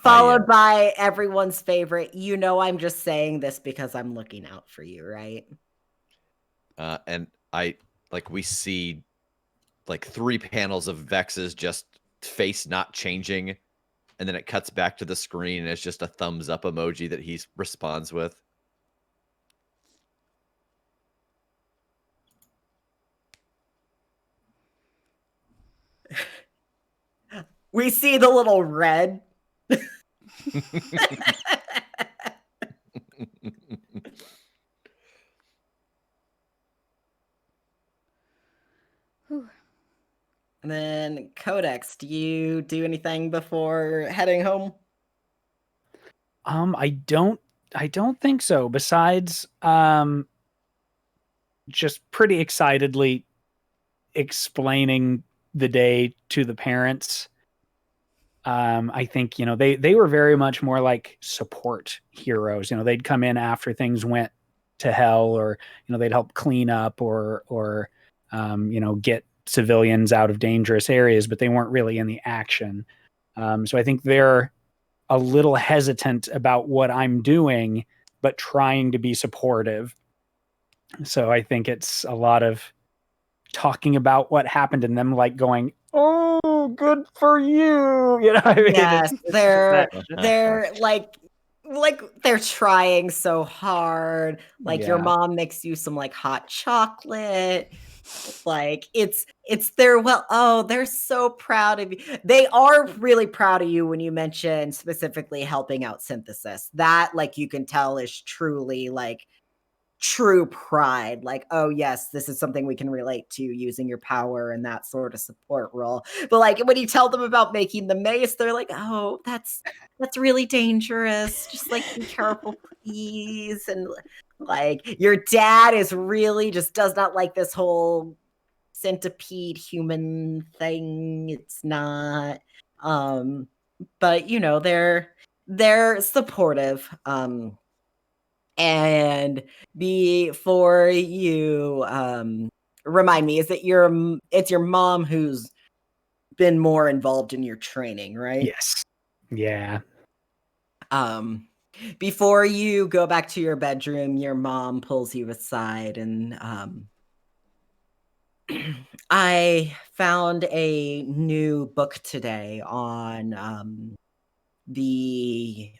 Followed by everyone's favorite, I'm just saying this because I'm looking out for you, right? And we see like 3 panels of Vex's just face not changing, and then it cuts back to the screen and it's just a thumbs up emoji that he responds with. We see the little red. And then Codex, do you do anything before heading home? I don't think so. Besides, just pretty excitedly explaining the day to the parents. I think, they were very much more like support heroes. They'd come in after things went to hell, or, they'd help clean up or get civilians out of dangerous areas, but they weren't really in the action. So I think they're a little hesitant about what I'm doing, but trying to be supportive. So I think it's a lot of talking about what happened and them like going, "Oh, good for you." I mean, yes, they're like they're trying so hard. Like your mom makes you some like hot chocolate. Like it's their they're so proud of you. They are really proud of you when you mention specifically helping out Synthesis. That like you can tell is truly like true pride, like, oh yes, this is something we can relate to, using your power and that sort of support role. But like when you tell them about making the mace, they're like, oh, that's really dangerous, just like be careful please. And like your dad is really just does not like this whole centipede human thing. It's not but they're supportive. And before you remind me, is it it's your mom who's been more involved in your training, right? Yes. Yeah. Before you go back to your bedroom, your mom pulls you aside and I found a new book today on the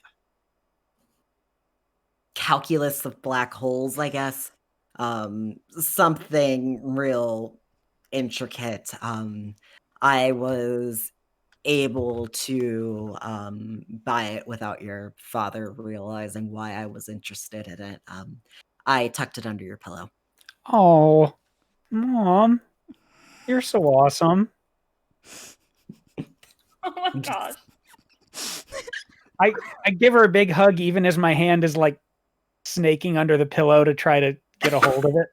calculus of black holes, I guess. Something real intricate. I was able to buy it without your father realizing why I was interested in it. I tucked it under your pillow. Oh, Mom, you're so awesome. Oh my gosh. I give her a big hug even as my hand is like snaking under the pillow to try to get a hold of it.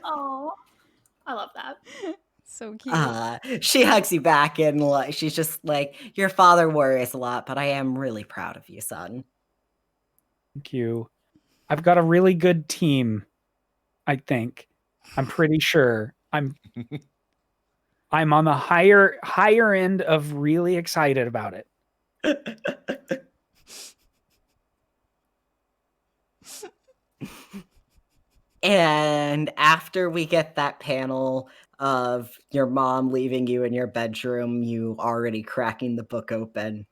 Oh, I love that. So cute. She hugs you back and she's just like, your father worries a lot, but I am really proud of you, son. Thank you. I've got a really good team, I think. I'm pretty sure. I'm on the higher end of really excited about it. And after we get that panel of your mom leaving you in your bedroom, you already cracking the book open,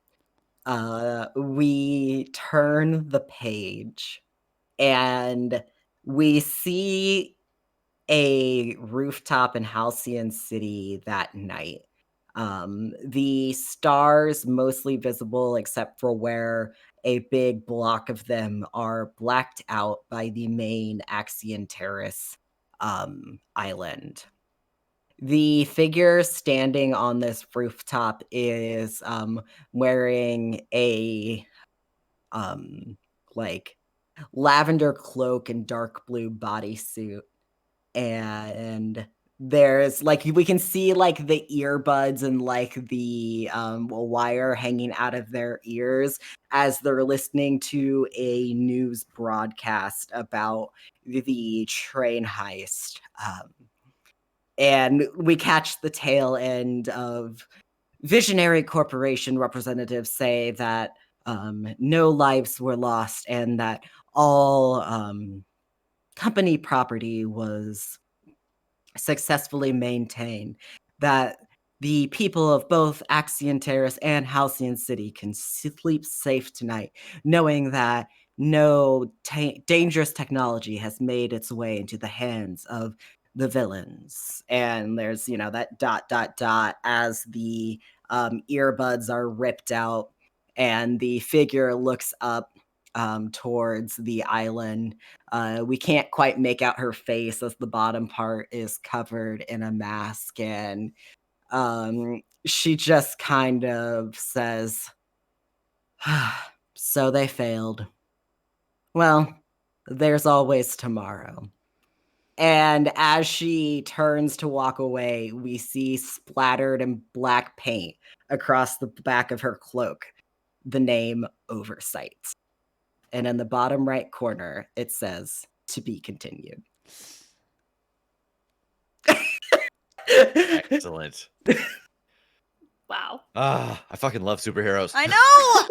we turn the page and we see a rooftop in Halcyon City that night. The stars mostly visible except for where a big block of them are blacked out by the main Axion Terrace island. The figure standing on this rooftop is wearing a like lavender cloak and dark blue bodysuit. And there's like we can see like the earbuds and like the wire hanging out of their ears as they're listening to a news broadcast about the train heist. And we catch the tail end of Visionary Corporation representatives say that no lives were lost and that all company property was successfully maintained, that the people of both Axion Terrace and Halcyon City can sleep safe tonight, knowing that no dangerous technology has made its way into the hands of the villains. And there's, that ... as the earbuds are ripped out, and the figure looks up towards the island. We can't quite make out her face as the bottom part is covered in a mask, and she just kind of says, "So they failed. Well, there's always tomorrow." And as she turns to walk away, we see splattered in black paint across the back of her cloak the name Oversight. And in the bottom right corner, it says, "To be continued." Excellent. Wow. I fucking love superheroes. I know.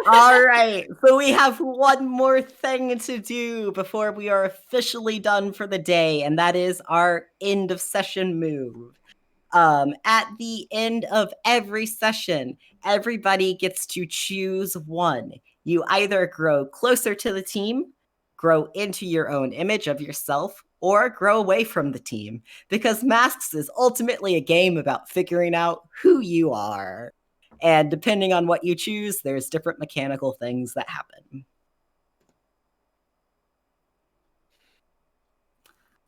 All right. So we have one more thing to do before we are officially done for the day, and that is our end of session move. At the end of every session, everybody gets to choose one. You either grow closer to the team, grow into your own image of yourself, or grow away from the team, because Masks is ultimately a game about figuring out who you are. And depending on what you choose, there's different mechanical things that happen.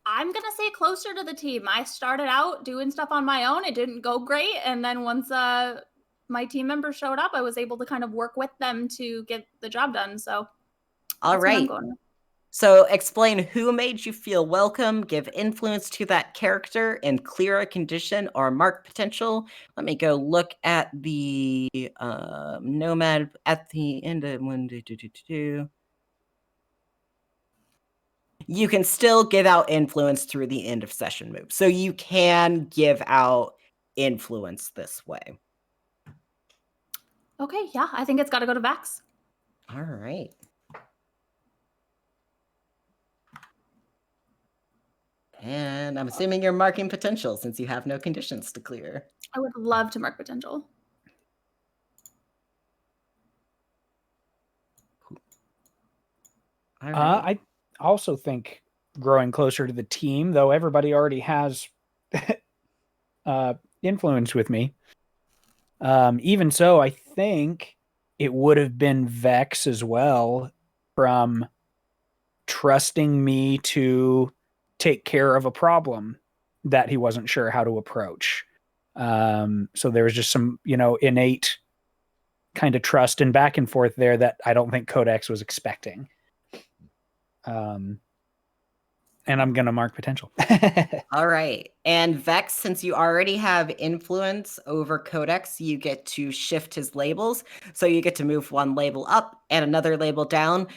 I'm going to say closer to the team. I started out doing stuff on my own. It didn't go great. And then once my team members showed up, I was able to kind of work with them to get the job done. So, all right. So explain who made you feel welcome, give influence to that character, and clear a condition or mark potential. Let me go look at the Nomad at the end of one. You can still give out influence through the end of session move. So you can give out influence this way. Okay, yeah, I think it's got to go to Vex. All right. And I'm assuming you're marking potential since you have no conditions to clear. I would love to mark potential. All right. I also think growing closer to the team, though everybody already has influence with me. Even so, I think it would have been Vex as well, from trusting me to take care of a problem that he wasn't sure how to approach. So there was just some, innate kind of trust and back and forth there that I don't think Codex was expecting. And I'm going to mark potential. All right. And Vex, since you already have influence over Codex, you get to shift his labels. So you get to move one label up and another label down.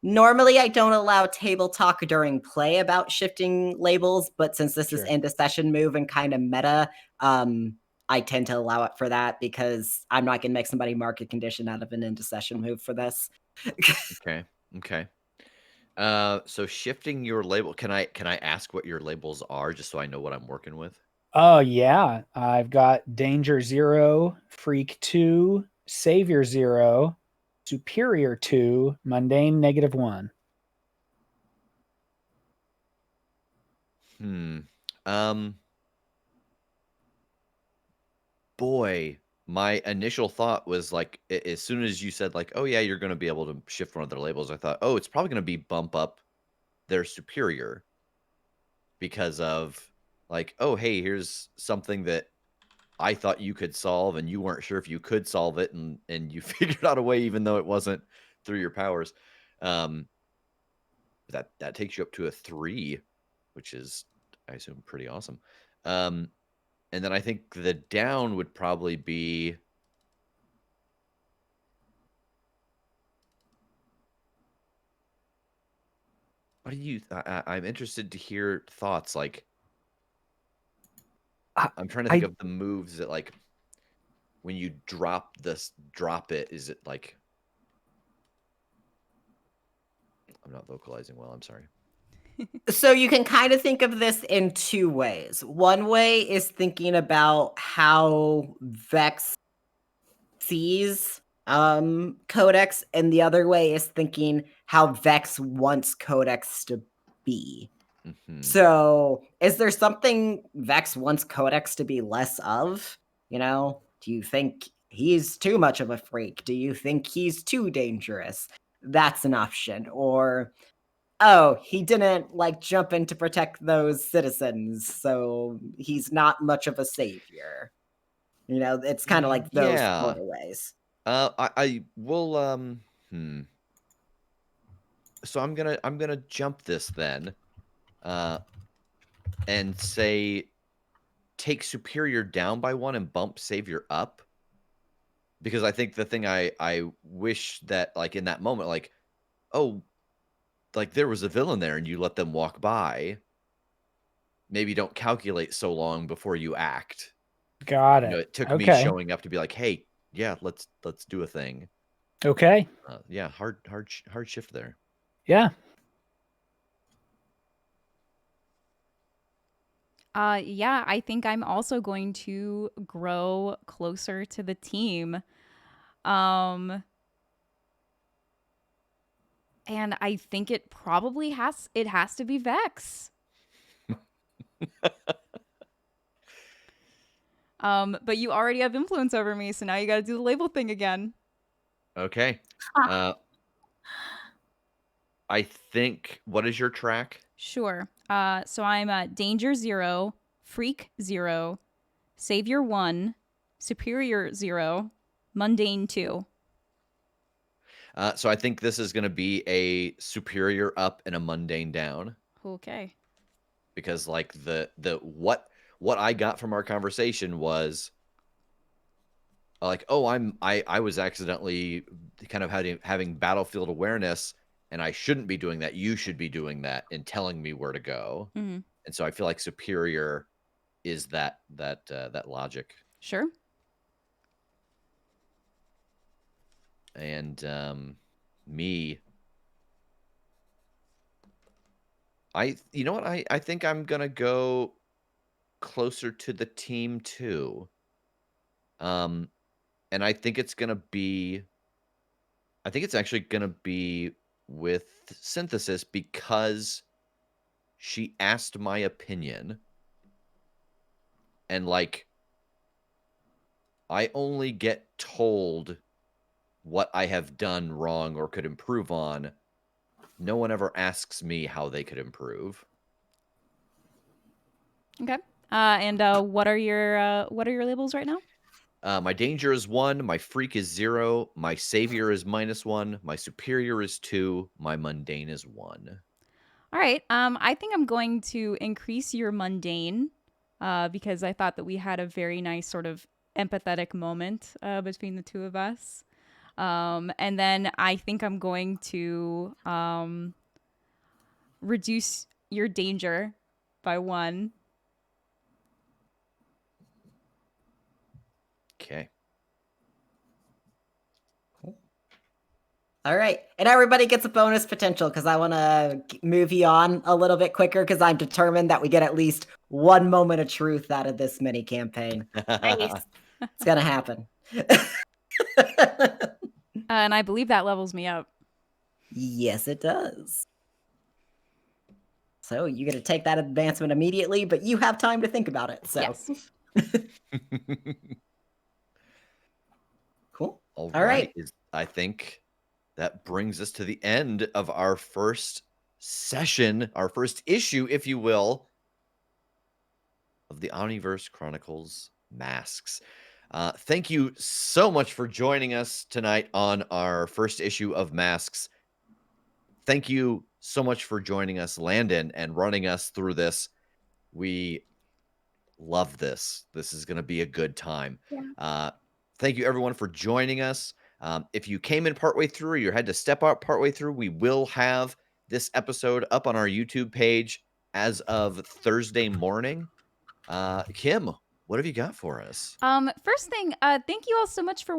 Normally, I don't allow table talk during play about shifting labels, but since this is end of session move and kind of meta, I tend to allow it for that because I'm not going to make somebody mark a condition out of an end of session move for this. Okay. So shifting your label, can I ask what your labels are just so I know what I'm working with? Oh yeah, I've got Danger 0, Freak 2, Savior 0, Superior 2, Mundane -1. Boy, my initial thought was like, as soon as you said like, oh yeah, you're going to be able to shift one of their labels, I thought, oh, it's probably going to be bump up their superior because of like, oh, hey, here's something that I thought you could solve, and you weren't sure if you could solve it, and you figured out a way, even though it wasn't through your powers. That takes you up to a 3, which is, I assume, pretty awesome. And then I think the down would probably be. What do you? I'm interested to hear thoughts. Like, I'm trying to think of the moves that, like, when you drop it. Is it like? I'm not vocalizing well. I'm sorry. So you can kind of think of this in 2 ways. One way is thinking about how Vex sees Codex, and the other way is thinking how Vex wants Codex to be. Mm-hmm. So is there something Vex wants Codex to be less of? You know, do you think he's too much of a freak? Do you think he's too dangerous? That's an option. Or, oh, he didn't like jump in to protect those citizens, so he's not much of a savior. You know, it's kind of like those sort of ways. I will So I'm gonna jump this then, and say take superior down by 1 and bump savior up, because I think the thing I wish that, like, in that moment, like, oh, like, there was a villain there and you let them walk by. Maybe don't calculate so long before you act. Got You know, it. it took me Okay. showing up to be like, hey, yeah, let's do a thing. Okay. Yeah, hard shift there. Yeah. Yeah, I think I'm also going to grow closer to the team. And I think it probably has to be Vex. But you already have influence over me, so now you got to do the label thing again. Okay. I think, what is your track? Sure. So I'm Danger 0, Freak 0, Savior 1, Superior 0, Mundane 2. So I think this is going to be a superior up and a mundane down. Okay. Because, like, the what I got from our conversation was like, oh, I was accidentally kind of having battlefield awareness, and I shouldn't be doing that. You should be doing that and telling me where to go. Mm-hmm. And so I feel like superior is that logic. Sure. And me, you know what? I think I'm gonna go closer to the team too. And I think it's actually gonna be with Synthesis, because she asked my opinion, and, like, I only get told what I have done wrong or could improve on. No one ever asks me how they could improve. Okay. And what are your labels right now? My danger is 1, my freak is 0, my savior is -1, my superior is 2, my mundane is 1. All right. I think I'm going to increase your mundane because I thought that we had a very nice sort of empathetic moment between the two of us. And then I think I'm going to reduce your danger by 1. Okay. All right. And everybody gets a bonus potential because I want to move you on a little bit quicker because I'm determined that we get at least 1 moment of truth out of this mini campaign. Nice. It's going to happen. And I believe that levels me up. Yes, it does. So you get to take that advancement immediately, but you have time to think about it. So Yes. Cool. All All right. I think that brings us to the end of our first session, our first issue, if you will, of the Omniverse Chronicles masks. Thank you so much for joining us tonight on our first issue of Masks. Thank you so much for joining us, Landon, and running us through this. We love this. This is going to be a good time. Yeah. Thank you, everyone, for joining us. If you came in partway through or you had to step out partway through, we will have this episode up on our YouTube page as of Thursday morning. Kim, what have you got for us? First thing, thank you all so much for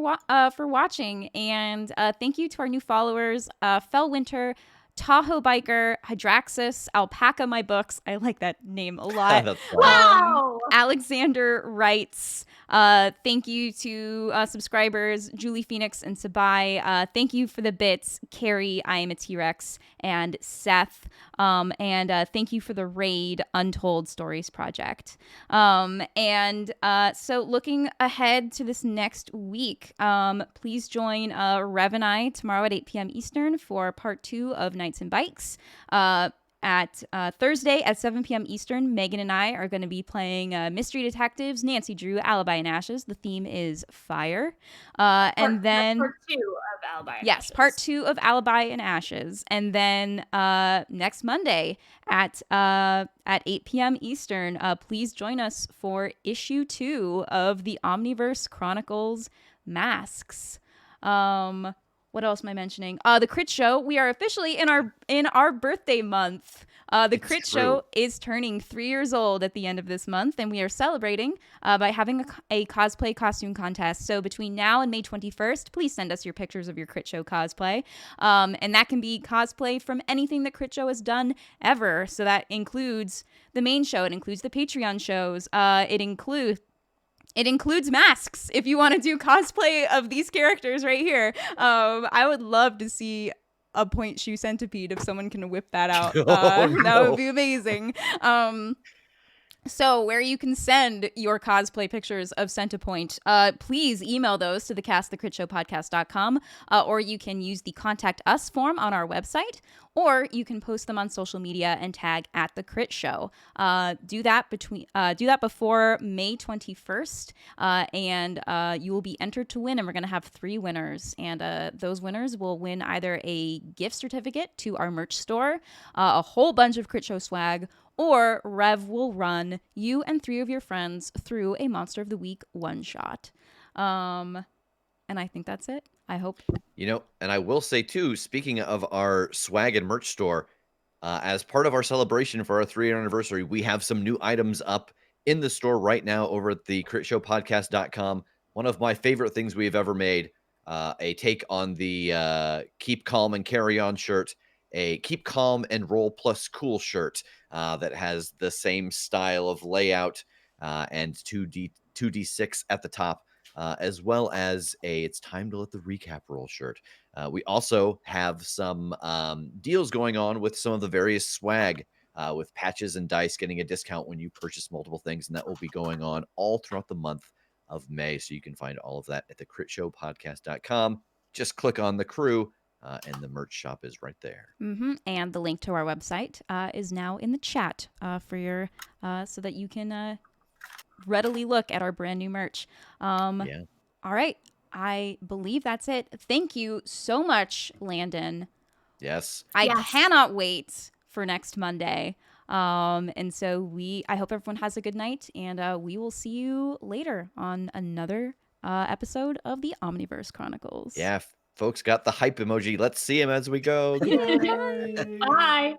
watching, and thank you to our new followers, Fellwinter, Tahoe Biker, Hydraxis, Alpaca My Books. I like that name a lot. That's fun. Wow. Alexander writes, thank you to subscribers Julie Phoenix and Sabai. Thank you for the bits, Carrie, I Am a T-Rex, and Seth. And thank you for the raid, Untold Stories Project. So looking ahead to this next week, please join Rev and I tomorrow at 8 p.m. Eastern for part 2 of Knights and Bikes. At Thursday at 7 p.m. Eastern, Megan and I are going to be playing Mystery Detectives, Nancy Drew, Alibi and Ashes. The theme is fire. And then part 2 of Alibi and yes, Ashes. part 2 of Alibi and Ashes. And then next Monday at 8 p.m. Eastern, please join us for issue 2 of the Omniverse Chronicles Masks. What else am I mentioning? The Critshow. We are officially in our birthday month. The Critshow is turning 3 years old at the end of this month, and we are celebrating by having a cosplay costume contest. So between now and May 21st, please send us your pictures of your Critshow cosplay. And that can be cosplay from anything that Critshow has done ever. So that includes the main show. It includes the Patreon shows. It includes masks. If you want to do cosplay of these characters right here, I would love to see a point shoe centipede if someone can whip that out. That would be amazing. So where you can send your cosplay pictures of Centipoint, please email those to thecastthecritshowpodcast.com, or you can use the Contact Us form on our website, or you can post them on social media and tag at the Crit Show. Do that before May 21st, and you will be entered to win. And we're going to have 3 winners, and those winners will win either a gift certificate to our merch store, a whole bunch of Crit Show swag, or Rev will run you and 3 of your friends through a Monster of the Week one-shot. And I think that's it. I hope. And I will say, too, speaking of our swag and merch store, as part of our celebration for our 3-year anniversary, we have some new items up in the store right now over at the critshowpodcast.com. One of my favorite things we've ever made, a take on the Keep Calm and Carry On shirt, a Keep Calm and Roll Plus Cool shirt that has the same style of layout and 2D6 at the top, as well as a It's Time to Let the Recap Roll shirt. We also have some deals going on with some of the various swag, with patches and dice getting a discount when you purchase multiple things, and that will be going on all throughout the month of May. So you can find all of that at the critshowpodcast.com. Just click on the crew. And the merch shop is right there. Mm-hmm. And the link to our website is now in the chat for your so that you can readily look at our brand new merch. Yeah. All right. I believe that's it. Thank you so much, Landon. Yes. I cannot wait for next Monday. And so I hope everyone has a good night, and we will see you later on another episode of the Omniverse Chronicles. Yeah. Folks got the hype emoji. Let's see him as we go. Bye.